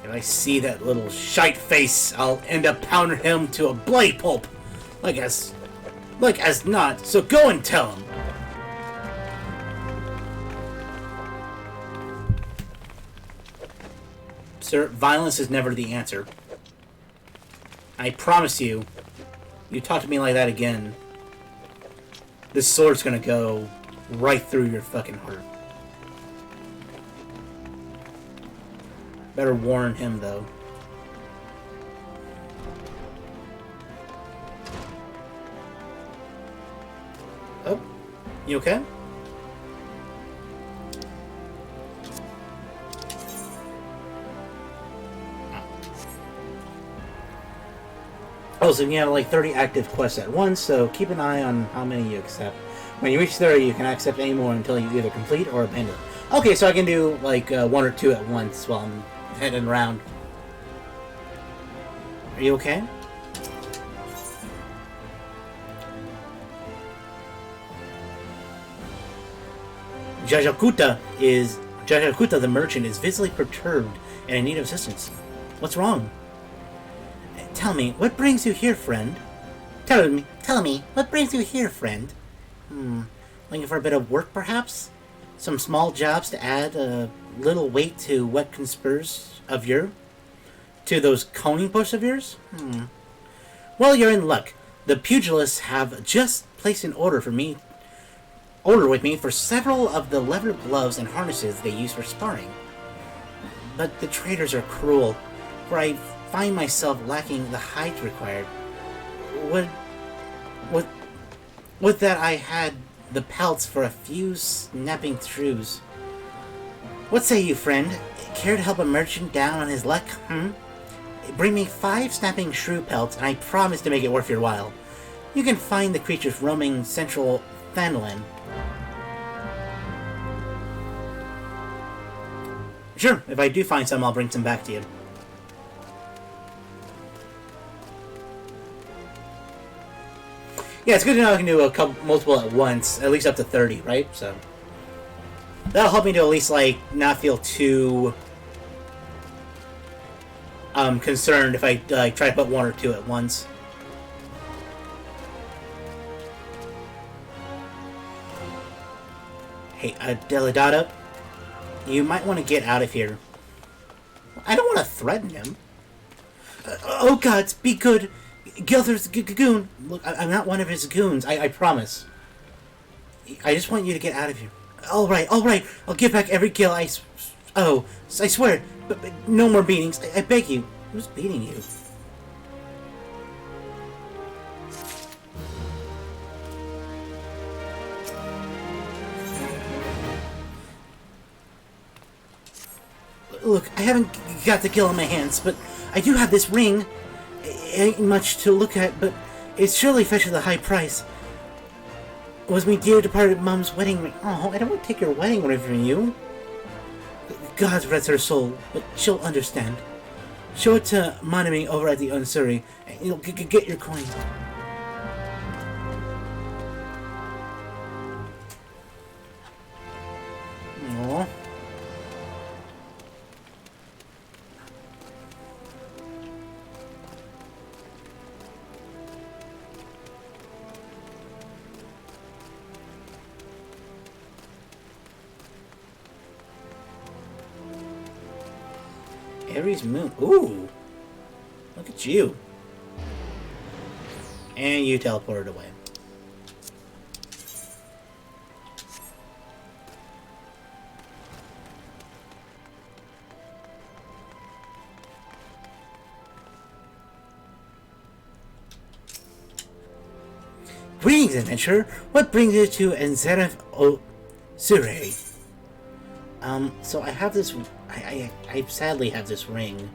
If I see that little shite face, I'll end up pounding him to a blade pulp. Like as not, so go and tell him. Sir, violence is never the answer. I promise you, you talk to me like that again, this sword's gonna go right through your fucking heart. Better warn him, though. Oh, you okay? Oh, so you have like 30 active quests at once, so keep an eye on how many you accept. When you reach 30, you can accept any more until you either complete or abandon. Okay, so I can do like 1 or 2 at once while I'm heading around. Are you okay? Jajakuta the merchant is visibly perturbed and in need of assistance. What's wrong? Tell me, what brings you here, friend? Tell me, what brings you here, friend? Looking for a bit of work, perhaps? Some small jobs to add a little weight to what conspires of your... to those coning posts of yours? Well, you're in luck. The pugilists have just placed an order with me for several of the leather gloves and harnesses they use for sparring. But the traders are cruel, for I find myself lacking the hides required. Would that I had the pelts for a few snapping shrews. What say you, friend? Care to help a merchant down on his luck, Bring me 5 snapping shrew pelts, and I promise to make it worth your while. You can find the creatures roaming central Phandalin. Sure, if I do find some, I'll bring some back to you. Yeah, it's good to know I can do multiple at once, at least up to 30, right? So that'll help me to at least like not feel too concerned if I try to put 1 or 2 at once. Hey, Deledata, you might want to get out of here. I don't want to threaten him. Oh gods, be good. Gilther's goon. Look, I'm not one of his goons. I promise. I just want you to get out of here. All right. I'll give back every gil I swear. But no more beatings. I beg you. Who's beating you? Look, I haven't got the gil in my hands, but I do have this ring. It ain't much to look at, but it's surely fetches a high price. It was me dear departed Mum's wedding ring. Oh, I don't want to take your wedding ring from you. God rest her soul, but she'll understand. Show it to Monami over at the Unsuri, and you'll get your coin. Aww. Ares Moon. Ooh! Look at you. And you teleported away. Greetings, adventurer! What brings you to Enzeref Sure? So I have this... I sadly have this ring.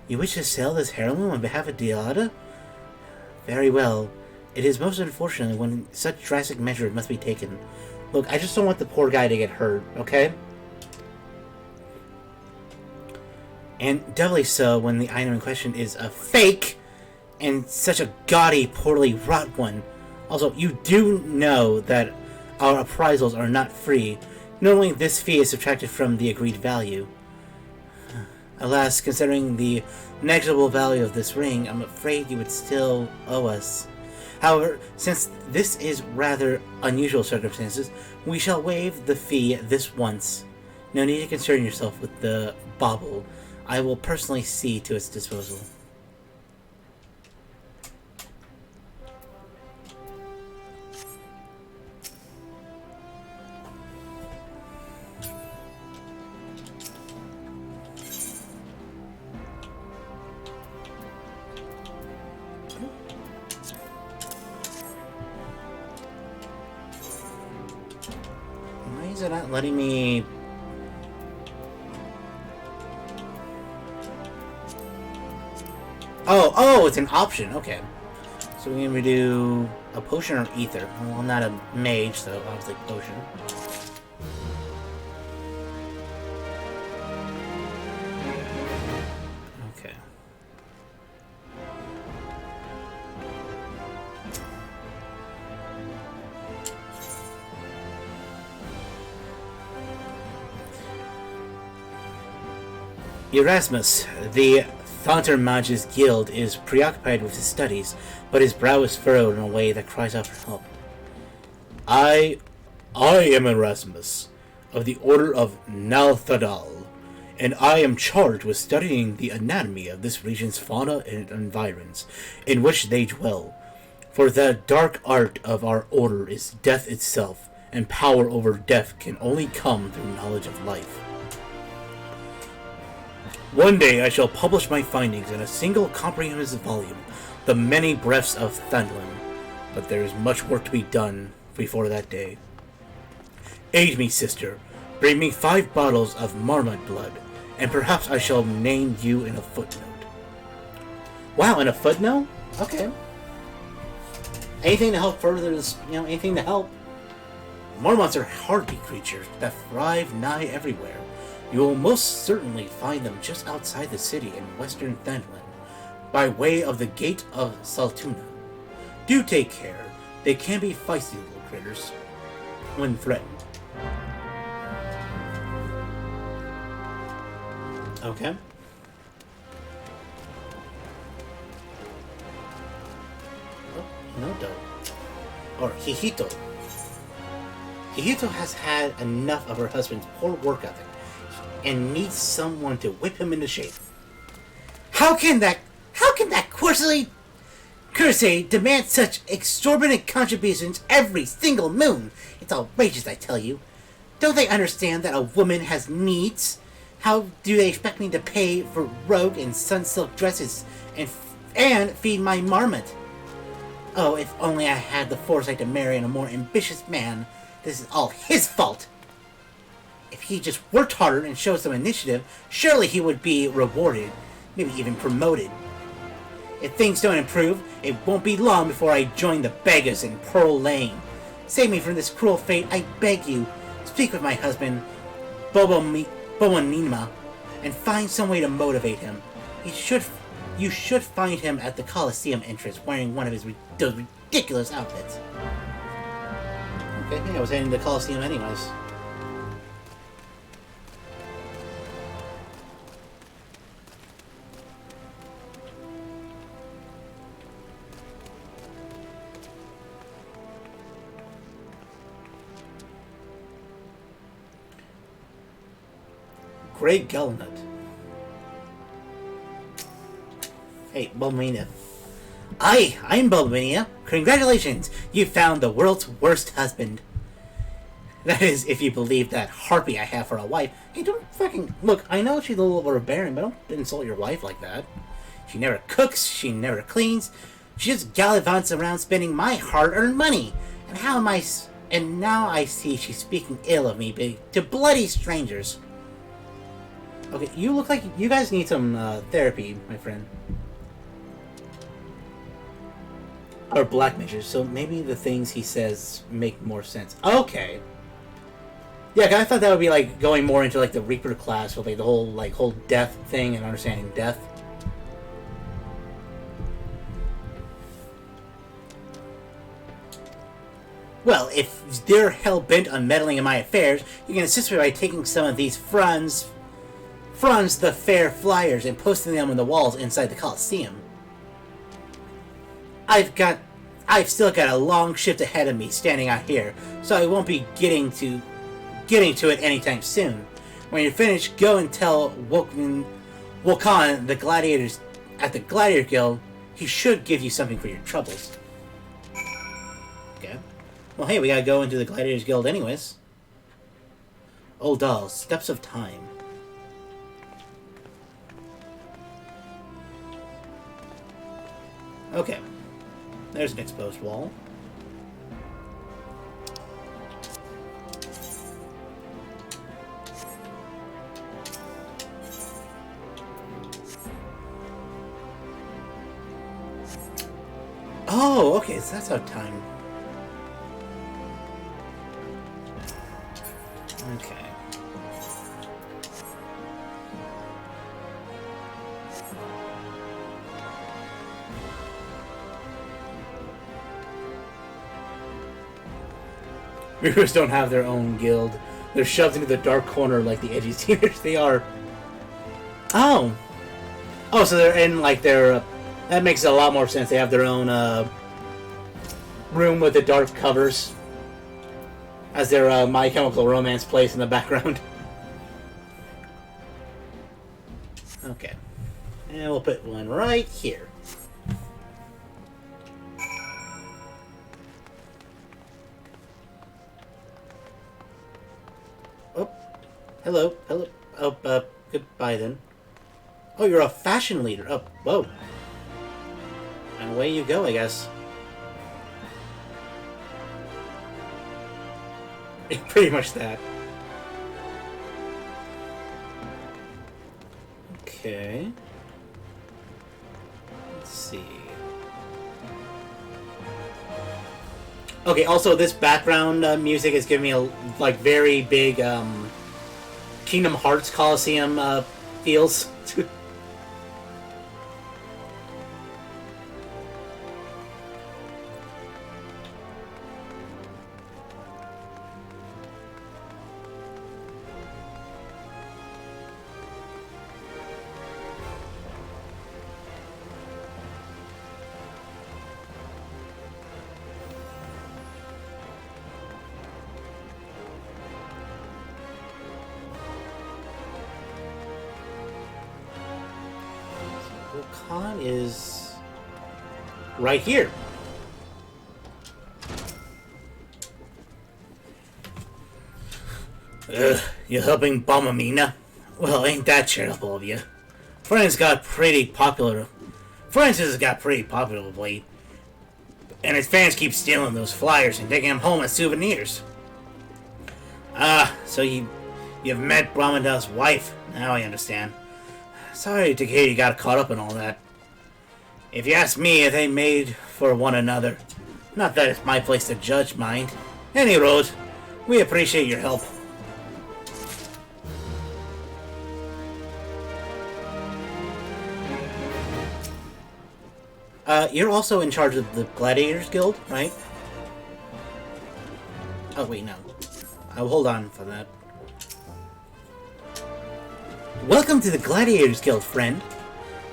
You wish to sell this heirloom on behalf of Deledata? Very well. It is most unfortunate when such drastic measures must be taken. Look, I just don't want the poor guy to get hurt, okay? And doubly so when the item in question is a fake, and such a gaudy, poorly wrought one. Also, you do know that our appraisals are not free. Normally, this fee is subtracted from the agreed value. Alas, considering the negligible value of this ring, I'm afraid you would still owe us. However, since this is rather unusual circumstances, we shall waive the fee this once. No need to concern yourself with the bauble. I will personally see to its disposal. Why is it not letting me... Oh, it's an option. Okay. So we're going to do a potion or ether. Well, I'm not a mage, so obviously potion. Okay. Erasmus, the Thauntemage's guild, is preoccupied with his studies, but his brow is furrowed in a way that cries out for help. I am Erasmus, of the Order of Nalthadal, and I am charged with studying the anatomy of this region's fauna and environs, in which they dwell. For the dark art of our order is death itself, and power over death can only come through knowledge of life. One day I shall publish my findings in a single comprehensive volume, The Many Breaths of Thundlin, but there is much work to be done before that day. Aid me, sister. Bring me 5 bottles of marmot blood, and perhaps I shall name you in a footnote. Wow, in a footnote? Okay. Anything to help further this, anything to help. Marmots are hardy creatures that thrive nigh everywhere. You will most certainly find them just outside the city in western Thundlin, by way of the Gate of Saltuna. Do take care. They can be feisty little critters when threatened. Okay. Oh, Noto. Or Hihito. Hihito has had enough of her husband's poor work ethic and needs someone to whip him into shape. How can that Kursei demand such exorbitant contributions every single moon? It's outrageous, I tell you. Don't they understand that a woman has needs? How do they expect me to pay for rogue and sun-silk dresses and feed my marmot? Oh, if only I had the foresight to marry a more ambitious man. This is all his fault. If he just worked harder and showed some initiative, surely he would be rewarded, maybe even promoted. If things don't improve, it won't be long before I join the beggars in Pearl Lane. Save me from this cruel fate, I beg you. Speak with my husband, Bomonima, and find some way to motivate him. You should find him at the Colosseum entrance wearing one of those ridiculous outfits. Okay, I was heading to the Colosseum anyways. Great Gallinut. Hey, Bulbamania. I'm Bulbamania. Congratulations! You found the world's worst husband. That is, if you believe that harpy I have for a wife. Hey, don't fucking... Look, I know she's a little overbearing, but don't insult your wife like that. She never cooks, she never cleans. She just gallivants around spending my hard-earned money. And now I see she's speaking ill of me to bloody strangers. Okay, you look like you guys need some therapy, my friend. Or black measures, so maybe the things he says make more sense. Okay. Yeah, I thought that would be like going more into like the Reaper class with like the whole death thing and understanding death. Well, if they're hell-bent on meddling in my affairs, you can assist me by taking some of these Franz the Fair flyers and posting them on the walls inside the Colosseum. I've got I've still got a long shift ahead of me standing out here, so I won't be getting to it anytime soon. When you're finished, go and tell Wokan, the gladiators at the Gladiator Guild. He should give you something for your troubles. Okay. Well, hey, we gotta go into the Gladiators Guild anyways. Ul'dah, Steps of Time. Okay. There's an exposed wall. Oh, okay, so that's how time. Okay. Reapers don't have their own guild. They're shoved into the dark corner like the edgy seniors they are. Oh! Oh, so they're in, like, their... that makes a lot more sense. They have their own, room with the dark covers. As their, My Chemical Romance plays in the background. Okay. And we'll put one right here. Oh. Hello. Hello. Oh, goodbye then. Oh, you're a fashion leader. Oh, whoa. And away you go, I guess. Pretty much that. Okay. Let's see. Okay, also this background music is giving me a, like, very big Kingdom Hearts Coliseum feels. Wokan is right here. You helping Bomamina? Well, ain't that charitable of you. Francis has got pretty popular of late. And his fans keep stealing those flyers and taking them home as souvenirs. Ah, so you've met Brahmada's wife. Now I understand. Sorry to hear you got caught up in all that. If you ask me, they made for one another. Not that it's my place to judge, mind. Any road, we appreciate your help. You're also in charge of the Gladiators Guild, right? Oh, wait, no. I'll hold on for that. Welcome to the Gladiators Guild, friend.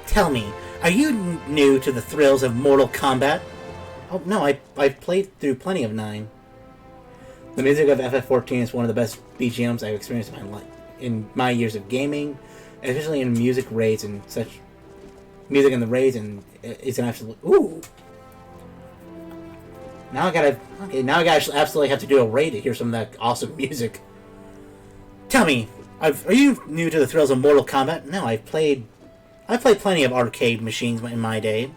Tell me, are you new to the thrills of Mortal Kombat? Oh, no, I've played through plenty of 9. The music of FF14 is one of the best BGMs I've experienced in my years of gaming, especially in music raids and such. Music in the raids, and it's an absolute... Ooh! Now I gotta absolutely have to do a raid to hear some of that awesome music. Tell me, are you new to the thrills of Mortal Kombat? No, I've played plenty of arcade machines in my day.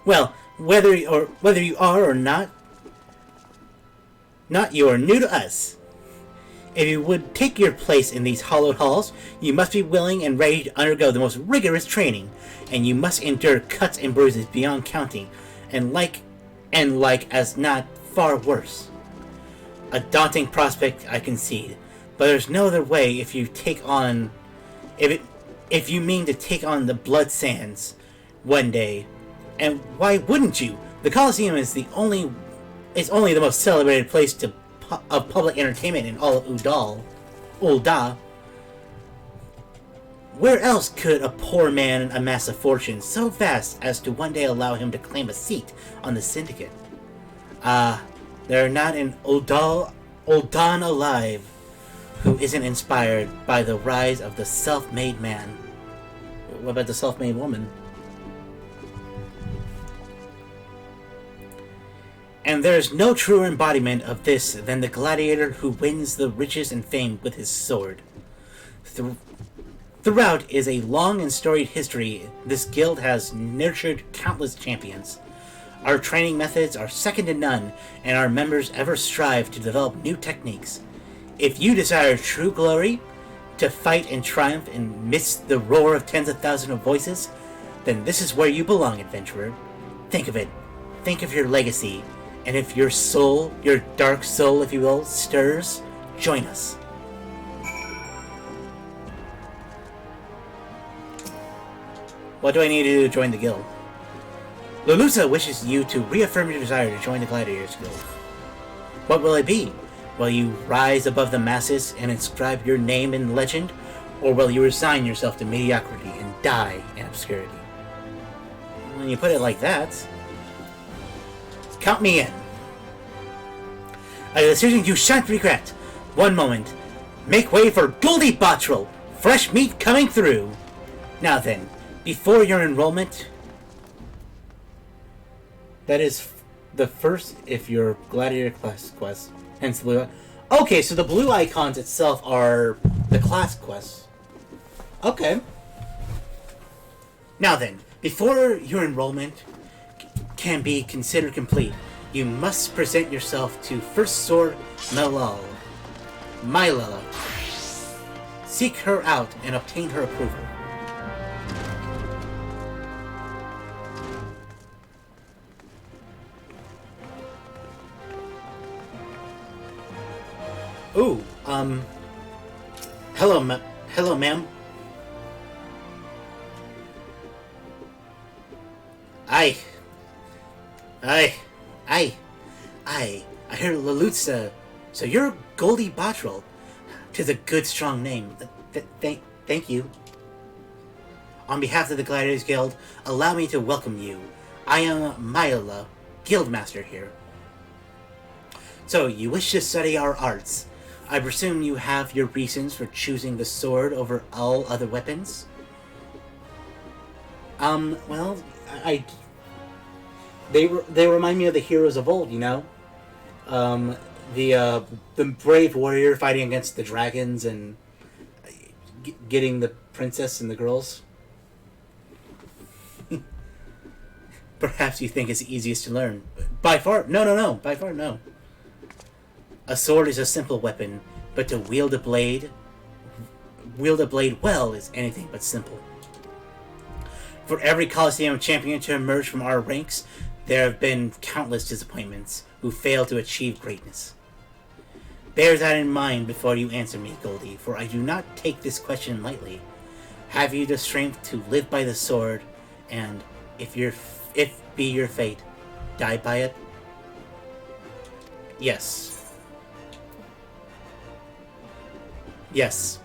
Well, whether you are or not, you are new to us. If you would take your place in these hallowed halls, you must be willing and ready to undergo the most rigorous training, and you must endure cuts and bruises beyond counting, and like as not far worse. A daunting prospect, I concede, but there's no other way if you mean to take on the Blood Sands one day. And why wouldn't you? The Coliseum is only the most celebrated place of public entertainment in all of Ul'dah. Where else could a poor man amass a fortune so vast as to one day allow him to claim a seat on the syndicate? There are not an Ul'Dan alive who isn't inspired by the rise of the self-made man. What about the self-made woman? And there's no truer embodiment of this than the gladiator who wins the riches and fame with his sword. Throughout is a long and storied history. This guild has nurtured countless champions. Our training methods are second to none, and our members ever strive to develop new techniques. If you desire true glory, to fight and triumph amidst the roar of tens of thousands of voices, then this is where you belong, adventurer. Think of it. Think of your legacy. And if your soul, your dark soul, if you will, stirs, join us. What do I need to do to join the guild? Lelusa wishes you to reaffirm your desire to join the Gladiators Guild. What will it be? Will you rise above the masses and inscribe your name in legend? Or will you resign yourself to mediocrity and die in obscurity? When you put it like that, count me in. A decision you shan't regret. One moment. Make way for Goldie Bottrell. Fresh meat coming through. Now then, before your enrollment... That is the first if your gladiator class quest. Hence the blue... Okay, so the blue icons itself are the class quests. Okay. Now then, before your enrollment can be considered complete, you must present yourself to First Sword Mylala. Seek her out and obtain her approval. Ooh, hello, ma'am. I hear Lelusa. So you're Goldie Bottrell. 'Tis a good, strong name. Thank you. On behalf of the Gladiators Guild, allow me to welcome you. I am Mylala, Guildmaster here. So, you wish to study our arts. I presume you have your reasons for choosing the sword over all other weapons? Well, They remind me of the heroes of old, you know? The brave warrior fighting against the dragons and getting the princess and the girls. Perhaps you think it's easiest to learn. By far, no. A sword is a simple weapon, but to wield a blade well is anything but simple. For every Coliseum champion to emerge from our ranks, there have been countless disappointments who failed to achieve greatness. Bear that in mind before you answer me, Goldie, for I do not take this question lightly. Have you the strength to live by the sword, and if be your fate, die by it? Yes. Yes.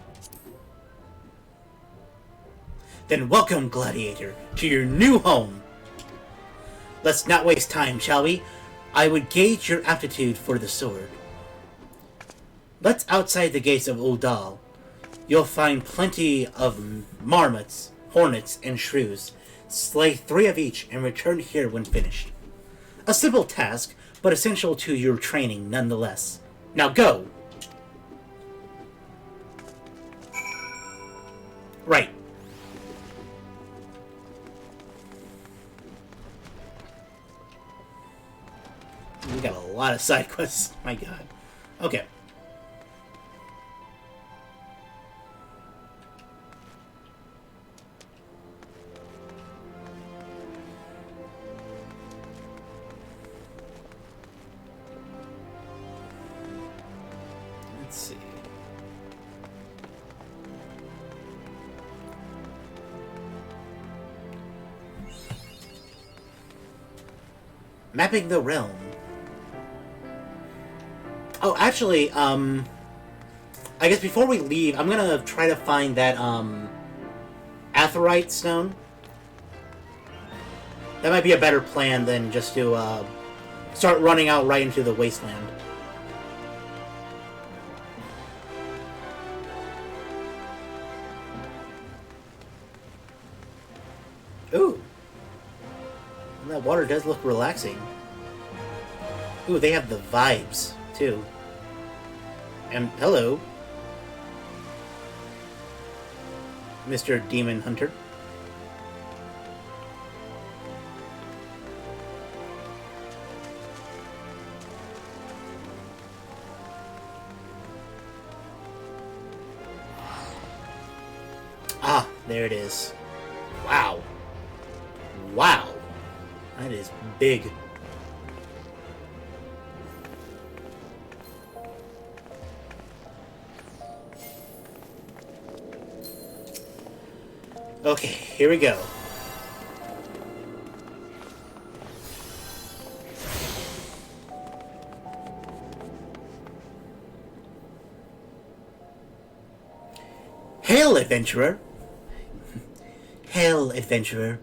Then welcome, Gladiator, to your new home. Let's not waste time, shall we? I would gauge your aptitude for the sword. Let's outside the gates of Ul'Dan. You'll find plenty of marmots, hornets, and shrews. Slay 3 of each and return here when finished. A simple task, but essential to your training nonetheless. Now go! Right. We got a lot of side quests. My god. Okay. Let's see. Mapping the realm. Oh, actually, I guess before we leave, I'm gonna try to find that, Aetheryte Stone. That might be a better plan than just to start running out right into the wasteland. Ooh. That water does look relaxing. Ooh, they have the vibes, too. And hello, Mr. Demon Hunter. Ah, there it is. Wow. Wow. That is big. Okay, here we go. Hail, adventurer! Hail, adventurer!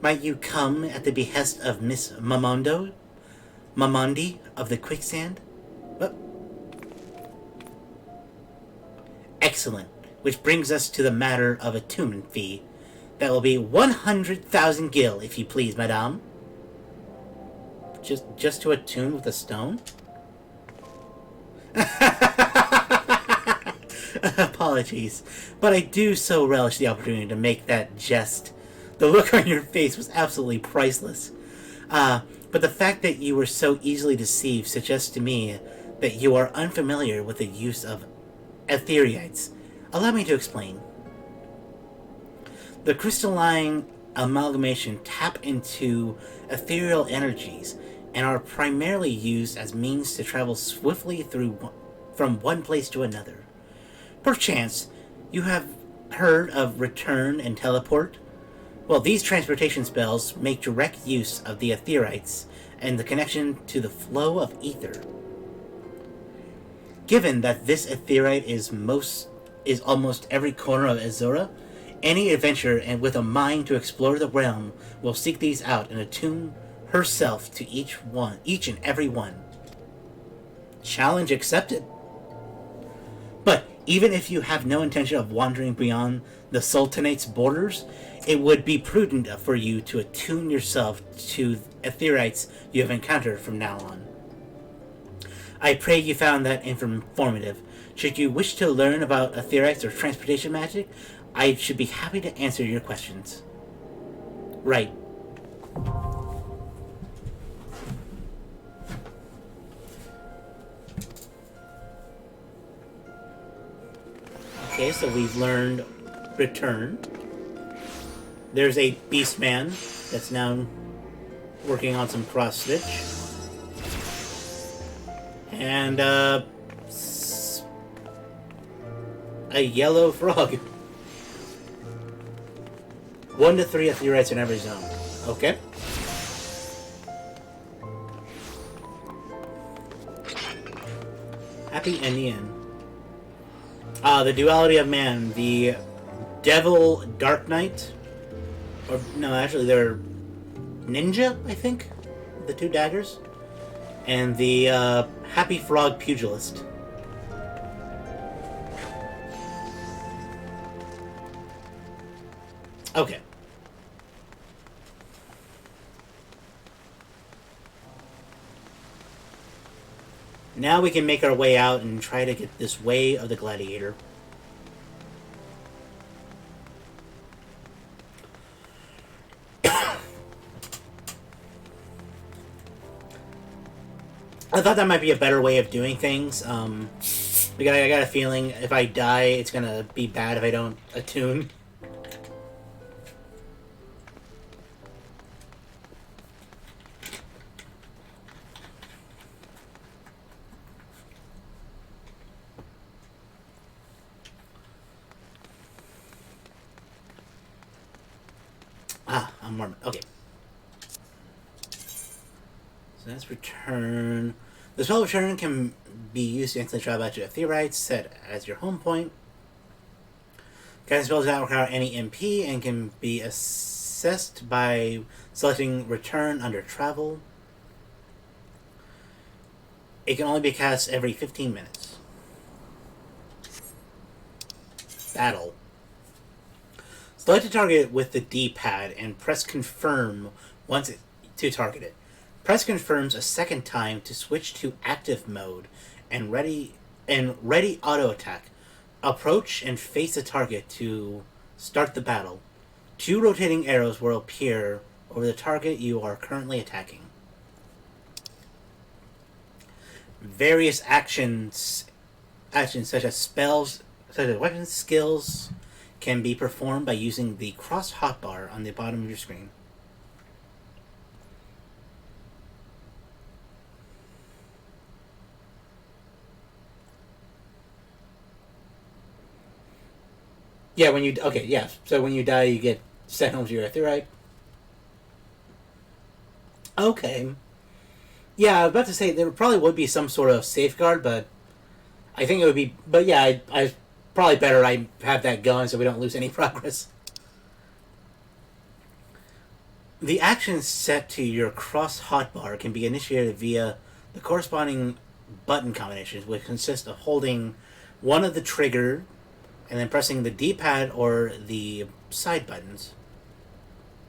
Might you come at the behest of Miss Mamondi of the Quicksand? Oh. Excellent. Which brings us to the matter of attunement fee. That will be 100,000 gil, if you please, madame. Just to attune with a stone? Apologies, but I do so relish the opportunity to make that jest. The look on your face was absolutely priceless. But the fact that you were so easily deceived suggests to me that you are unfamiliar with the use of Aetherites. Allow me to explain. The crystalline amalgamation tap into ethereal energies and are primarily used as means to travel swiftly from one place to another. Perchance, you have heard of return and teleport? Well, these transportation spells make direct use of the Aetherites and the connection to the flow of ether. Given that this Aetherite is almost every corner of Azura, any adventurer and with a mind to explore the realm will seek these out and attune herself to each and every one. Challenge accepted. But even if you have no intention of wandering beyond the Sultanate's borders, it would be prudent for you to attune yourself to Aetherites you have encountered from now on. I pray you found that informative. Should you wish to learn about Aetherites or transportation magic, I should be happy to answer your questions. Right. Okay, so we've learned return. There's a Beastman that's now working on some cross stitch. And a yellow frog. 1 to 3 Aetherites in every zone. Okay. Happy Indian. The duality of man. The Devil Dark Knight. Or, no, actually, they're Ninja, I think. The 2 daggers. And the Happy Frog Pugilist. Okay. Now we can make our way out and try to get this Way of the Gladiator. I thought that might be a better way of doing things. Because I got a feeling if I die, it's gonna be bad if I don't attune. I'm warm. Okay. So that's return. The spell return can be used to instantly travel back to Aetherites, set as your home point. Casting spells do not require any MP and can be assessed by selecting Return under Travel. It can only be cast every 15 minutes. Battle. Select a target with the D-pad and press confirm to target it. Press confirms a second time to switch to active mode and ready auto attack. Approach and face the target to start the battle. 2 rotating arrows will appear over the target you are currently attacking. Various actions such as spells, such as weapon skills, can be performed by using the cross hotbar on the bottom of your screen. Yeah, so when you die, you get sent home to your Etheorite. Okay. Yeah, I was about to say there probably would be some sort of safeguard, but I think it would be. But yeah, I probably better I have that going so we don't lose any progress. The actions set to your cross hotbar can be initiated via the corresponding button combinations, which consist of holding one of the trigger and then pressing the D-pad or the side buttons.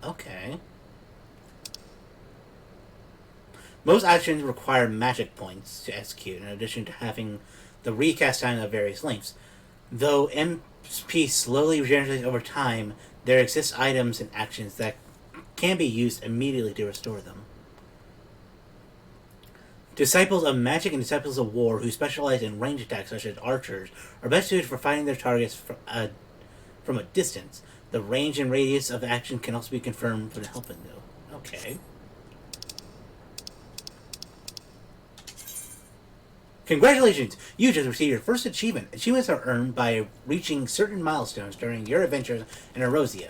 Okay. Most actions require magic points to execute, in addition to having the recast time of various lengths. Though MP slowly regenerates over time, there exist items and actions that can be used immediately to restore them. Disciples of Magic and Disciples of War, who specialize in range attacks such as archers, are best suited for fighting their targets from a distance. The range and radius of action can also be confirmed for the help window. Okay. Congratulations! You just received your first achievement. Achievements are earned by reaching certain milestones during your adventures in Erosia.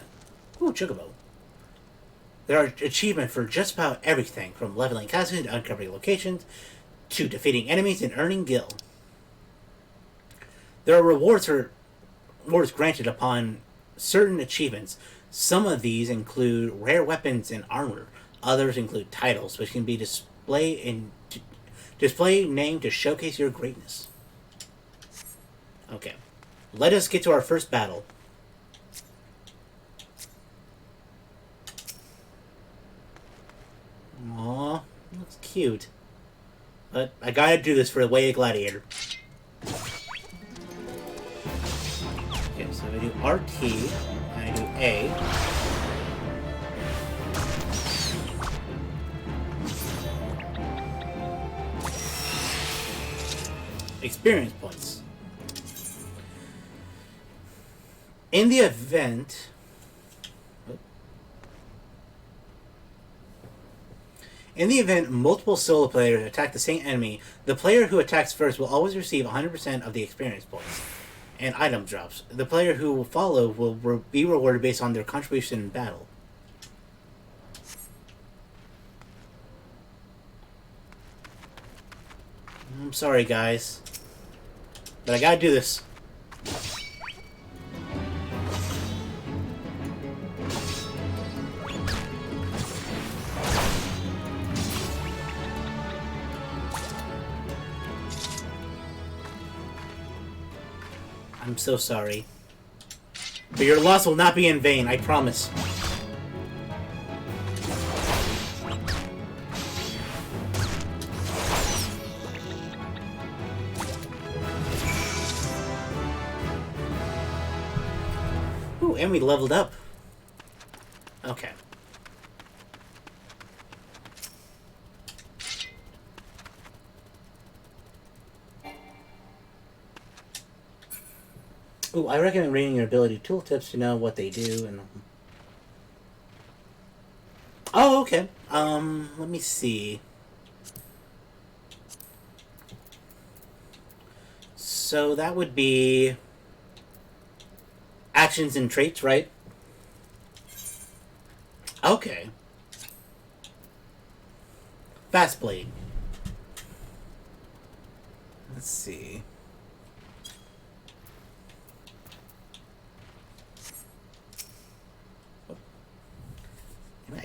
Ooh, Chocobo. There are achievements for just about everything, from leveling castles to uncovering locations, to defeating enemies and earning gil. There are rewards granted upon certain achievements. Some of these include rare weapons and armor. Others include titles, which can be displayed name to showcase your greatness. Okay. Let us get to our first battle. Aw, looks cute. But I gotta do this for the Way of Gladiator. Okay, so I do RT, and I do A. Experience points. In the event... In the event multiple solo players attack the same enemy, the player who attacks first will always receive 100% of the experience points and item drops. The player who will follow will be rewarded based on their contribution in battle. I'm sorry, guys, but I gotta do this. I'm so sorry. But your loss will not be in vain, I promise. Ooh, and we leveled up. Okay. Ooh, I recommend reading your ability tooltips to know what they do and... Oh, okay. Let me see. So that would be... actions and traits, right? Okay. Fast Blade. Let's see.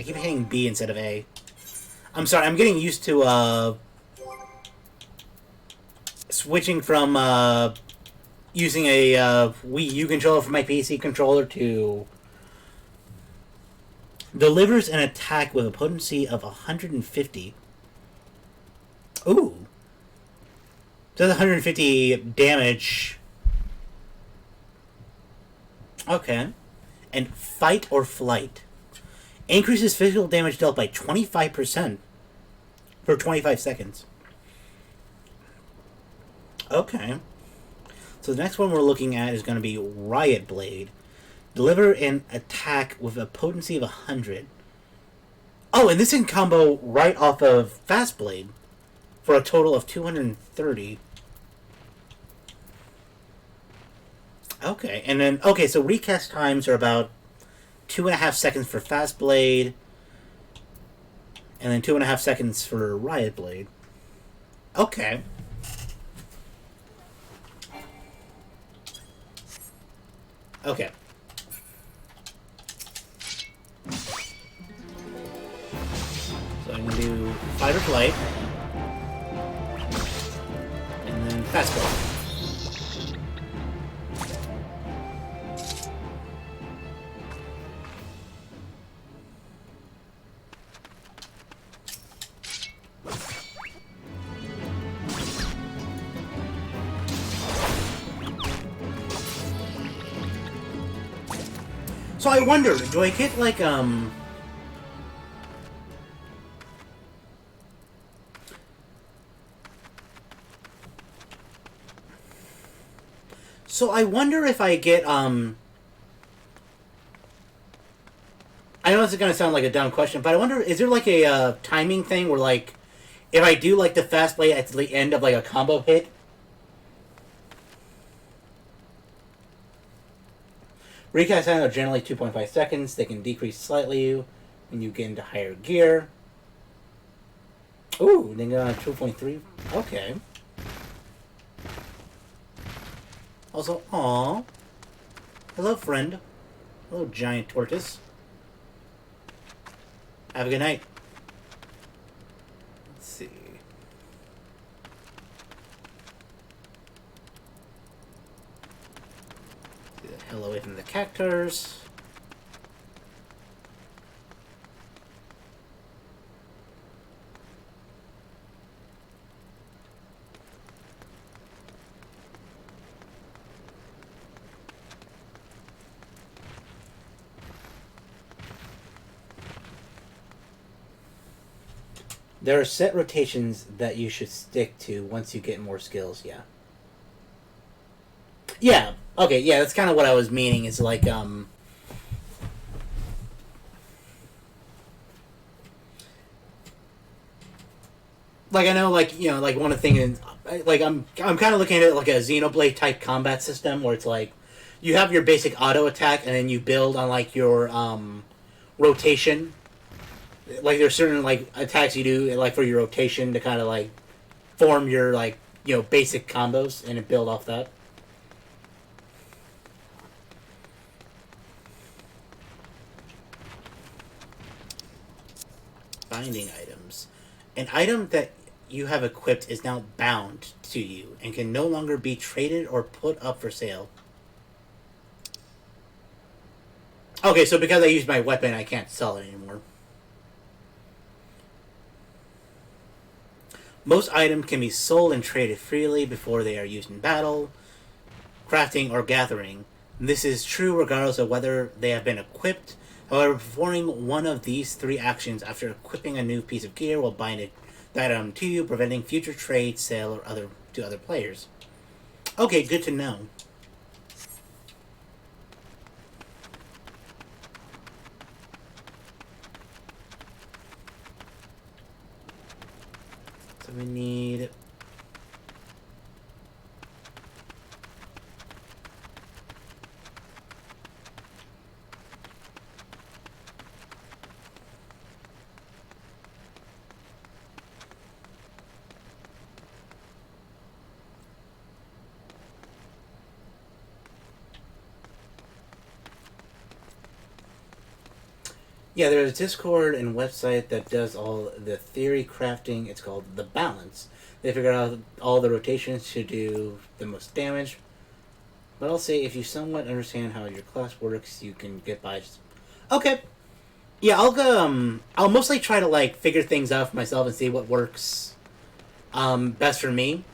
keep hitting B instead of A. I'm sorry, I'm getting used to switching from using a Wii U controller for my PC controller to delivers an attack with a potency of 150. Ooh. Does 150 damage. Okay. And fight or flight. Increases physical damage dealt by 25% for 25 seconds. Okay. So the next one we're looking at is going to be Riot Blade. Deliver an attack with a potency of 100. Oh, and this can combo right off of Fast Blade for a total of 230. Okay, and then, okay, so recast times are about 2.5 seconds for Fast Blade, and then 2.5 seconds for Riot Blade. Okay. Okay. So I'm going to do Fight or Flight, and then Fast Blade. So I wonder, do I get like So I wonder if I get I know this is gonna sound like a dumb question, but I wonder, is there like a timing thing where like if I do like the Fast Blade at the end of like a combo hit? Recast time are generally 2.5 seconds. They can decrease slightly when you get into higher gear. Ooh, then go on 2.3. Okay. Also, aw. Hello, friend. Hello, giant tortoise. Have a good night. Let's see. Get the hell away from the cactars. There are set rotations that you should stick to once you get more skills, yeah. Yeah, okay, yeah, that's kind of what I was meaning, is like, like, I know, like, you know, like, one of the things, like, I'm kind of looking at it like a Xenoblade type combat system, where it's like, you have your basic auto attack, and then you build on, like, your, rotation. Like, there's certain, like, attacks you do, like, for your rotation to kind of, like, form your, like, you know, basic combos, and build off that. Binding items. An item that you have equipped is now bound to you, and can no longer be traded or put up for sale. Okay, so because I used my weapon, I can't sell it anymore. Most items can be sold and traded freely before they are used in battle, crafting, or gathering. This is true regardless of whether they have been equipped. However, performing one of these three actions after equipping a new piece of gear will bind it, that item to you, preventing future trade, sale, or other to other players. Okay, good to know. So we need... Yeah, there's a Discord and website that does all the theory crafting. It's called The Balance. They figure out all the rotations to do the most damage. But I'll say if you somewhat understand how your class works, you can get by. Okay. Yeah, I'll go. I'll mostly try to like figure things out for myself and see what works best for me.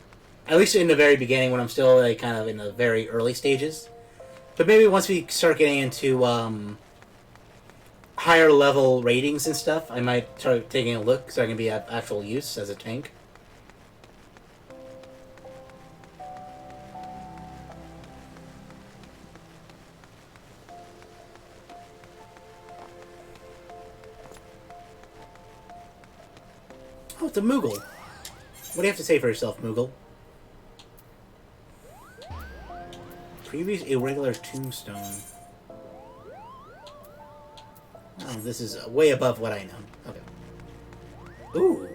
At least in the very beginning, when I'm still like kind of in the very early stages. But maybe once we start getting into higher level ratings and stuff, I might start taking a look so I can be of actual use as a tank. Oh, it's a Moogle. What do you have to say for yourself, Moogle? Previous irregular tombstone. Oh, this is way above what I know. Okay. Ooh.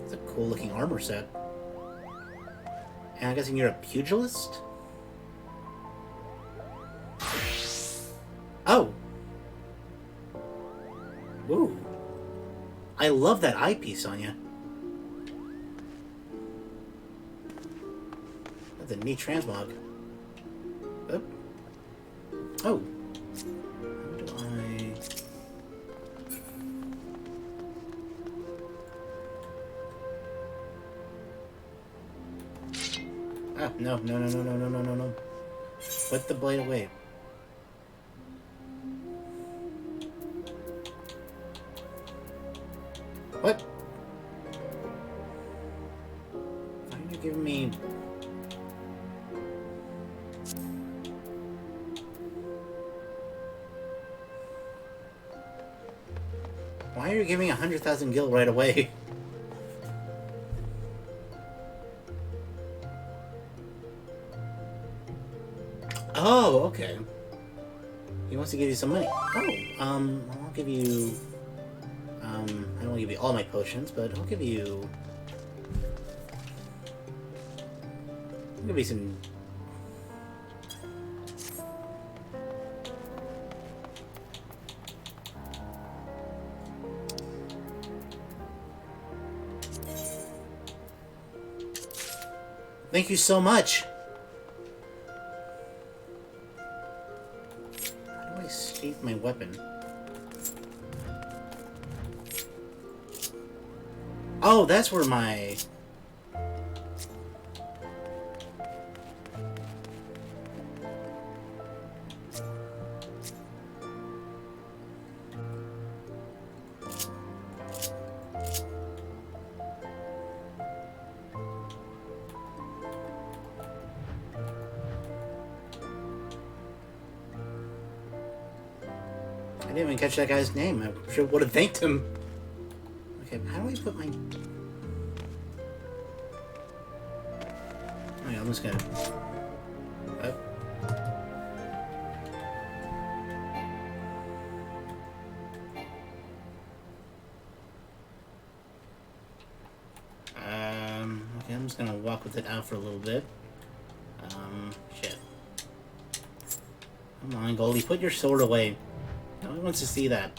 It's a cool looking armor set. And I'm guessing you're a pugilist? Oh. Ooh. I love that eyepiece on you. That's a neat transmog. Oh. Oh. How do I... Ah, no, no, no, no, no, no, no, no, no. Put the blade away. What? Why are you giving me... Why are you giving me 100,000 gil right away? Oh, okay. He wants to give you some money. Oh, I'll give you... I don't want to give you all my potions, but I'll give you... I'll give you some... Thank you so much! How do I state my weapon? Oh, that's where my... I didn't even catch that guy's name. I sure would have thanked him. Okay, how do I put my... Oh yeah, I'm just gonna... Oh. Okay, I'm just gonna walk with it out for a little bit. Shit. Come on, Goldie, put your sword away. No one wants to see that.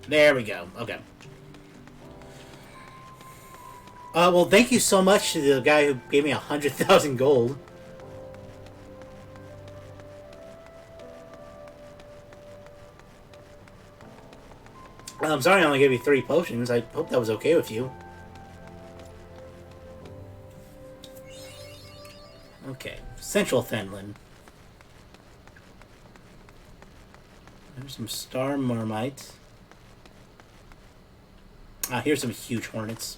There we go. Okay. Well, thank you so much to the guy who gave me 100,000 gold. I'm sorry I only gave you 3 potions. I hope that was okay with you. Okay. Central Fenland. There's some Star Marmite. Ah, here's some huge hornets.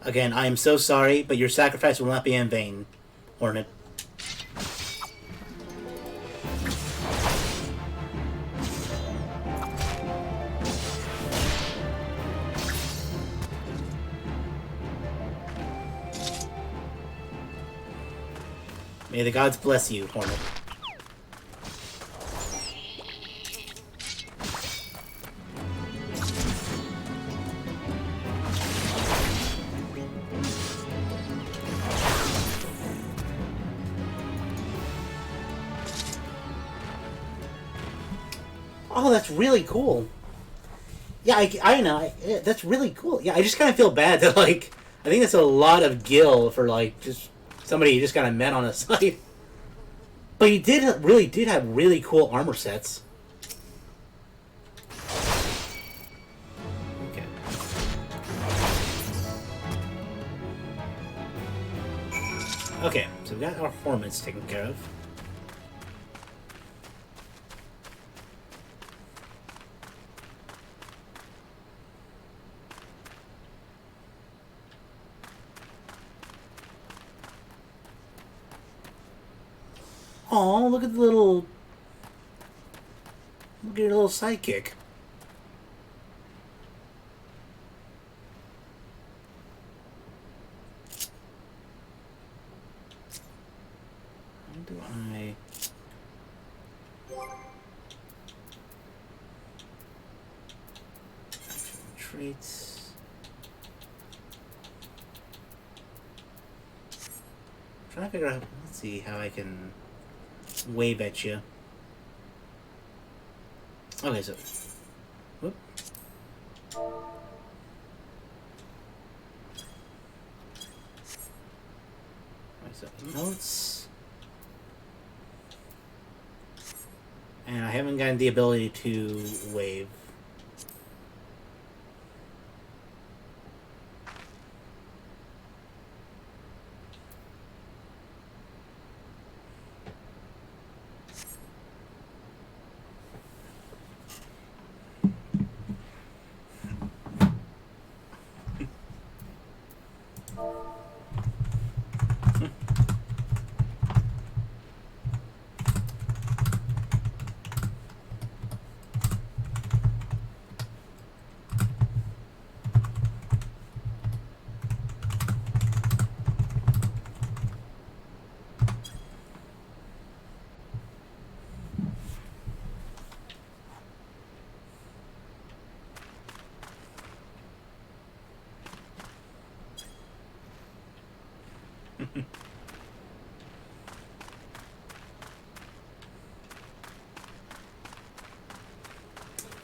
Again, I am so sorry, but your sacrifice will not be in vain, Hornet. May the gods bless you, Hornet. Oh, that's really cool. Yeah, I know. Yeah, that's really cool. Yeah, I just kind of feel bad that, like, I think that's a lot of gil for, like, just somebody you just kind of met on a site. But he really did have really cool armor sets. Okay. Okay, so we got our Hornets taken care of. Oh, look at the little... Look at your little sidekick. How do I... Traits... I'm trying to figure out... Let's see how I can... wave at you. Okay, so... Whoop. Okay, so notes. And I haven't gotten the ability to wave.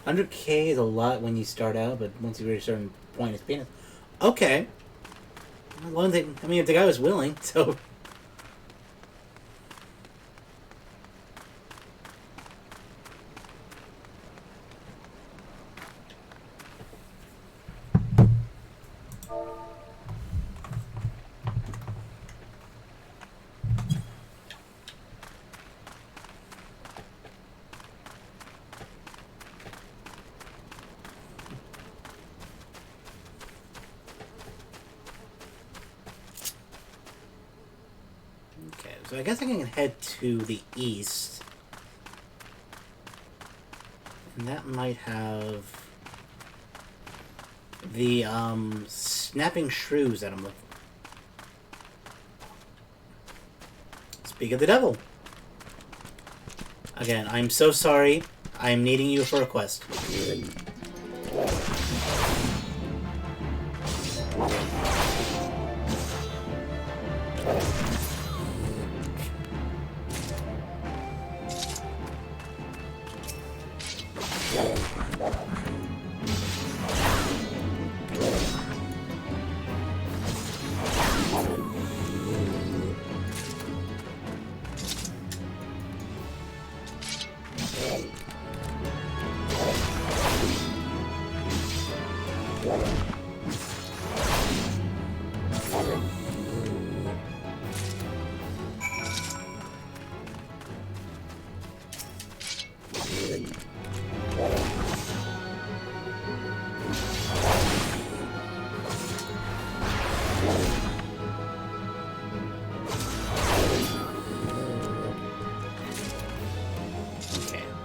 $100K is a lot when you start out, but once you reach a certain point, it's peanuts. Okay. One thing, I mean, if the guy was willing, so... Okay, so I guess I can head to the east. And that might have the snapping shrews that I'm looking for. Speak of the devil. Again, I'm so sorry. I'm needing you for a quest.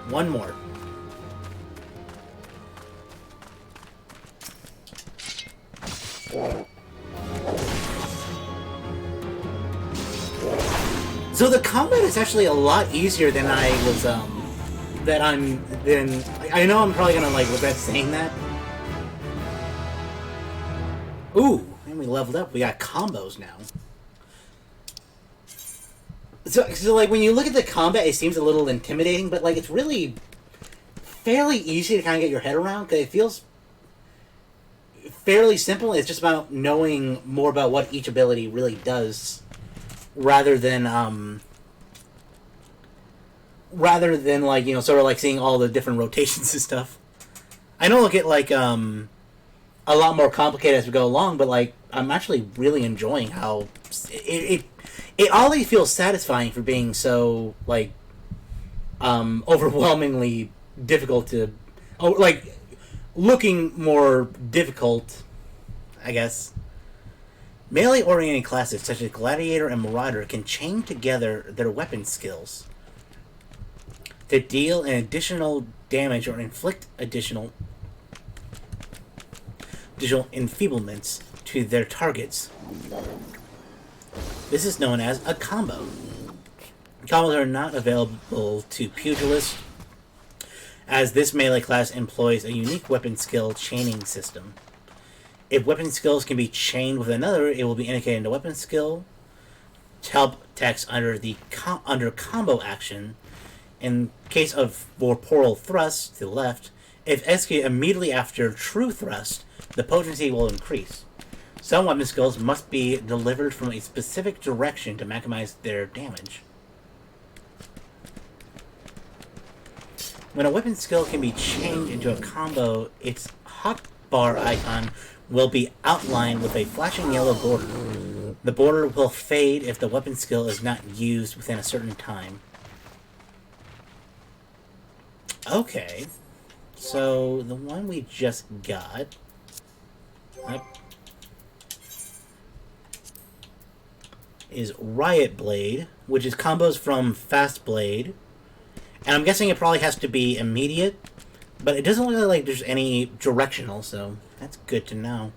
One more. So the combat is actually a lot easier than I was, I know I'm probably gonna, like, regret saying that. Ooh, and we leveled up. We got combos now. So, like, when you look at the combat, it seems a little intimidating, but, like, it's really fairly easy to kind of get your head around, because it feels fairly simple. It's just about knowing more about what each ability really does, rather than, like, you know, sort of, like, seeing all the different rotations and stuff. I know it'll get, like, a lot more complicated as we go along, but, like, I'm actually really enjoying how it already feels satisfying for being so, like, overwhelmingly difficult to, like, looking more difficult, I guess. Melee-oriented classes such as Gladiator and Marauder can chain together their weapon skills to deal an additional damage or inflict additional enfeeblements to their targets. This is known as a combo. Combos are not available to pugilists, as this melee class employs a unique weapon skill chaining system. If weapon skills can be chained with another, it will be indicated in the weapon skill to help text under the under combo action. In case of Vorporal Thrust to the left, if executed immediately after True Thrust, the potency will increase. Some weapon skills must be delivered from a specific direction to maximize their damage. When a weapon skill can be changed into a combo, its hotbar icon will be outlined with a flashing yellow border. The border will fade if the weapon skill is not used within a certain time. Okay, so the one we just got is Riot Blade, which is combos from Fast Blade. And I'm guessing it probably has to be immediate, but it doesn't look like there's any directional, so that's good to know.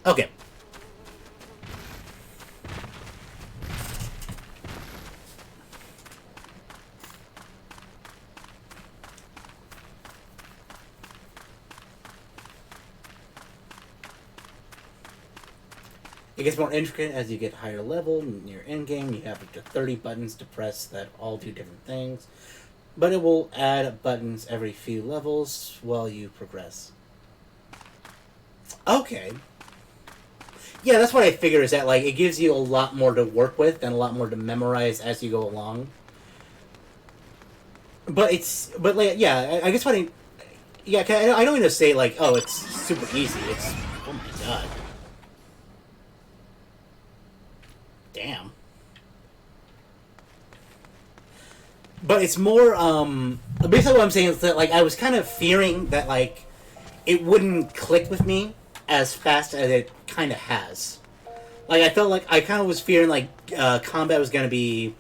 Okay. It gets more intricate as you get higher level. In your endgame, you have up to 30 buttons to press that all do different things. But it will add buttons every few levels while you progress. Okay. Yeah, that's what I figure, is that, like, it gives you a lot more to work with and a lot more to memorize as you go along. But like, yeah, I guess what yeah, I don't mean to say, like, oh, it's super easy. It's, oh my god. Damn. But it's more, basically what I'm saying is that, like, I was kind of fearing that, like, it wouldn't click with me as fast as it kind of has. Like, I felt like, I kind of was fearing, like, combat was going to be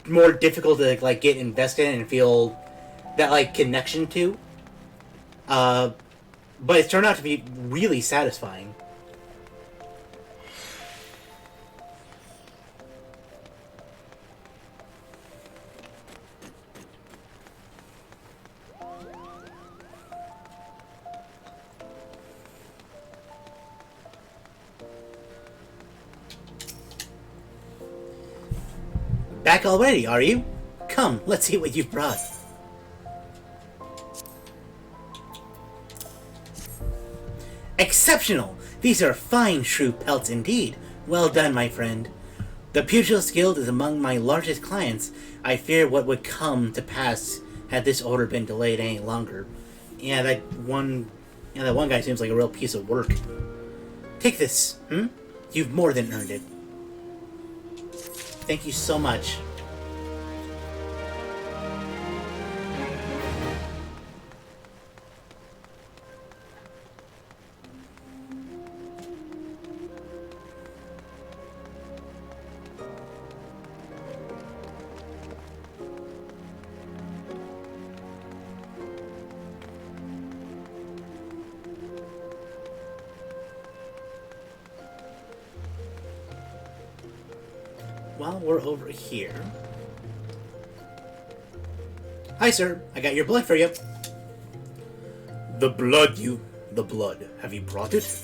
more difficult to, like, get invested in and feel that, like, connection to. But it's turned out to be really satisfying. Back already, are you? Come, let's see what you've brought. Exceptional! These are fine shrew pelts indeed. Well done, my friend. The Pugilist Guild is among my largest clients. I fear what would come to pass had this order been delayed any longer. Yeah, that one guy seems like a real piece of work. Take this, You've more than earned it. Thank you so much. while we're over here... Hi, sir. I got your blood for you. The blood, The blood. Have you brought it?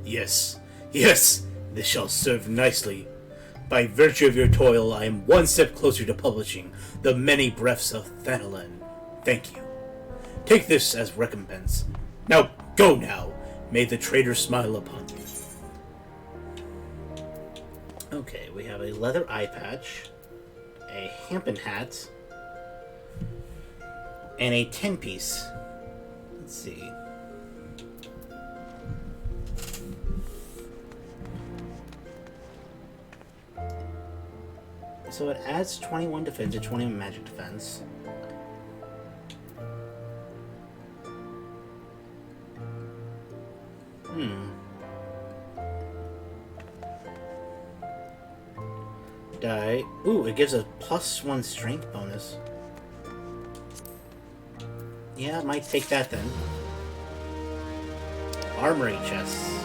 Yes. Yes! This shall serve nicely. By virtue of your toil, I am one step closer to publishing The Many Breaths of Thanalan. Thank you. Take this as recompense. Now, go now. May the traitor smile upon you. Okay, we have a leather eye patch, a hempen hat, and a 10-piece. Let's see. So it adds 21 defense to 21 magic defense. Die. Ooh, it gives a +1 strength bonus. Yeah, I might take that then. Armory chests.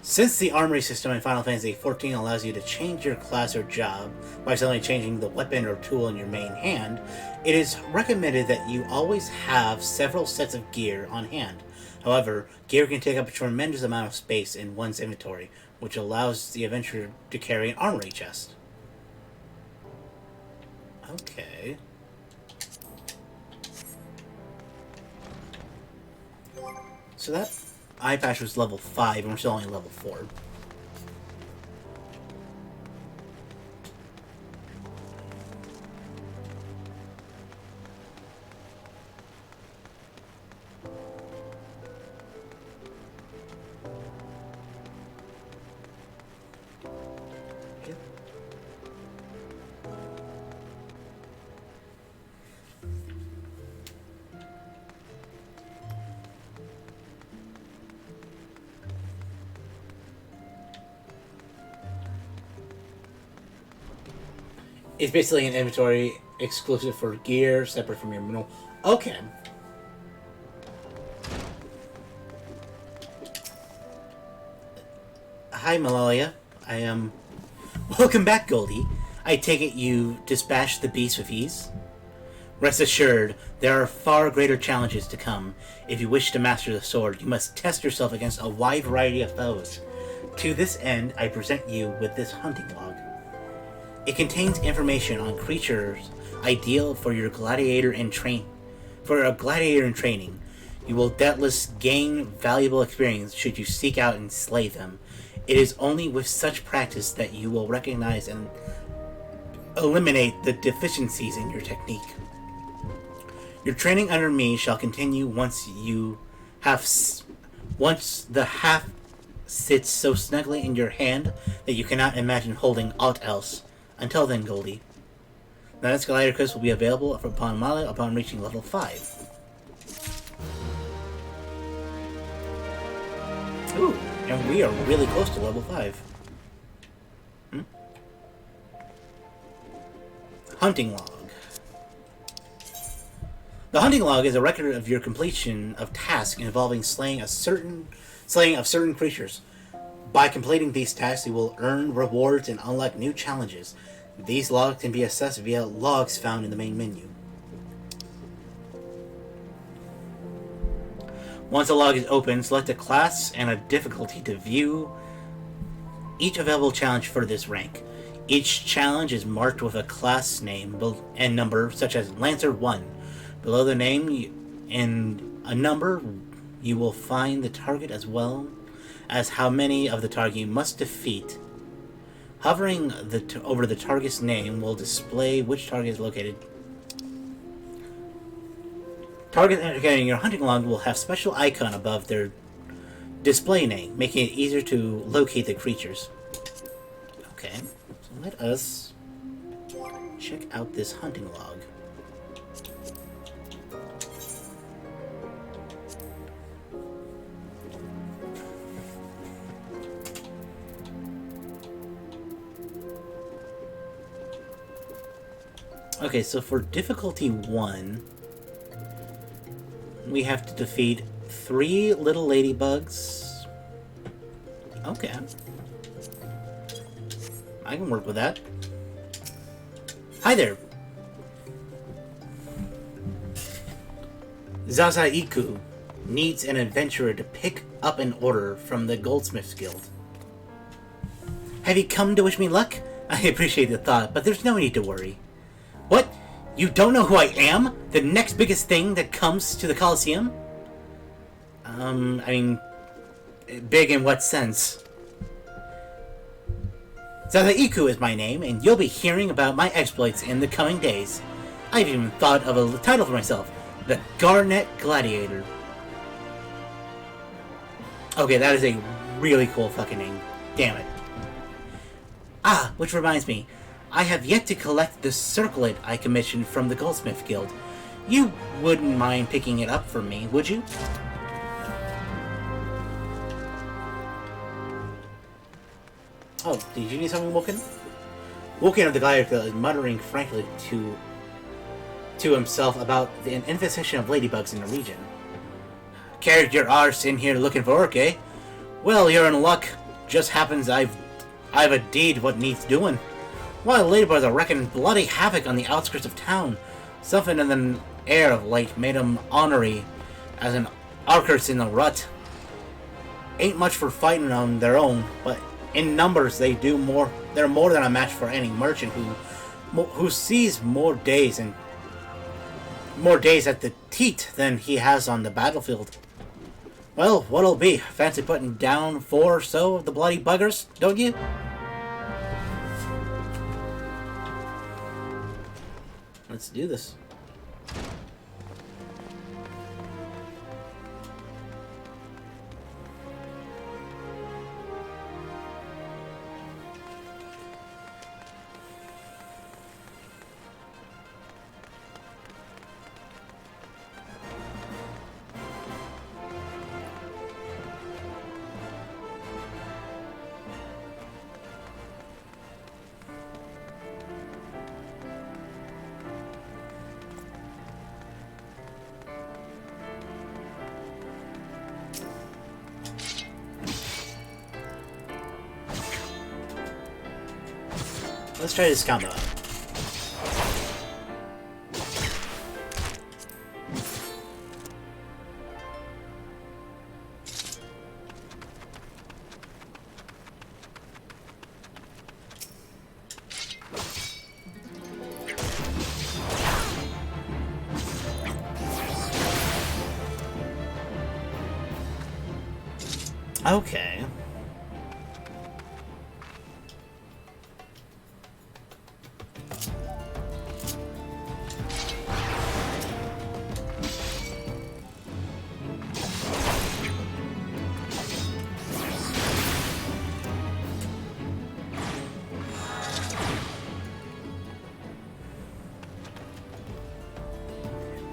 Since the armory system in Final Fantasy XIV allows you to change your class or job by suddenly changing the weapon or tool in your main hand, it is recommended that you always have several sets of gear on hand. However, gear can take up a tremendous amount of space in one's inventory, which allows the adventurer to carry an armory chest. Okay. So that eye patch was level 5, and we're still only level 4. It's basically an inventory exclusive for gear, separate from your mineral. Okay. Hi, Malalia. I am... Welcome back, Goldie. I take it you dispatched the beast with ease? Rest assured, there are far greater challenges to come. If you wish to master the sword, you must test yourself against a wide variety of foes. To this end, I present you with this hunting log. It contains information on creatures ideal for your gladiator in training. You will doubtless gain valuable experience should you seek out and slay them. It is only with such practice that you will recognize and eliminate the deficiencies in your technique. Your training under me shall continue once the half sits so snugly in your hand that you cannot imagine holding aught else. Until then, Goldie. The next Gladiator Quest will be available upon Mala upon reaching level 5. Ooh, and we are really close to level 5. Hunting Log. The Hunting Log is a record of your completion of tasks involving slaying of certain creatures. By completing these tasks, you will earn rewards and unlock new challenges. These logs can be accessed via logs found in the main menu. Once a log is open, select a class and a difficulty to view each available challenge for this rank. Each challenge is marked with a class name and number, such as Lancer 1. Below the name and a number, you will find the target as well as how many of the target you must defeat. Hovering over the target's name will display which target is located. Targets indicating your hunting log will have special icon above their display name, making it easier to locate the creatures. Okay, so let us check out this hunting log. Okay, so for difficulty 1, we have to defeat 3 little ladybugs, Okay. I can work with that. Hi there. Zazaiku needs an adventurer to pick up an order from the Goldsmiths Guild. Have you come to wish me luck? I appreciate the thought, but there's no need to worry. What? You don't know who I am? The next biggest thing that comes to the Colosseum? I mean, big in what sense? Zazaiku is my name, and you'll be hearing about my exploits in the coming days. I've even thought of a title for myself, the Garnet Gladiator. Okay, that is a really cool fucking name. Damn it. Ah, which reminds me, I have yet to collect the circlet I commissioned from the Goldsmith Guild. You wouldn't mind picking it up for me, would you? Oh, did you need something, Woken? Woken of the Gladiator is muttering frankly to himself about an infestation of ladybugs in the region. Carried your arse in here looking for work, eh? Well, you're in luck. Just happens I've a deed what needs doing. While ladybugs are wrecking bloody havoc on the outskirts of town, something in the air of late made 'em ornery as an archers in the rut. Ain't much for fighting on their own, but in numbers they're more than a match for any merchant who sees more days at the teat than he has on the battlefield. Well, what'll be? Fancy putting down 4 or so of the bloody buggers, don't you? Let's do this. Let's try this combo. Okay.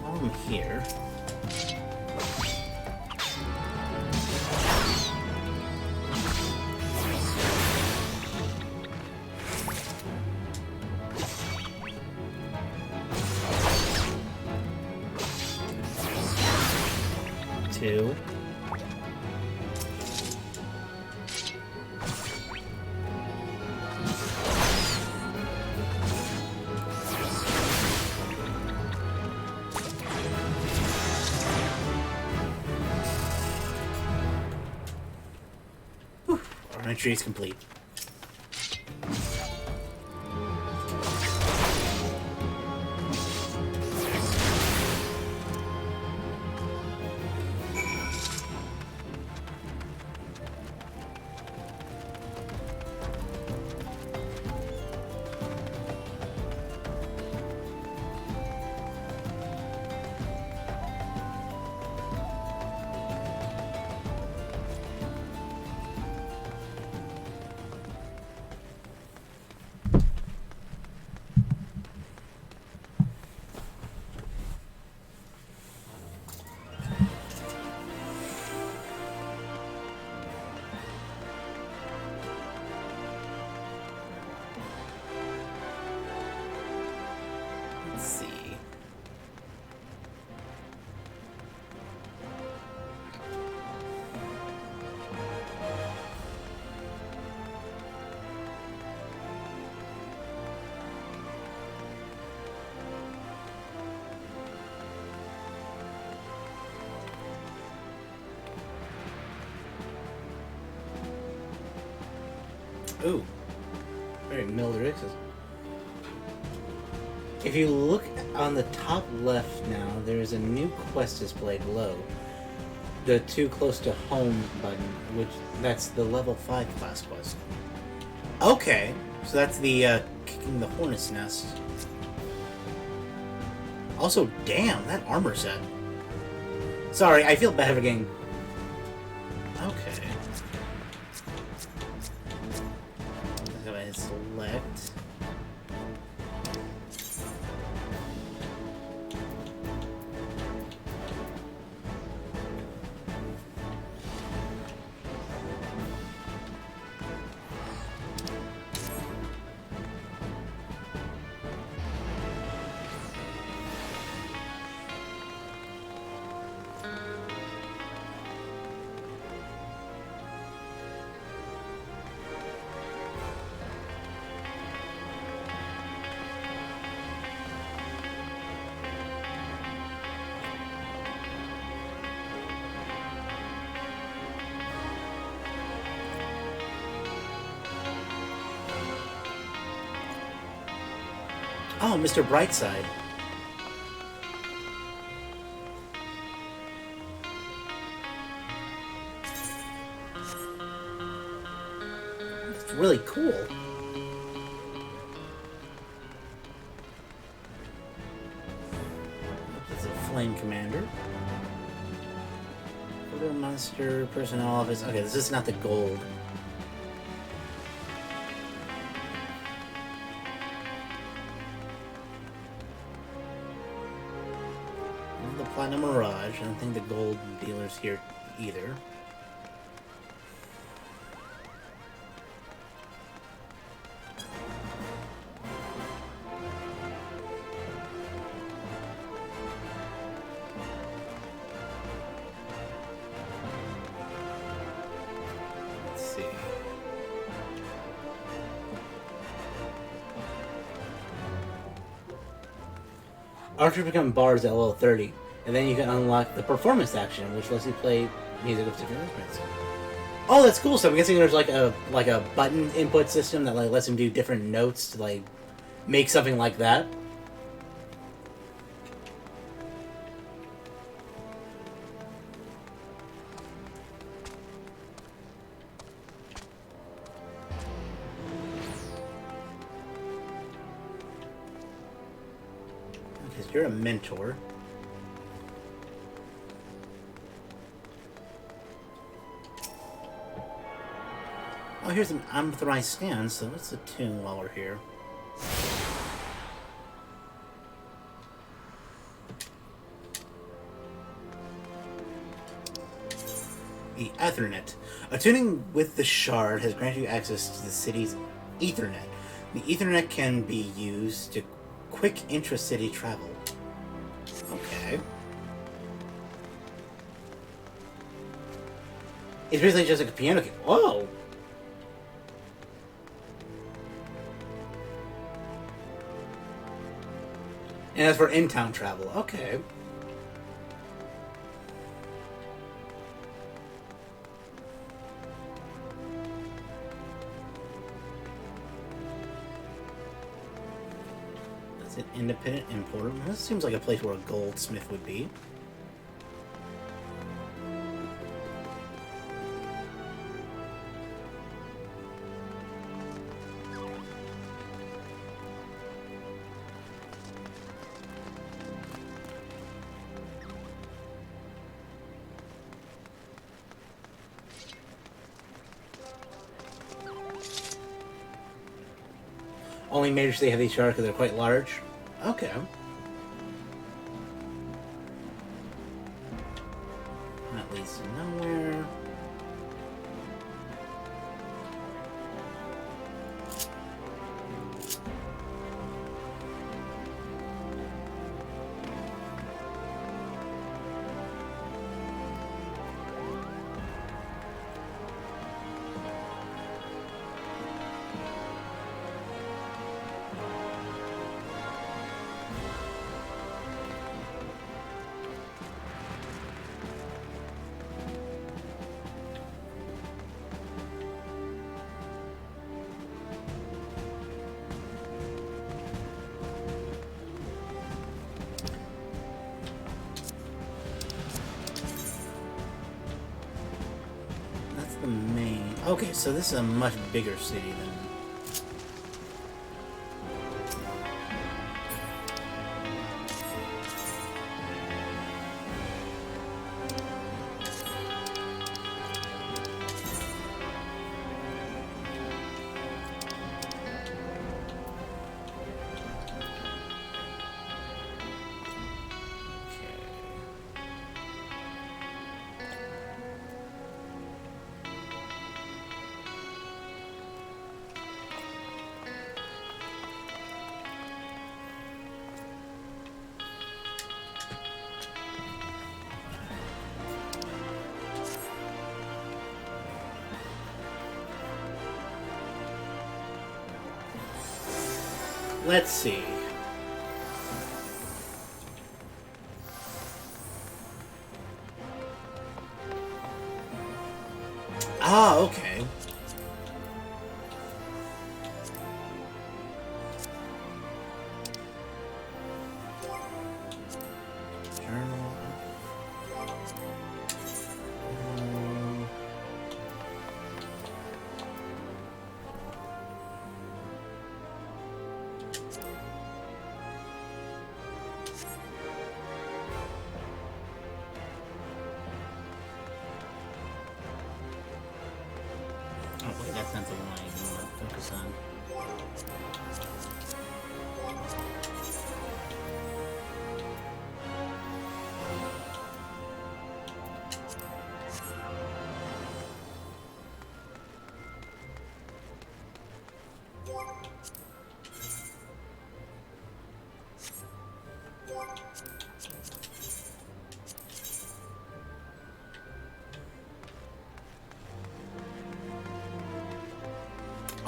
While I'm here. Two. Whew. Our entry is complete. Ooh. Very militaristic. If you look on the top left now, there is a new quest displayed below. The too close to home button, that's the level 5 class quest. Okay, so that's the kicking the hornet's nest. Also, damn, that armor set. Sorry, I feel bad for getting... Okay. Go ahead and select. Oh, Mr. Brightside. It's really cool. This is a Flame Commander. Quartermaster, Personnel Office. Okay, this is not the gold. Platinum Mirage. I don't think the gold dealer's here either. Let's see. Archer become bars at level 30. And then you can unlock the performance action, which lets you play music of different instruments. Oh, that's cool. So I'm guessing there's like a button input system that like lets him do different notes to like make something like that. Because you're a mentor. Oh, here's an unauthorized stand, so what's the tune while we're here? The Ethernet. Attuning with the shard has granted you access to the city's Ethernet. The Ethernet can be used to quick intra-city travel. Okay. It's basically just like a piano key. Whoa! And that's for in-town travel. Okay. That's an independent importer. This seems like a place where a goldsmith would be. Only major city have these shards because they're quite large. Okay. That leads to nowhere. Okay, so this is a much bigger city than... Let's see. Ah, okay. Journal. Oh, wait, that's not the one I want to focus on.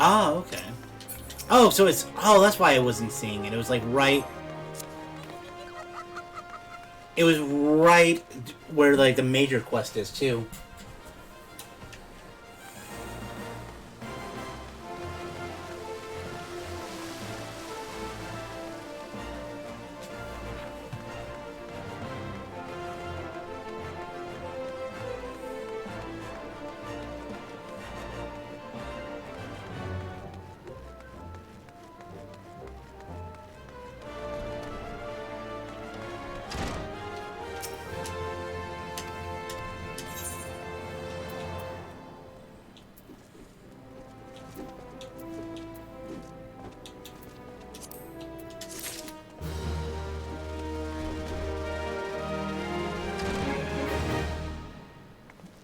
Ah, okay. Oh, so it's... Oh, that's why I wasn't seeing it. It was like right... It was right where like the major quest is, too.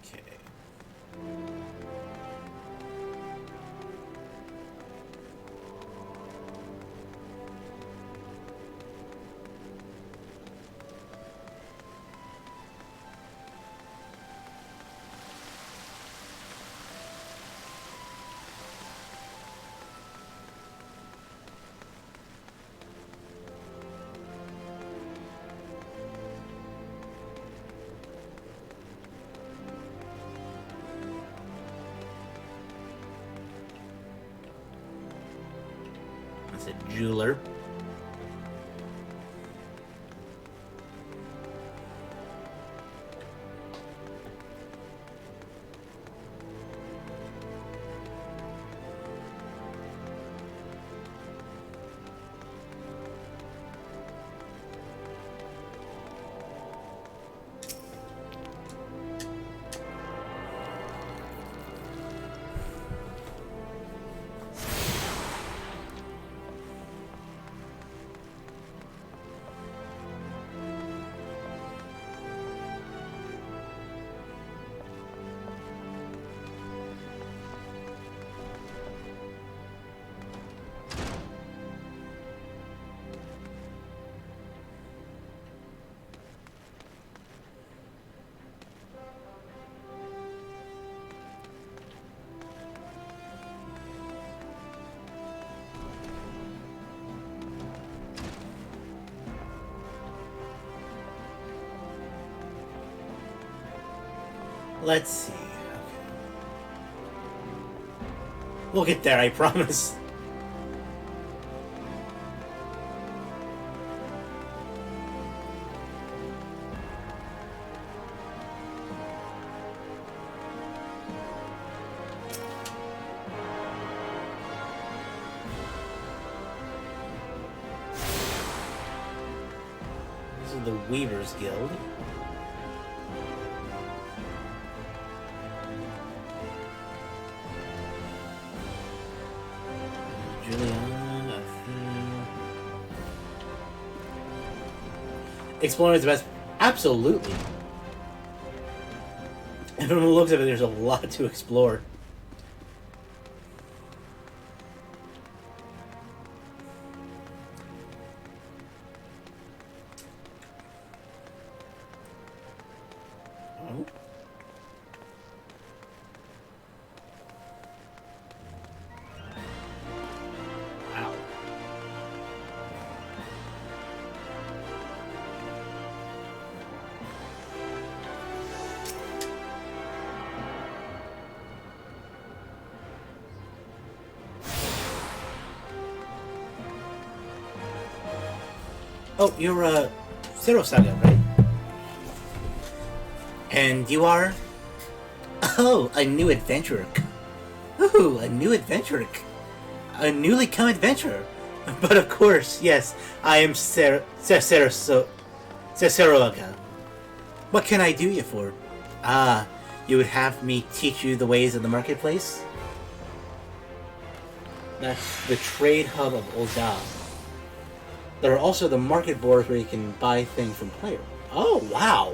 Okay. That's a jeweler. Let's see. Okay. We'll get there, I promise. is the Weavers Guild. Juliana, exploring is the best. Absolutely. And from the looks of it, there's a lot to explore. Oh. Wow. Oh, you're Zero Saga, right? And you are? Oh, a new adventurer. Ooh, a new adventurer. A newly come adventurer. But of course, yes, I am Cesaroga. What can I do you for? Ah, you would have me teach you the ways of the marketplace? That's the trade hub of Ul'dah. There are also the market boards where you can buy things from players. Oh, wow!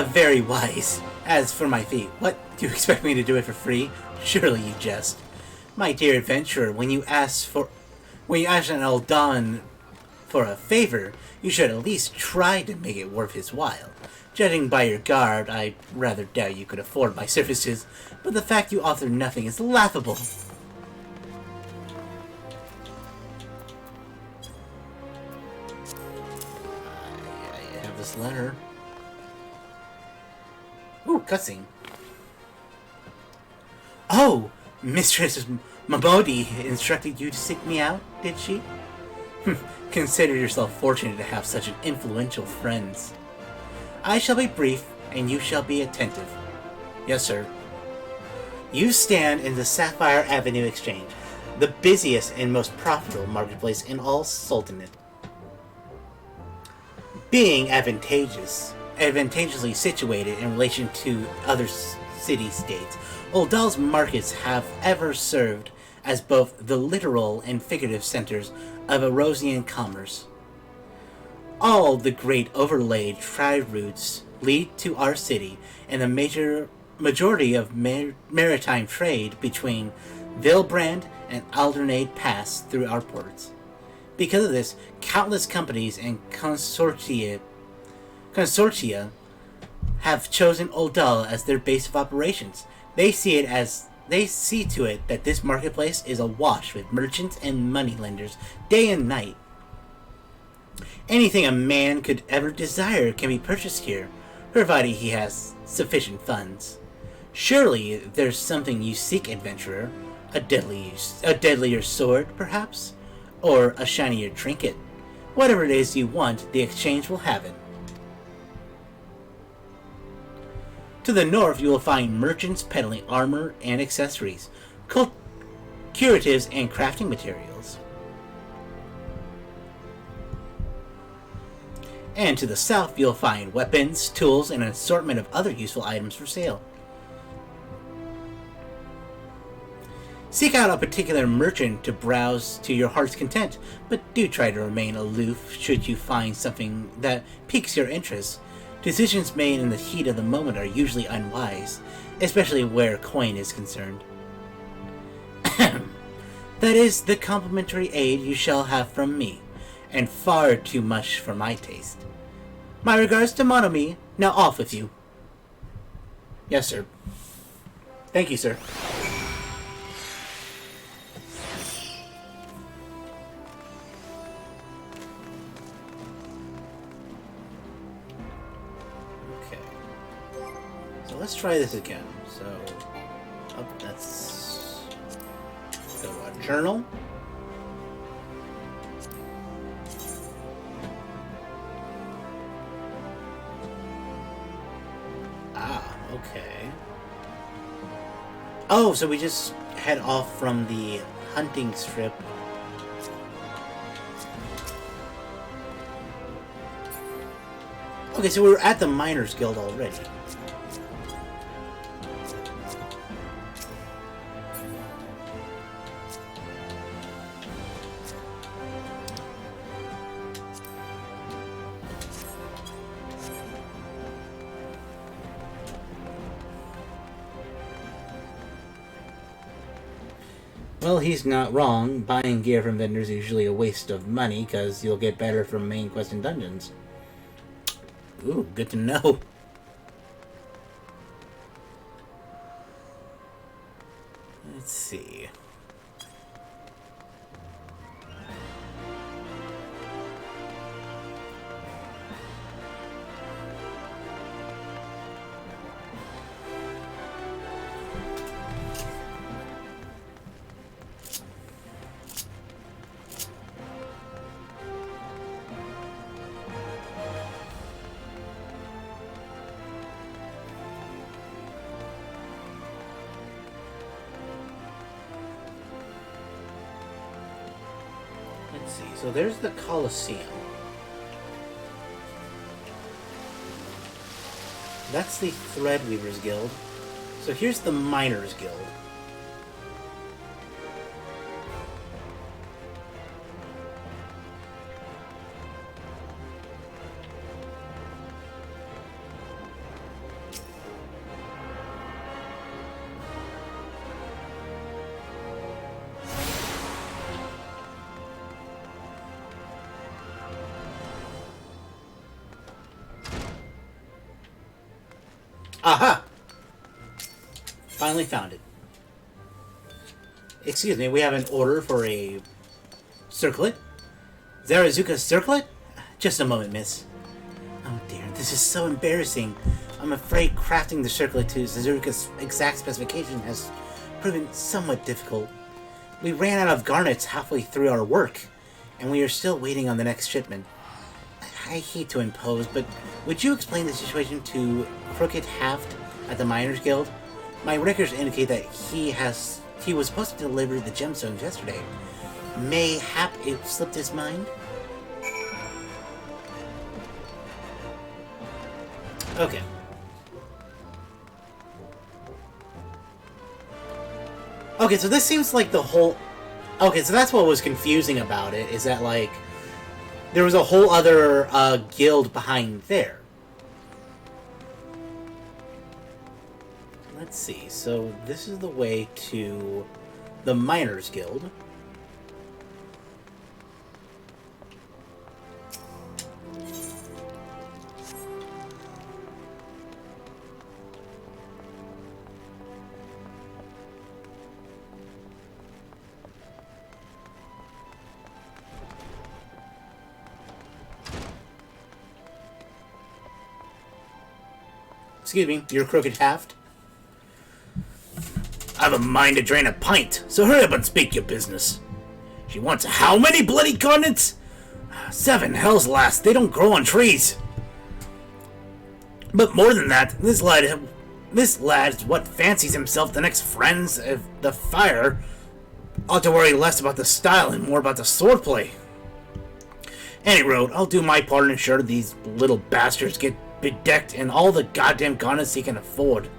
Very wise. As for my fee, what? Do you expect me to do it for free? Surely you jest. My dear adventurer, when you ask an Ul'dah for a favor, you should at least try to make it worth his while. Judging by your garb, I rather doubt you could afford my services, but the fact you offer nothing is laughable. I have this letter. Ooh, cutscene. Oh, Mistress Mabodi instructed you to seek me out, did she? Consider yourself fortunate to have such an influential friends. I shall be brief, and you shall be attentive. Yes, sir. You stand in the Sapphire Avenue Exchange, the busiest and most profitable marketplace in all Sultanate. Being advantageously situated in relation to other city-states, Ul'dah's markets have ever served as both the literal and figurative centers of Erosian commerce. All the great overlaid trade routes lead to our city, and the majority of maritime trade between Vilbrand and Aldernate pass through our ports. Because of this, countless companies and consortia have chosen Ul'dah as their base of operations. They see to it that this marketplace is awash with merchants and moneylenders day and night. Anything a man could ever desire can be purchased here, provided he has sufficient funds. Surely there's something you seek, adventurer. A deadlier sword, perhaps? Or a shinier trinket. Whatever it is you want, the exchange will have it. To the north, you will find merchants peddling armor and accessories, curatives and crafting materials. And to the south, you'll find weapons, tools, and an assortment of other useful items for sale. Seek out a particular merchant to browse to your heart's content, but do try to remain aloof should you find something that piques your interest. Decisions made in the heat of the moment are usually unwise, especially where coin is concerned. That is the complimentary aid you shall have from me, and far too much for my taste. My regards to Monomi. Now off with you. Yes, sir. Thank you, sir. Let's try this again. So, that's a journal. Ah, okay. Oh, so we just head off from the hunting strip Okay, so we're at the Miners Guild already. Well, he's not wrong. Buying gear from vendors is usually a waste of money, because you'll get better from main quest and dungeons. Ooh, good to know. Let's see. Let's see. So there's the Colosseum. That's the Threadweavers Guild. So here's the Miners Guild. Aha! Finally found it. Excuse me, we have an order for a circlet? Zarazuka's circlet? Just a moment, miss. Oh dear, this is so embarrassing. I'm afraid crafting the circlet to Zarazuka's exact specification has proven somewhat difficult. We ran out of garnets halfway through our work, and we are still waiting on the next shipment. I hate to impose, but would you explain the situation to Crooked Haft at the Miners Guild? My records indicate that he was supposed to deliver the gemstones yesterday. Mayhap it slipped his mind? Okay. Okay, so this seems like the whole... Okay, so that's what was confusing about it, is that, like, there was a whole other guild behind there. Let's see, so this is the way to the Miners Guild. Excuse me, you're Crooked Haft? I've a mind to drain a pint, so hurry up and speak your business. She wants how many bloody garnets? 7, hell's last, they don't grow on trees. But more than that, this lad's what fancies himself the next Friends of the Fire. Ought to worry less about the style and more about the swordplay. Any road, I'll do my part and ensure these little bastards get bedecked in all the goddamn garnets he can afford.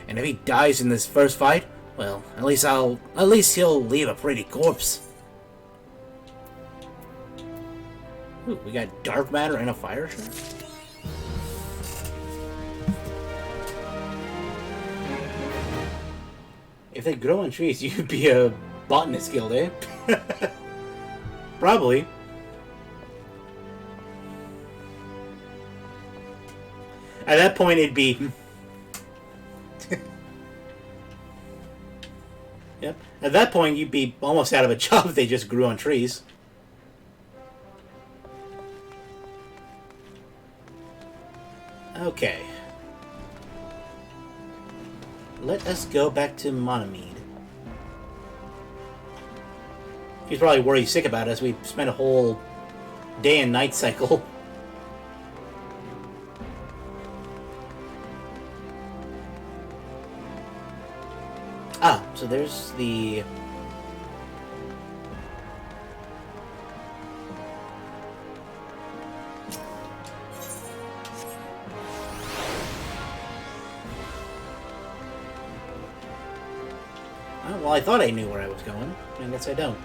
And if he dies in this first fight, well, at least he'll leave a pretty corpse. Ooh, we got dark matter and a fire shard. If they grow on trees, you'd be a botanist guild, eh? Probably. At that point, it'd be... Yep. At that point, you'd be almost out of a job if they just grew on trees. Okay. Let us go back to Monomede. He's probably worried sick about us. We spent a whole day and night cycle. Ah, so there's the... Oh, well, I thought I knew where I was going. I guess I don't.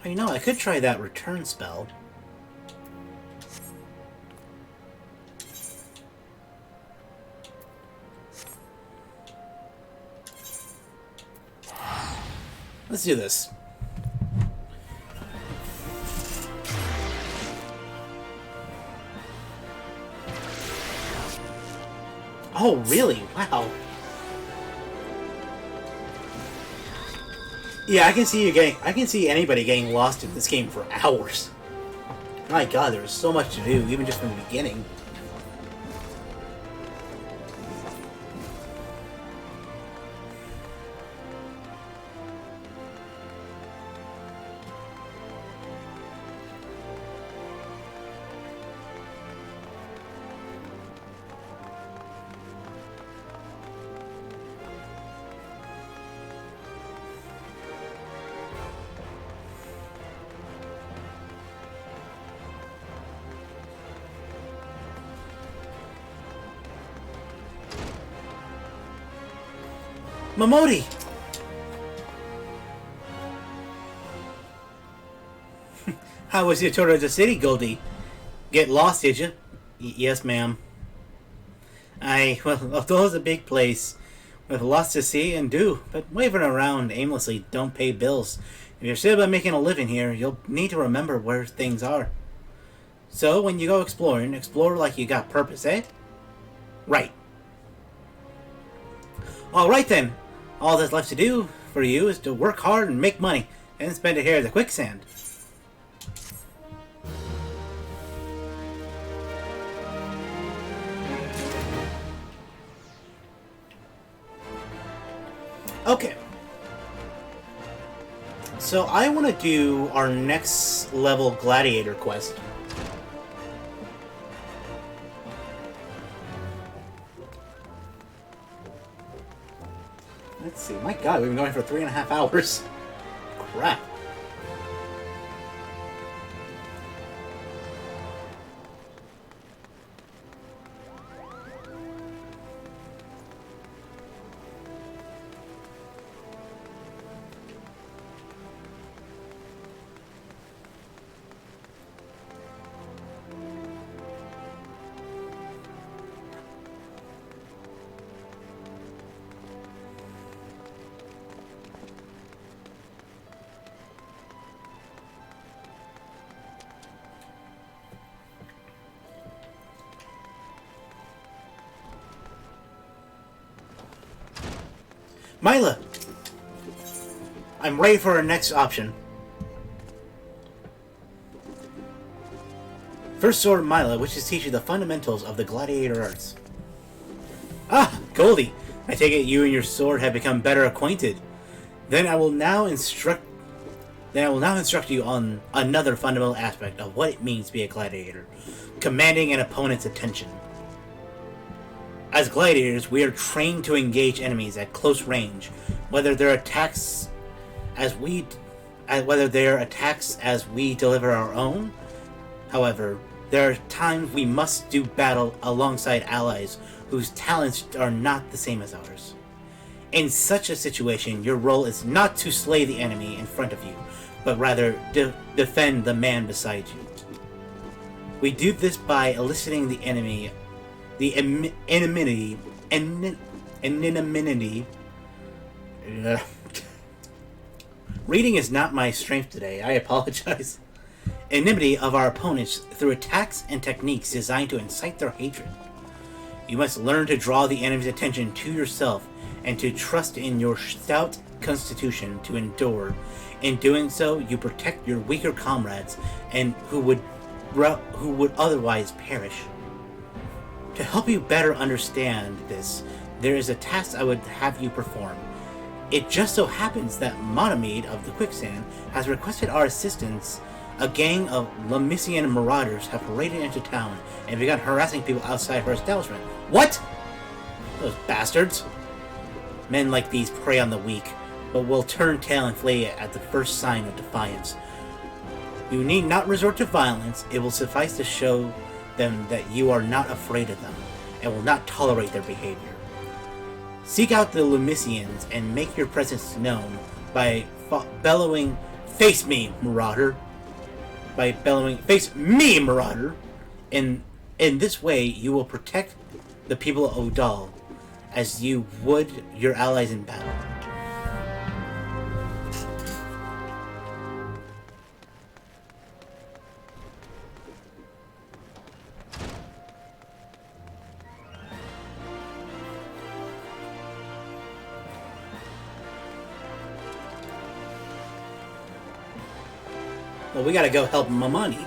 You know, I could try that return spell. Let's do this. Oh, really? Wow. Yeah, I can see anybody getting lost in this game for hours. My god, there's so much to do, even just from the beginning. Momodi! How was your tour of the city, Goldie? Get lost, did you? Yes, ma'am. Well, although it's a big place, with lots to see and do, but wavering around aimlessly don't pay bills. If you're serious about making a living here, you'll need to remember where things are. So, when you go exploring, explore like you got purpose, eh? Right. Alright then. All that's left to do for you is to work hard and make money, and spend it here at the quicksand. Okay. So I want to do our next level gladiator quest. Let's see. My god, we've been going for 3.5 hours. Crap. Mila! I'm ready for our next option. First sword Mila, which is teach you the fundamentals of the gladiator arts. Ah, Goldie! I take it you and your sword have become better acquainted. Then I will now instruct you on another fundamental aspect of what it means to be a gladiator, commanding an opponent's attention. As gladiators, we are trained to engage enemies at close range, whether they're attacks as we deliver our own. However, there are times we must do battle alongside allies whose talents are not the same as ours. In such a situation, your role is not to slay the enemy in front of you, but rather defend the man beside you. We do this by eliciting the enemy. The anonymity. Reading is not my strength today. I apologize. Anonymity of our opponents through attacks and techniques designed to incite their hatred. You must learn to draw the enemy's attention to yourself and to trust in your stout constitution to endure. In doing so, you protect your weaker comrades and who would otherwise perish. To help you better understand this, there is a task I would have you perform. It just so happens that Monomede of the Quicksand has requested our assistance A gang of Lemisian marauders have paraded into town and begun harassing people outside her establishment. What? Those bastards. Men like these prey on the weak, but will turn tail and flee at the first sign of defiance. You need not resort to violence. It will suffice to show them that you are not afraid of them and will not tolerate their behavior. Seek out the Lemisians and make your presence known by bellowing, "Face me, marauder!" By bellowing, "Face me, marauder!" In this way, you will protect the people of Odal as you would your allies in battle. Well, we gotta go help Mamani.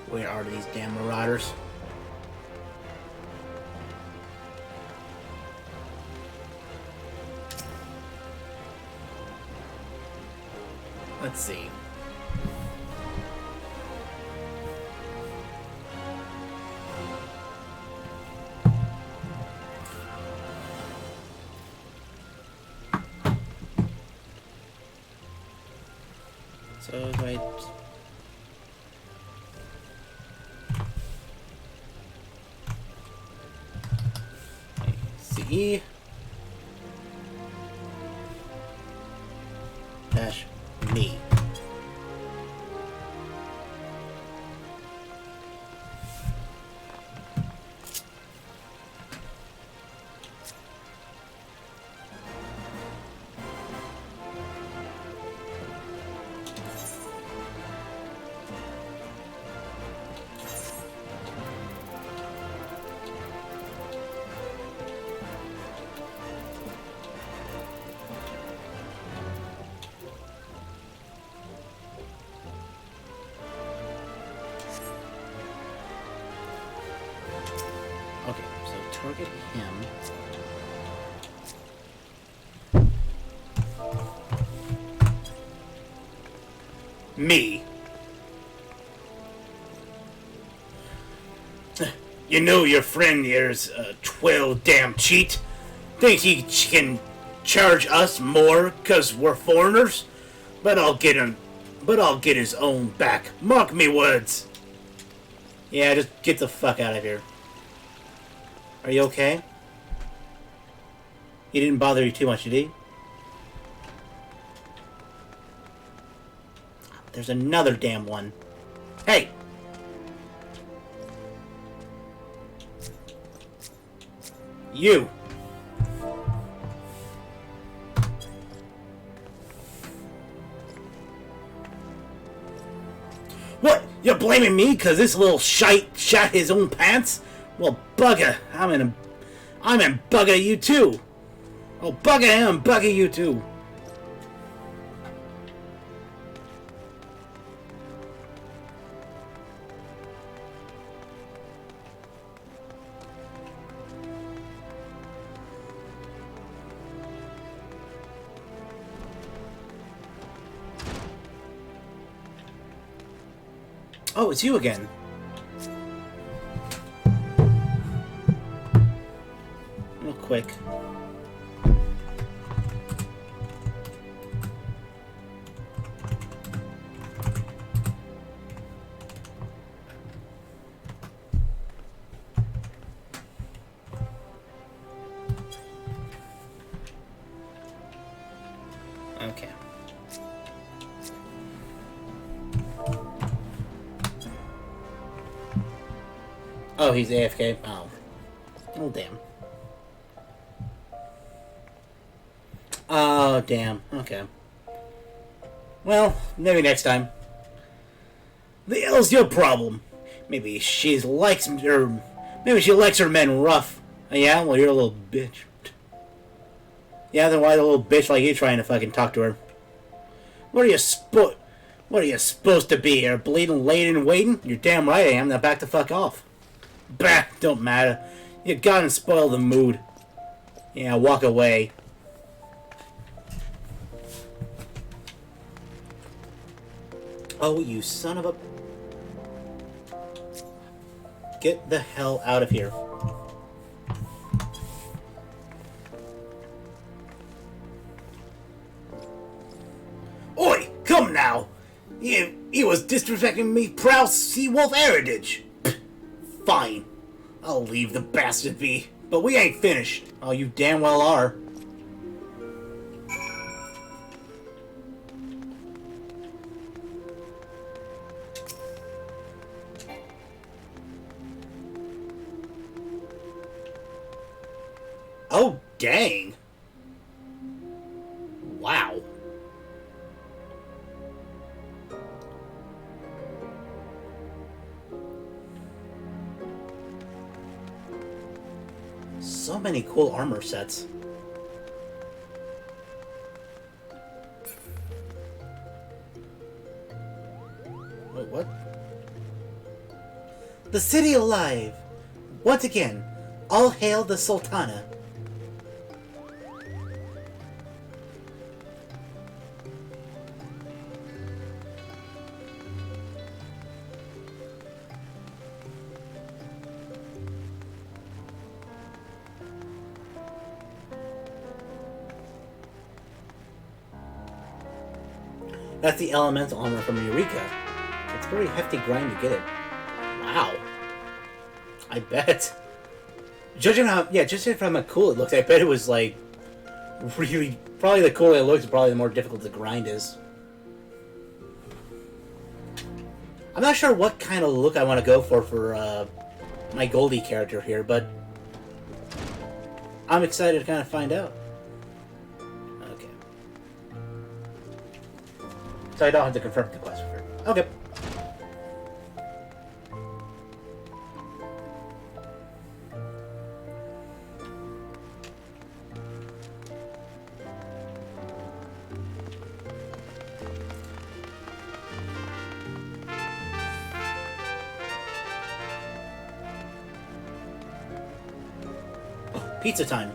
Where are these damn marauders? Let's see. So I E dash me. Okay, so target him. Me. You know your friend here's a 12 damn cheat. Thinks he can charge us more 'cause we're foreigners? But I'll get his own back. Mark me words. Yeah, just get the fuck out of here. Are you okay? He didn't bother you too much, did he? There's another damn one. Hey! You! What? You're blaming me because this little shite shat his own pants? Well, bugger, I'm in bugger you too. Oh, bugger him, bugger you too. Oh, it's you again. Real quick. Okay. Oh, he's AFK? Oh. Oh, damn. Oh, damn. Okay. Well, maybe next time. The hell's your problem? Maybe she likes her men rough. Yeah, well, you're a little bitch. Yeah, then why the little bitch like you trying to fucking talk to her? What are you supposed to be? Are bleeding, laid and waiting? You're damn right I am. Now back the fuck off. Bah, don't matter. You got and spoiled the mood. Yeah, walk away. Oh, you son of a... Get the hell out of here. Oi, come now! He was disrespecting me proud Seawolf heritage. Fine. I'll leave the bastard be. But we ain't finished. Oh, you damn well are. Oh, dang. Wow. So many cool armor sets. Wait, what? The city alive! Once again, all hail the Sultana. That's the elemental armor from Eureka. It's a very hefty grind to get it. Wow. I bet. Judging from how cool it looks, I bet it was like really probably the cooler it looks, probably the more difficult the grind is. I'm not sure what kind of look I want to go for my Goldie character here, but I'm excited to kind of find out. Okay. So I don't have to confirm the quest for it. Okay. Pizza time.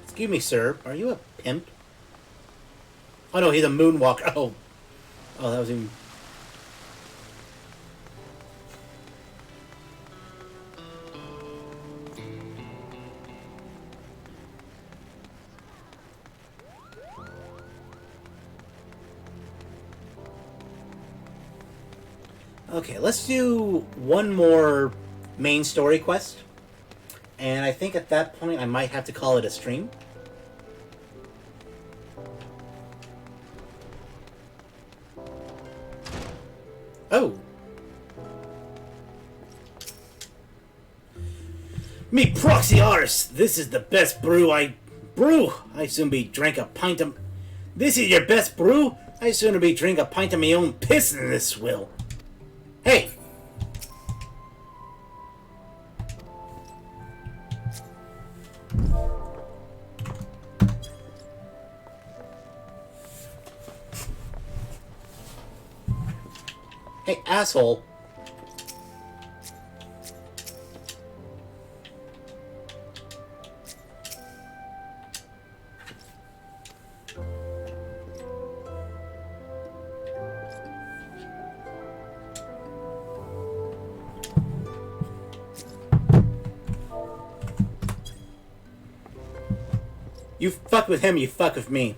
Excuse me, sir. Are you a pimp? Oh no, he's a moonwalker. Oh, that was even. Okay, let's do one more main story quest. And I think at that point I might have to call it a stream. Oh. Me proxy artist, this is the best brew I soon be drink a pint of... This is your best brew? I sooner be drink a pint of me own piss than this will. Hey! Hey, asshole. You fuck with him, you fuck with me.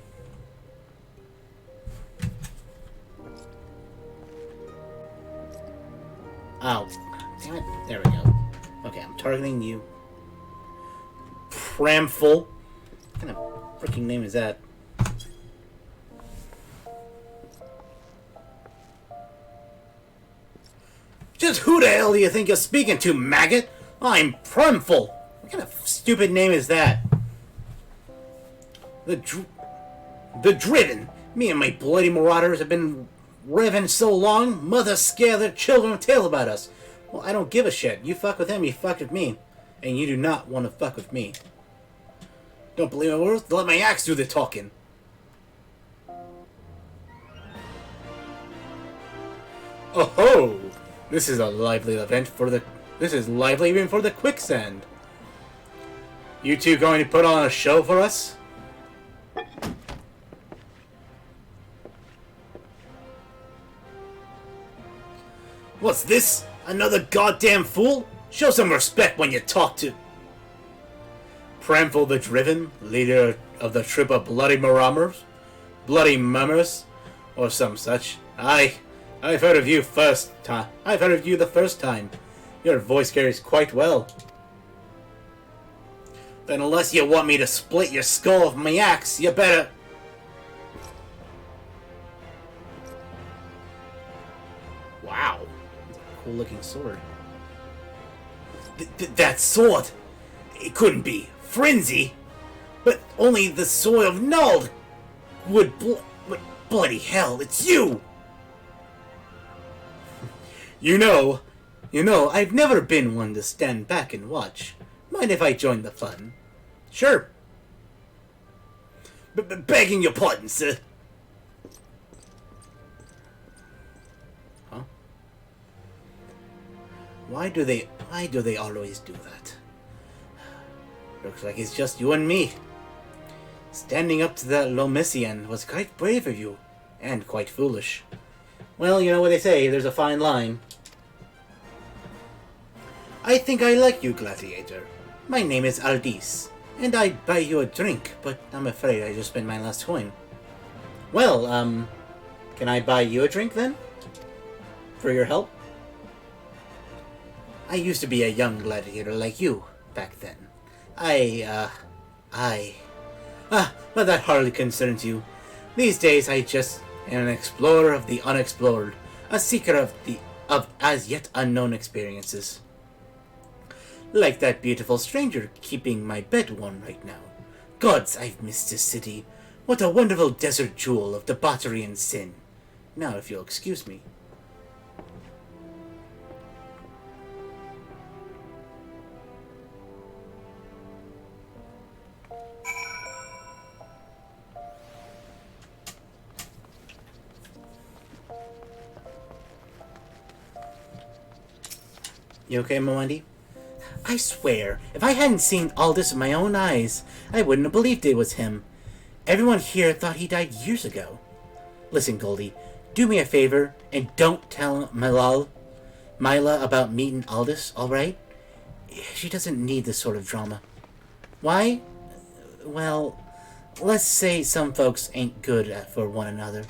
Oh, damn it. There we go. Okay, I'm targeting you. Pramful. What kind of freaking name is that? Just who the hell do you think you're speaking to, maggot? I'm Pramful. What kind of stupid name is that? The Driven. Me and my bloody marauders have been revving so long, mothers scare their children with tales about us. Well, I don't give a shit. You fuck with him, you fuck with me. And you do not want to fuck with me. Don't believe my words? Let my axe do the talking. Oh ho! This is a lively event for the... This is lively even for the quicksand. You two going to put on a show for us? What's this? Another goddamn fool? Show some respect when you talk to... Pramful the Driven, leader of the troop of bloody marauders? Bloody mummers? Or some such. Aye, I've heard of you I've heard of you the first time. Your voice carries quite well. Then unless you want me to split your skull with my axe, you better... Wow. Cool looking sword. That sword! It couldn't be Frenzy! But only the sword of Nald would bloody hell, it's you! You know, I've never been one to stand back and watch. Mind if I join the fun? Sure. Begging your pardon, sir. Huh? Why do they always do that? Looks like it's just you and me. Standing up to that Lomisian was quite brave of you, and quite foolish. Well, you know what they say, there's a fine line. I think I like you, Gladiator. My name is Aldis, and I'd buy you a drink, but I'm afraid I just spent my last coin. Well, can I buy you a drink then? For your help? I used to be a young gladiator like you, back then. But that hardly concerns you. These days I just am an explorer of the unexplored, a seeker of as yet unknown experiences. Like that beautiful stranger keeping my bed warm right now. Gods, I've missed this city. What a wonderful desert jewel of debauchery and sin. Now, if you'll excuse me. You okay, Mwandi? I swear, if I hadn't seen Aldous with my own eyes, I wouldn't have believed it was him. Everyone here thought he died years ago. Listen, Goldie, do me a favor and don't tell Myla about meeting Aldous, alright? She doesn't need this sort of drama. Why? Well, let's say some folks ain't good for one another.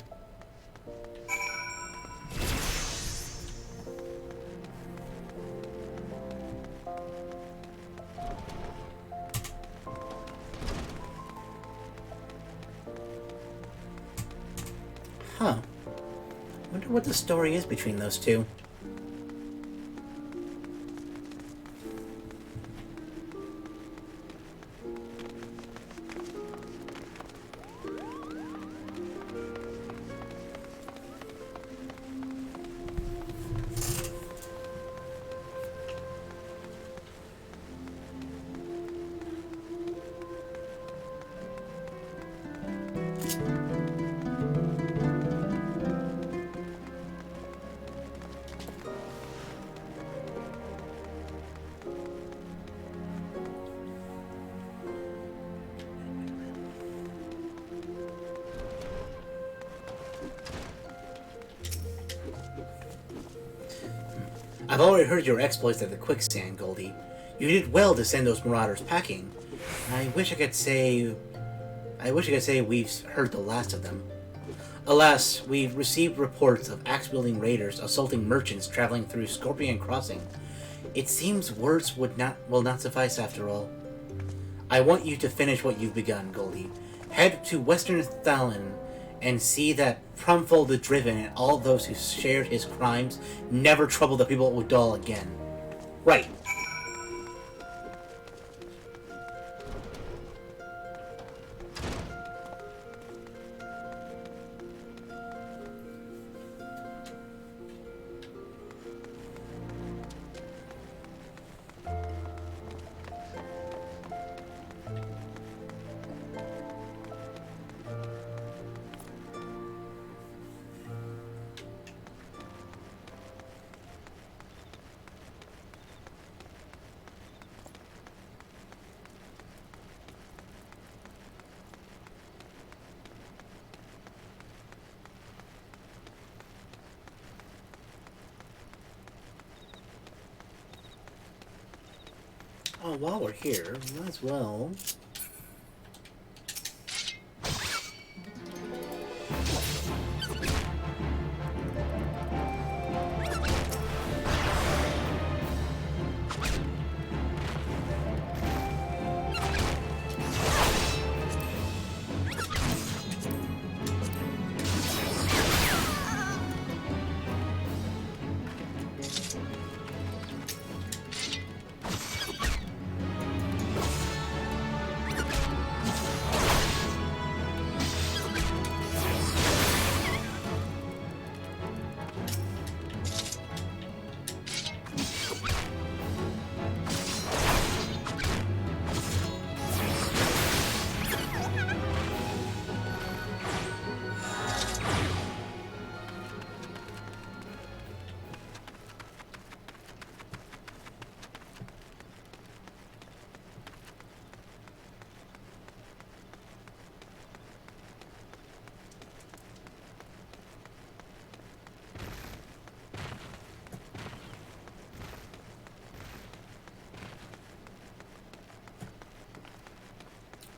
Huh. Wonder what the story is between those two. I've already heard your exploits at the quicksand, Goldie. You did well to send those marauders packing. I wish I could say we've heard the last of them. Alas, we've received reports of axe-wielding raiders assaulting merchants traveling through Scorpion Crossing. It seems words will not suffice after all. I want you to finish what you've begun, Goldie. Head to Western Thalen and see that Prumfold the Driven and all those who shared his crimes never trouble the people of Udal again. Right. Well, while we're here, might as well.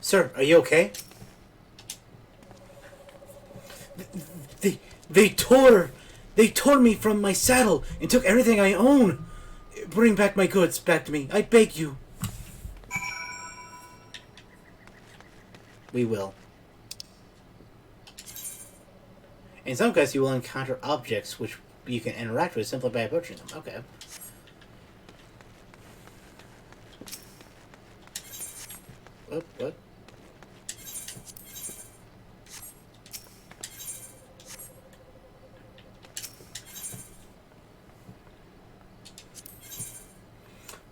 Sir, are you okay? They tore me from my saddle and took everything I own. Bring back my goods back to me. I beg you. We will. In some cases, you will encounter objects which you can interact with simply by approaching them. Okay. What?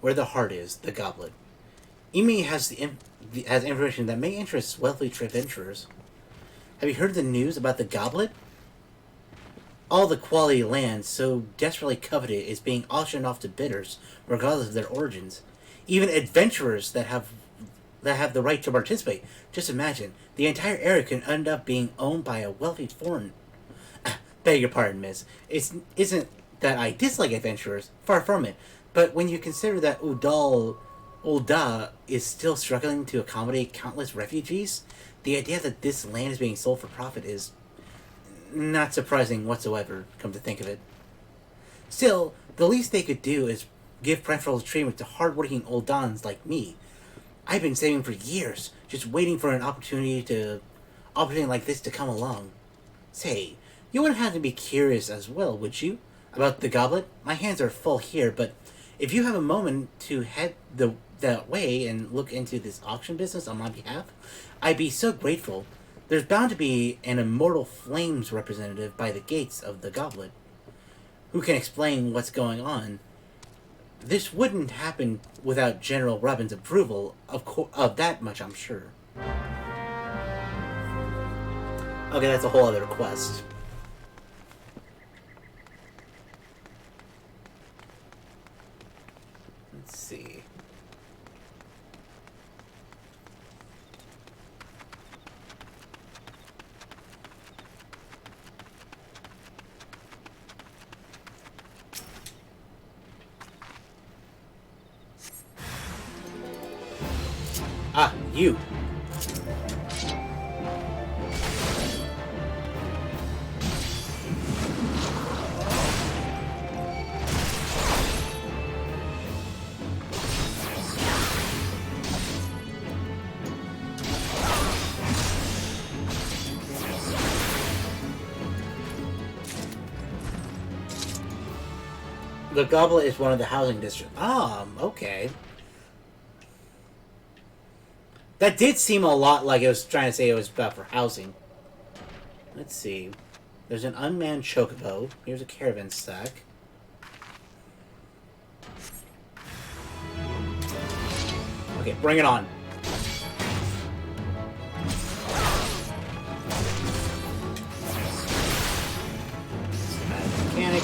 Where the heart is, the goblet. Imi has has information that may interest wealthy adventurers. Have you heard the news about the goblet? All the quality land so desperately coveted is being auctioned off to bidders, regardless of their origins. Even adventurers that have the right to participate. Just imagine, the entire area can end up being owned by a wealthy foreign. Beg your pardon, miss. Isn't that I dislike adventurers. Far from it. But when you consider that Ul'dah is still struggling to accommodate countless refugees, the idea that this land is being sold for profit is not surprising whatsoever, come to think of it. Still, the least they could do is give preferential treatment to hardworking Uldans like me. I've been saving for years, just waiting for an opportunity like this to come along. Say, you wouldn't have to be curious as well, would you? About the goblet? My hands are full here, but if you have a moment to head that way and look into this auction business on my behalf, I'd be so grateful. There's bound to be an Immortal Flames representative by the gates of the goblet who can explain what's going on. This wouldn't happen without General Robin's approval, of that much I'm sure. Okay, that's a whole other quest. Let's see. Ah, you. The goblet is one of the housing districts. Okay. That did seem a lot like it was trying to say it was about for housing. Let's see. There's an unmanned chocobo. Here's a caravan stack. Okay, bring it on. Mechanic.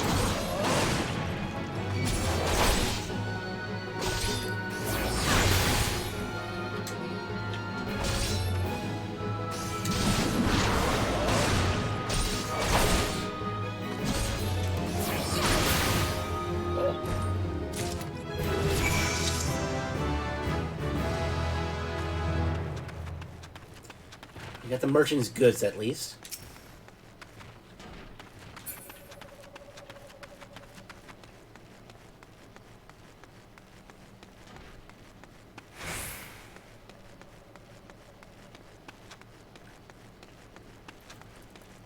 got the merchant's goods at least.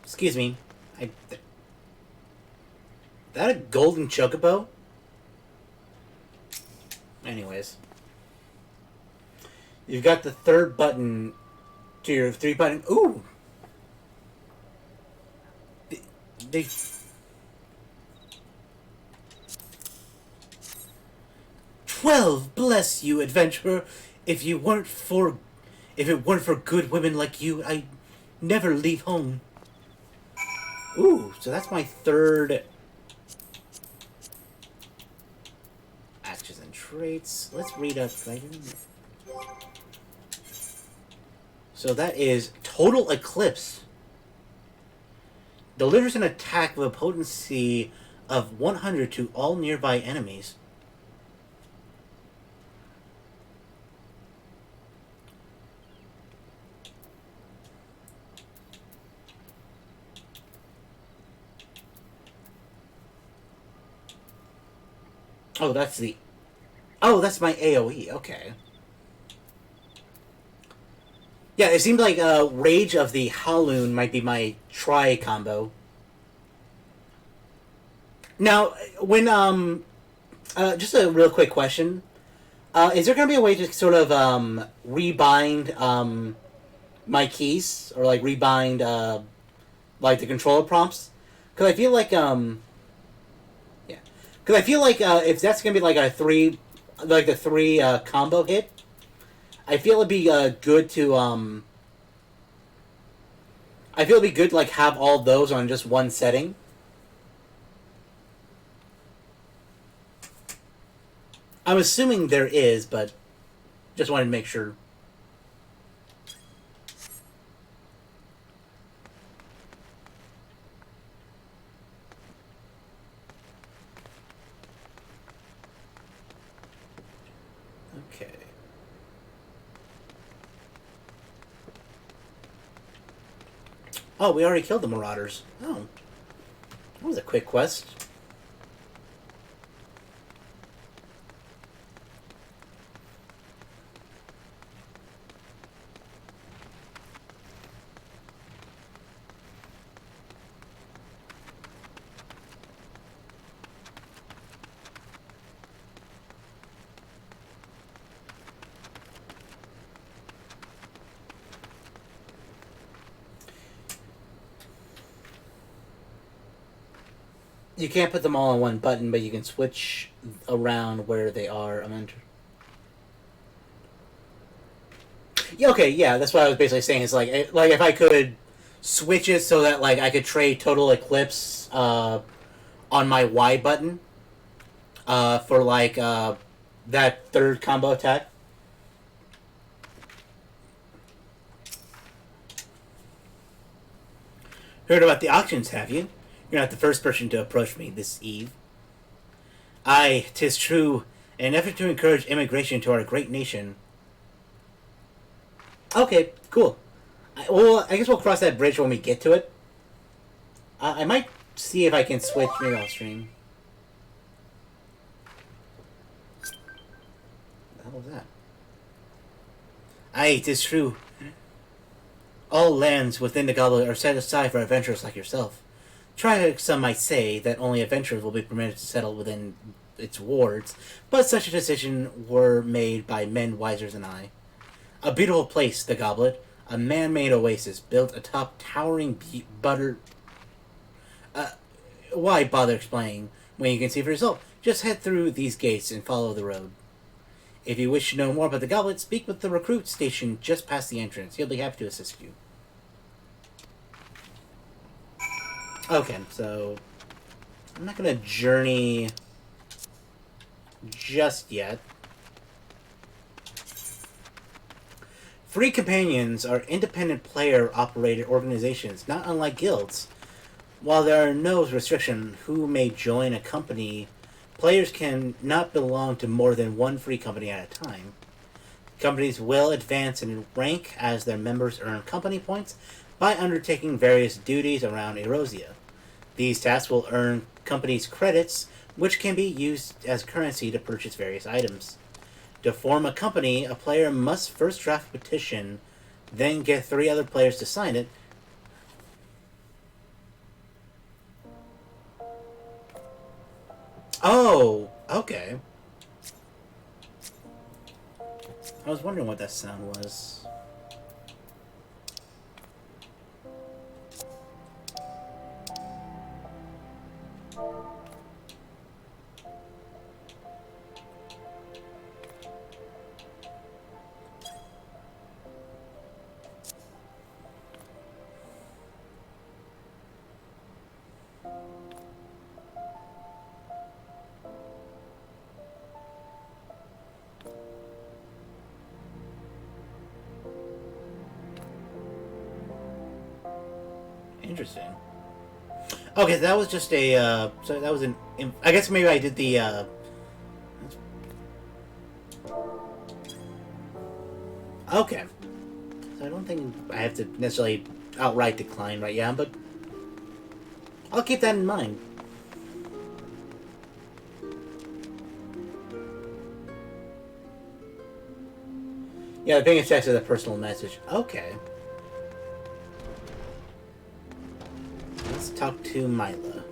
Excuse me. That a golden chocobo? Anyways. You've got the third button to your 3-button... Ooh! They... 12, bless you, adventurer. If it weren't for good women like you, I'd never leave home. Ooh, so that's my third actions and traits. Let's read up. So that is Total Eclipse. Delivers an attack with a potency of 100 to all nearby enemies. Oh, that's the... Oh, that's my AoE. Okay. Yeah, it seemed like Rage of the Howloon might be my tri-combo. Now, when, just a real quick question. Is there going to be a way to sort of, rebind, my keys? Or, like, rebind, like, the controller prompts? Because I feel like, yeah. Because I feel like, if that's going to be, like, the three combo hit, I feel it'd be, good to, I feel it'd be good to, like, have all those on just one setting. I'm assuming there is, but just wanted to make sure. Okay. Oh, we already killed the Marauders. Oh. That was a quick quest. You can't put them all on one button, but you can switch around where they are. Yeah, okay, yeah, that's what I was basically saying. Is like if I could switch it so that like I could trade Total Eclipse on my Y button for like that third combo attack. Heard about the auctions, have you? You're not the first person to approach me this eve. Aye, 'tis true. In an effort to encourage immigration to our great nation. Okay, cool. I guess we'll cross that bridge when we get to it. I might see if I can switch. Maybe I'll stream. What the hell was that? Aye, 'tis true. All lands within the goblet are set aside for adventurers like yourself. Some might say that only adventurers will be permitted to settle within its wards, but such a decision were made by men wiser than I. A beautiful place, the Goblet, a man-made oasis built atop towering why bother explaining when you can see for yourself? Just head through these gates and follow the road. If you wish to know more about the Goblet, speak with the recruit station just past the entrance. He'll be happy to assist you. Okay, so I'm not gonna journey just yet. Free companions are independent player-operated organizations, not unlike guilds. While there are no restrictions who may join a company, players can not belong to more than one free company at a time. Companies will advance in rank as their members earn company points by undertaking various duties around Erosia. These tasks will earn companies credits, which can be used as currency to purchase various items. To form a company, a player must first draft a petition, then get 3 other players to sign it. Oh, okay. I was wondering what that sound was. Interesting. Okay, that was just a. So that was an. I guess maybe I did the. Okay. So I don't think I have to necessarily outright decline right now, but I'll keep that in mind. Yeah, the biggest text is a personal message. Okay. Let's talk to Mila.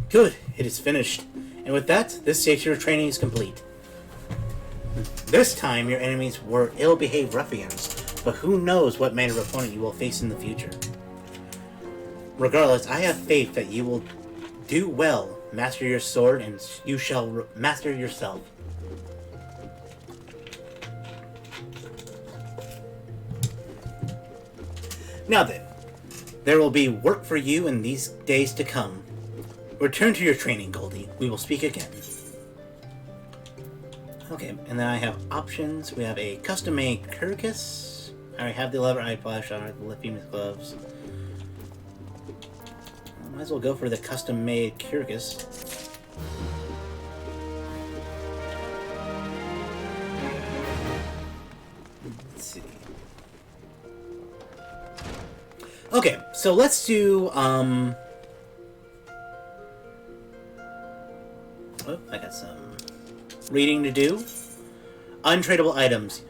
Good, it is finished. And with that, this stage of your training is complete. This time, your enemies were ill-behaved ruffians, but who knows what manner of opponent you will face in the future. Regardless, I have faith that you will do well, master your sword, and you shall master yourself. Now then, there will be work for you in these days to come. Return to your training, Goldie. We will speak again. Okay, and then I have options. We have a custom-made Kirkus. I already have the leather eye polish. I have the Lefimi's gloves. Might as well go for the custom-made Kirkus. Let's see. Okay, so let's do, oh, I got some reading to do. Untradeable items.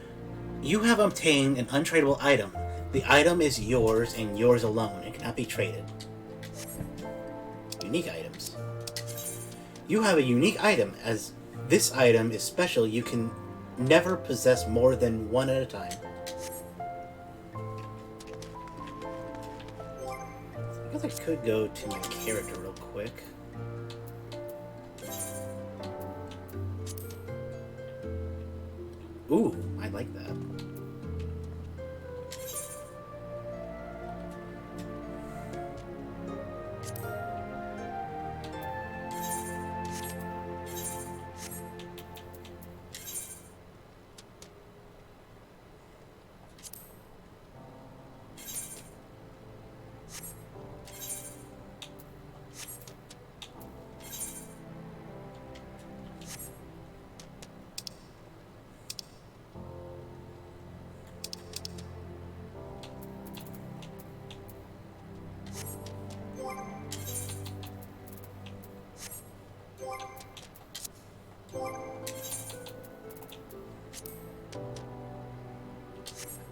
You have obtained an untradeable item. The item is yours and yours alone. It cannot be traded. Unique items. You have a unique item. As this item is special, you can never possess more than one at a time. I guess I could go to my character real quick. Ooh, I like that.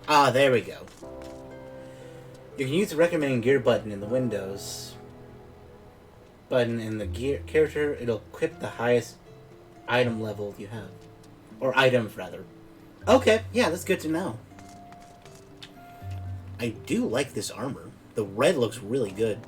Ah, there we go. You can use the recommending gear button in the Windows button in the gear character. It'll equip the highest item level you have. Or items, rather. Okay, yeah, that's good to know. I do like this armor. The red looks really good.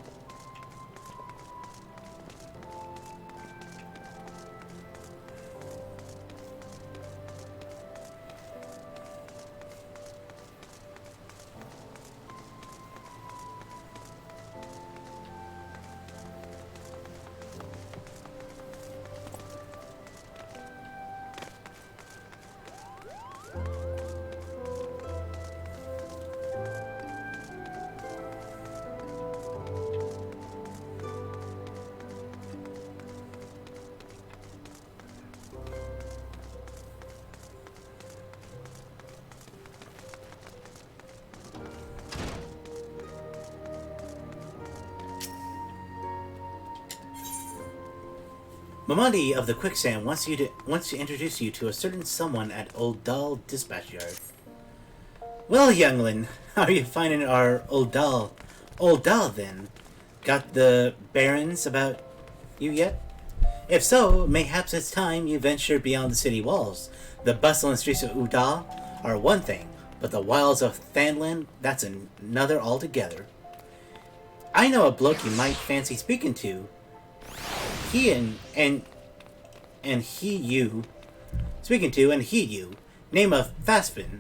Mamadi of the Quicksand wants to introduce you to a certain someone at Uldal Dispatch Yard. Well, youngling, how are you finding our Uldal? Uldal, then? Got the bearings about you yet? If so, mayhaps it's time you venture beyond the city walls. The bustling streets of Udal are one thing, but the wilds of Thanlan, that's another altogether. I know a bloke you might fancy speaking to. He and he you speaking to and he you name of Faspin.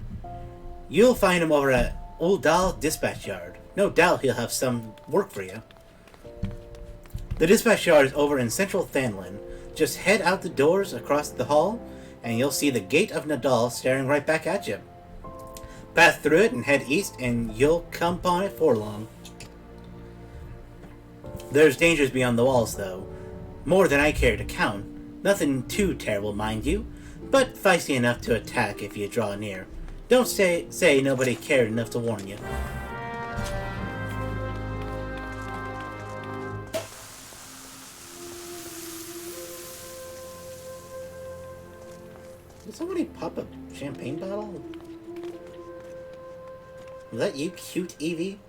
You'll find him over at Uldal Dispatch Yard. No doubt he'll have some work for you. The dispatch yard is over in central Thanlan. Just head out the doors across the hall, and you'll see the Gate of Nadal staring right back at you. Pass through it and head east, and you'll come upon it for long. There's dangers beyond the walls, though. More than I care to count. Nothing too terrible, mind you, but feisty enough to attack if you draw near. Don't say nobody cared enough to warn you. Did somebody pop a champagne bottle? Was that you, cute Evie?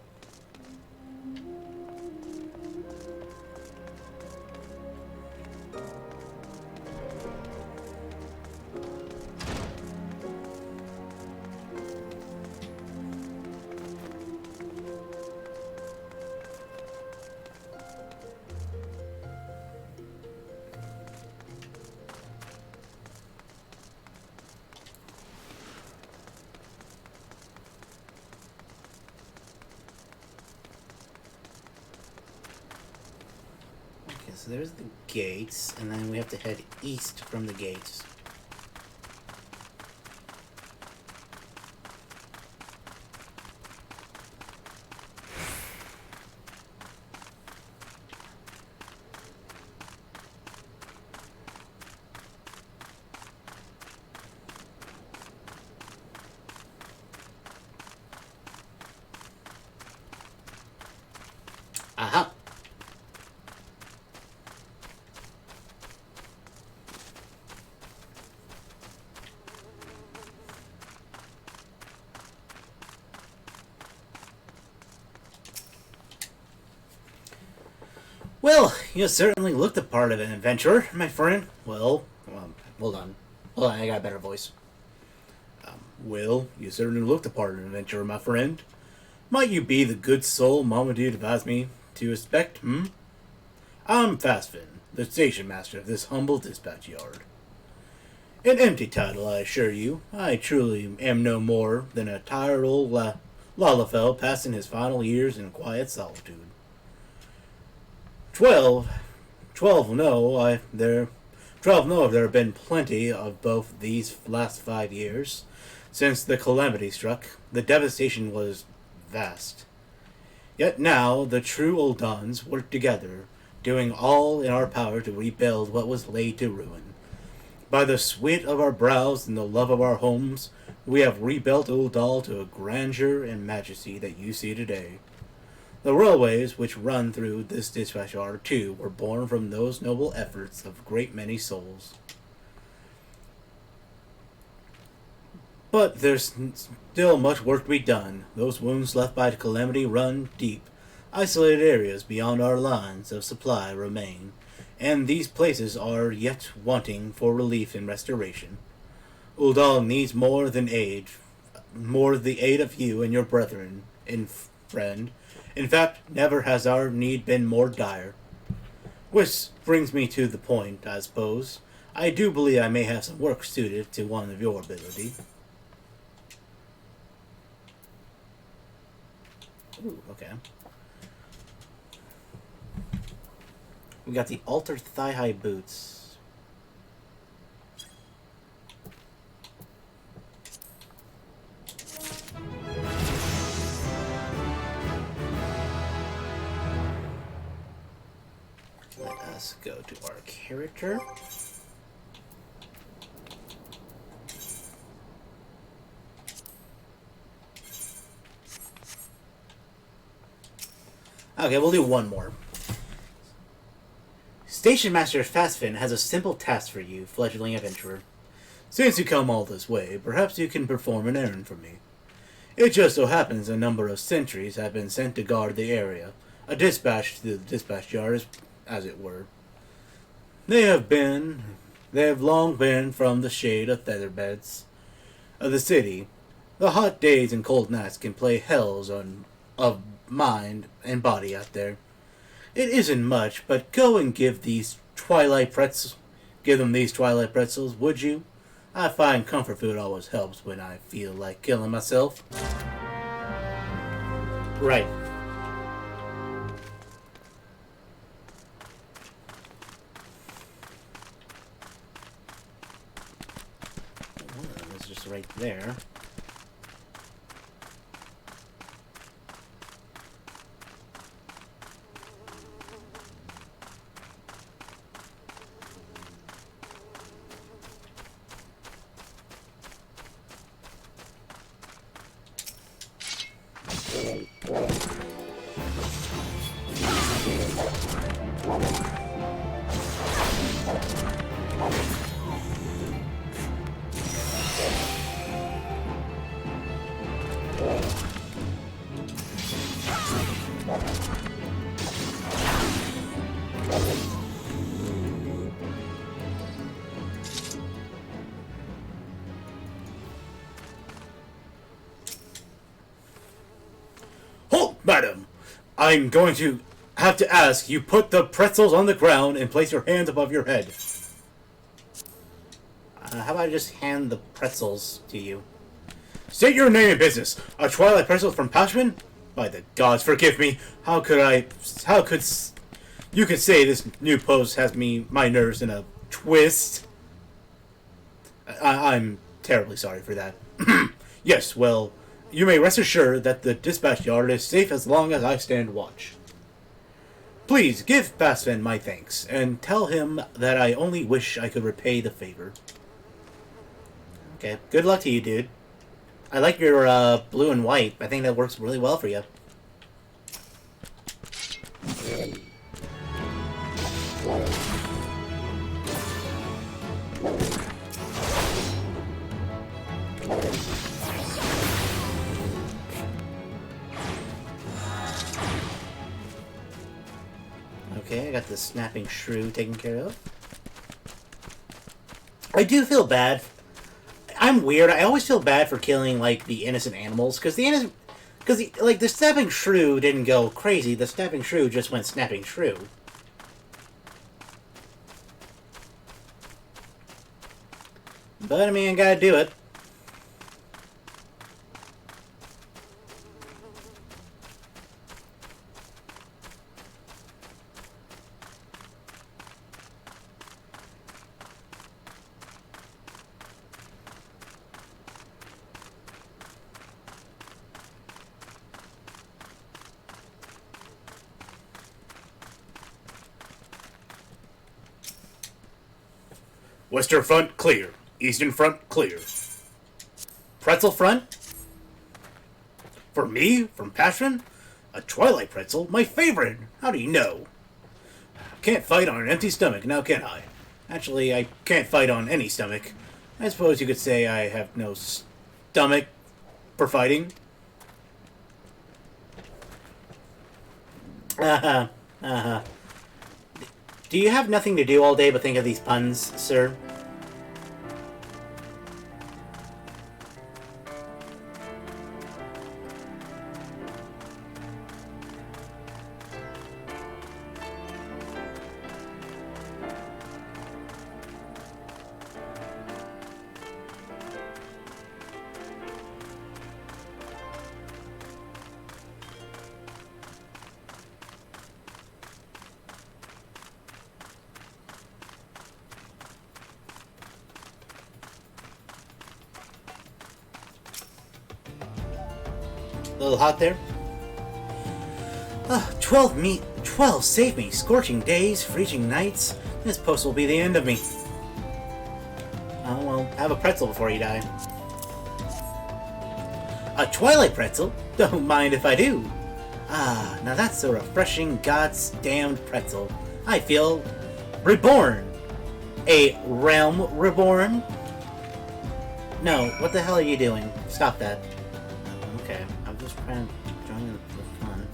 So there's the gates, and then we have to head east from the gates. Aha! Well, you certainly look the part of an adventurer, my friend. Well, hold on. Hold on, I got a better voice. Well, you certainly look the part of an adventurer, my friend. Might you be the good soul Marmaduke advised me to expect, I'm Fastfin, the station master of this humble dispatch yard. An empty title, I assure you. I truly am no more than a tired old Lalafell passing his final years in quiet solitude. 12 know there have been plenty of both these last 5 years. Since the calamity struck, the devastation was vast. Yet now the true Uldans work together, doing all in our power to rebuild what was laid to ruin. By the sweat of our brows and the love of our homes, we have rebuilt Uldal to a grandeur and majesty that you see today. The railways which run through this dispatch yard, too, were born from those noble efforts of a great many souls. But there's still much work to be done. Those wounds left by the calamity run deep. Isolated areas beyond our lines of supply remain, and these places are yet wanting for relief and restoration. Uldal needs more the aid of you and your brethren and friend. In fact, never has our need been more dire. Which brings me to the point, I suppose. I do believe I may have some work suited to one of your ability. Ooh, okay. We got the altered thigh-high boots. Let us go to our character. Okay, we'll do one more. Station Master Fastfin has a simple task for you, fledgling adventurer. Since you come all this way, perhaps you can perform an errand for me. It just so happens a number of sentries have been sent to guard the area, a dispatch to the dispatch yard, as it were. They have long been from the shade of featherbeds of the city. The hot days and cold nights can play hells of mind and body out there. It isn't much, but go and give them these twilight pretzels, would you? I find comfort food always helps when I feel like killing myself. Right. Well, it's just right there. Halt, madam! I'm going to have to ask you put the pretzels on the ground and place your hands above your head. How about I just hand the pretzels to you? State your name and business. A Twilight Pretzel from Pashman? By the gods, forgive me. How could you could say this new post has my nerves in a twist? I'm terribly sorry for that. Yes, well, you may rest assured that the dispatch yard is safe as long as I stand watch. Please give Basfin my thanks, and tell him that I only wish I could repay the favor. Okay, good luck to you, dude. I like your blue and white. I think that works really well for you. Okay, I got the snapping shrew taken care of. I do feel bad. I'm weird. I always feel bad for killing, like, the innocent animals. Because the snapping shrew didn't go crazy. The snapping shrew just went snapping shrew. But, I mean, I gotta do it. Western front, clear. Eastern front, clear. Pretzel front? For me? From Passion? A Twilight Pretzel? My favorite! How do you know? Can't fight on an empty stomach, now can I? Actually, I can't fight on any stomach. I suppose you could say I have no stomach for fighting. Do you have nothing to do all day but think of these puns, sir? A little hot there? 12 save me. Scorching days, freezing nights. This post will be the end of me. Oh, well, have a pretzel before you die. A Twilight Pretzel? Don't mind if I do. Ah, now that's a refreshing, goddamned pretzel. I feel Reborn! A realm reborn? No, what the hell are you doing? Stop that. Okay, I'm just trying to join the fun.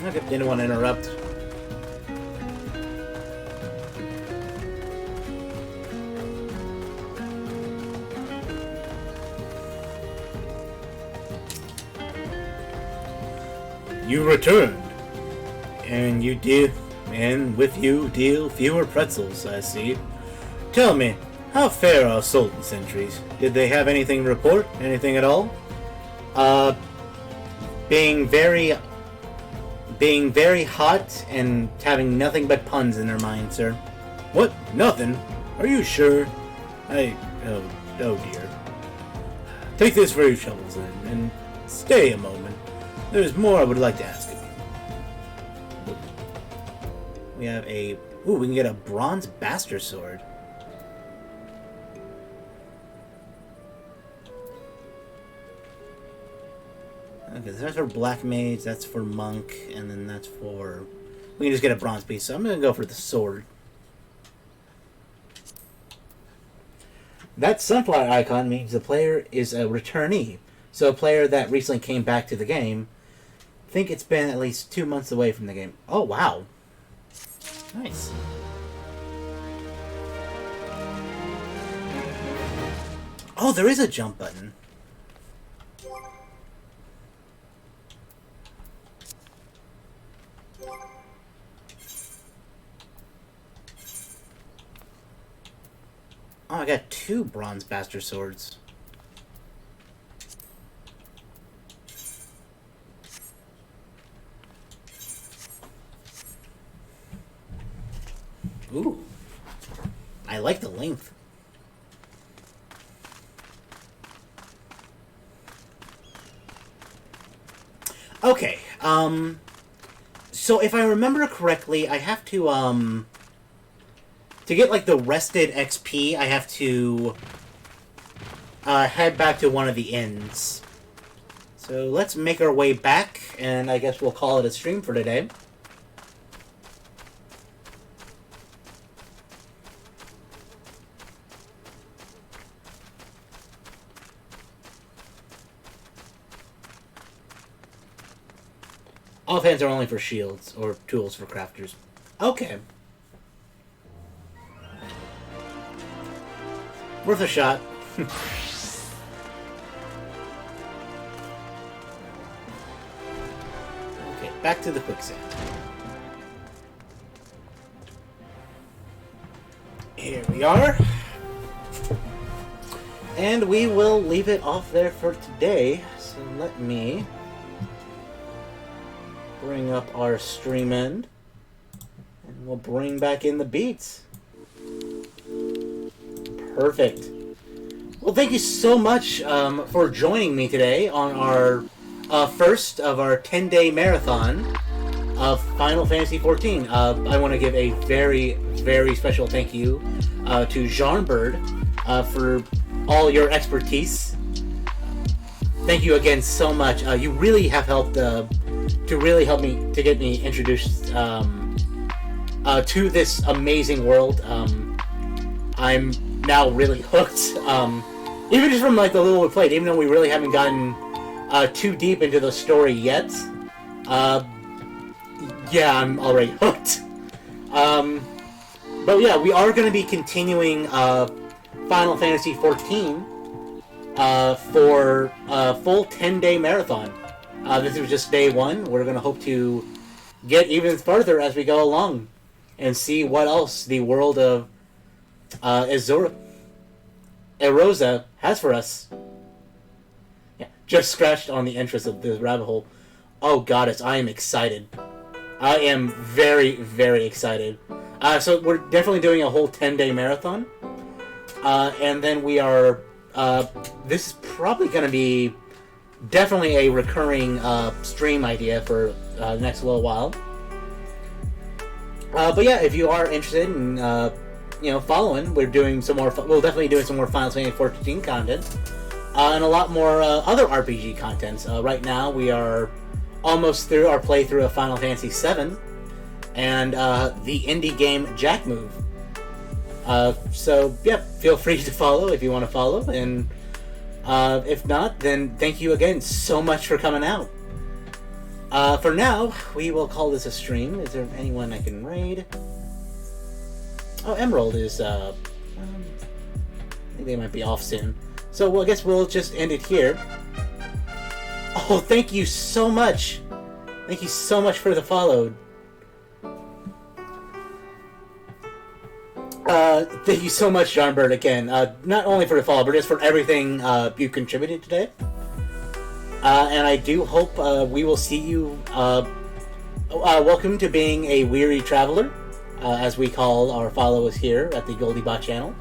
Okay, didn't want to interrupt. You returned, and with you deal fewer pretzels, I see. Tell me, how fair are Sultan sentries? Did they have anything to report? Anything at all? Being very hot and having nothing but puns in their mind, sir. What? Nothing? Are you sure? Oh dear. Take this for your troubles then, and stay a moment. There's more I would like to ask of you. We have we can get a bronze bastard sword. Okay, so that's for Black Mage, that's for Monk, and then that's for... We can just get a bronze piece, so I'm going to go for the sword. That sunflower icon means the player is a returnee. So a player that recently came back to the game. I think it's been at least 2 months away from the game. Oh, wow. Nice. Oh, there is a jump button. Oh, I got 2 bronze bastard swords. Ooh. I like the length. Okay, so if I remember correctly, I have to get, like, the rested XP, I have to head back to one of the inns. So let's make our way back, and I guess we'll call it a stream for today. Offhands are only for shields, or tools for crafters. Okay. Worth a shot. Okay, back to the quicksand. Here we are. And we will leave it off there for today. So let me bring up our stream end. And we'll bring back in the beats. Perfect. Well, thank you so much for joining me today on our first of our 10-day marathon of Final Fantasy XIV. I want to give a very, very special thank you to Jarnbird for all your expertise. Thank you again so much. You really have helped to help me to get me introduced to this amazing world. I'm now really hooked, even just from like the little we played, even though we really haven't gotten too deep into the story yet. Yeah, I'm already hooked. But yeah, we are going to be continuing Final Fantasy XIV for a full 10-day marathon. This was just day 1. We're going to hope to get even further as we go along and see what else the world of Erosa has for us. Yeah, just scratched on the entrance of the rabbit hole. Oh goddess, I am excited. I am very, very excited. So we're definitely doing a whole 10-day marathon. And then we are... this is probably going to be definitely a recurring stream idea for the next little while. But yeah, if you are interested in following, we're doing some more. We'll definitely doing some more Final Fantasy 14 content, and a lot more other RPG contents. Right now, we are almost through our playthrough of Final Fantasy 7 and the indie game Jack Move. So yeah, feel free to follow if you want to follow, and if not, then thank you again so much for coming out. For now, we will call this a stream. Is there anyone I can raid? Oh, Emerald is, I think they might be off soon. So, well, I guess we'll just end it here. Oh, thank you so much! Thank you so much for the follow. Thank you so much, John Bird, again. Not only for the follow, but just for everything you contributed today. And I do hope we will see you. Welcome to being a weary traveler, as we call our followers here at the GoldieBot channel.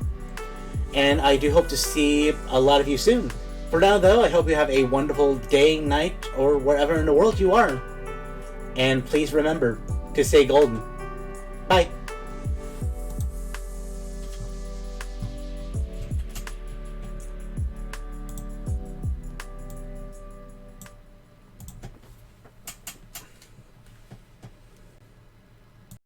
And I do hope to see a lot of you soon. For now, though, I hope you have a wonderful day, night, or wherever in the world you are. And please remember to stay golden. Bye.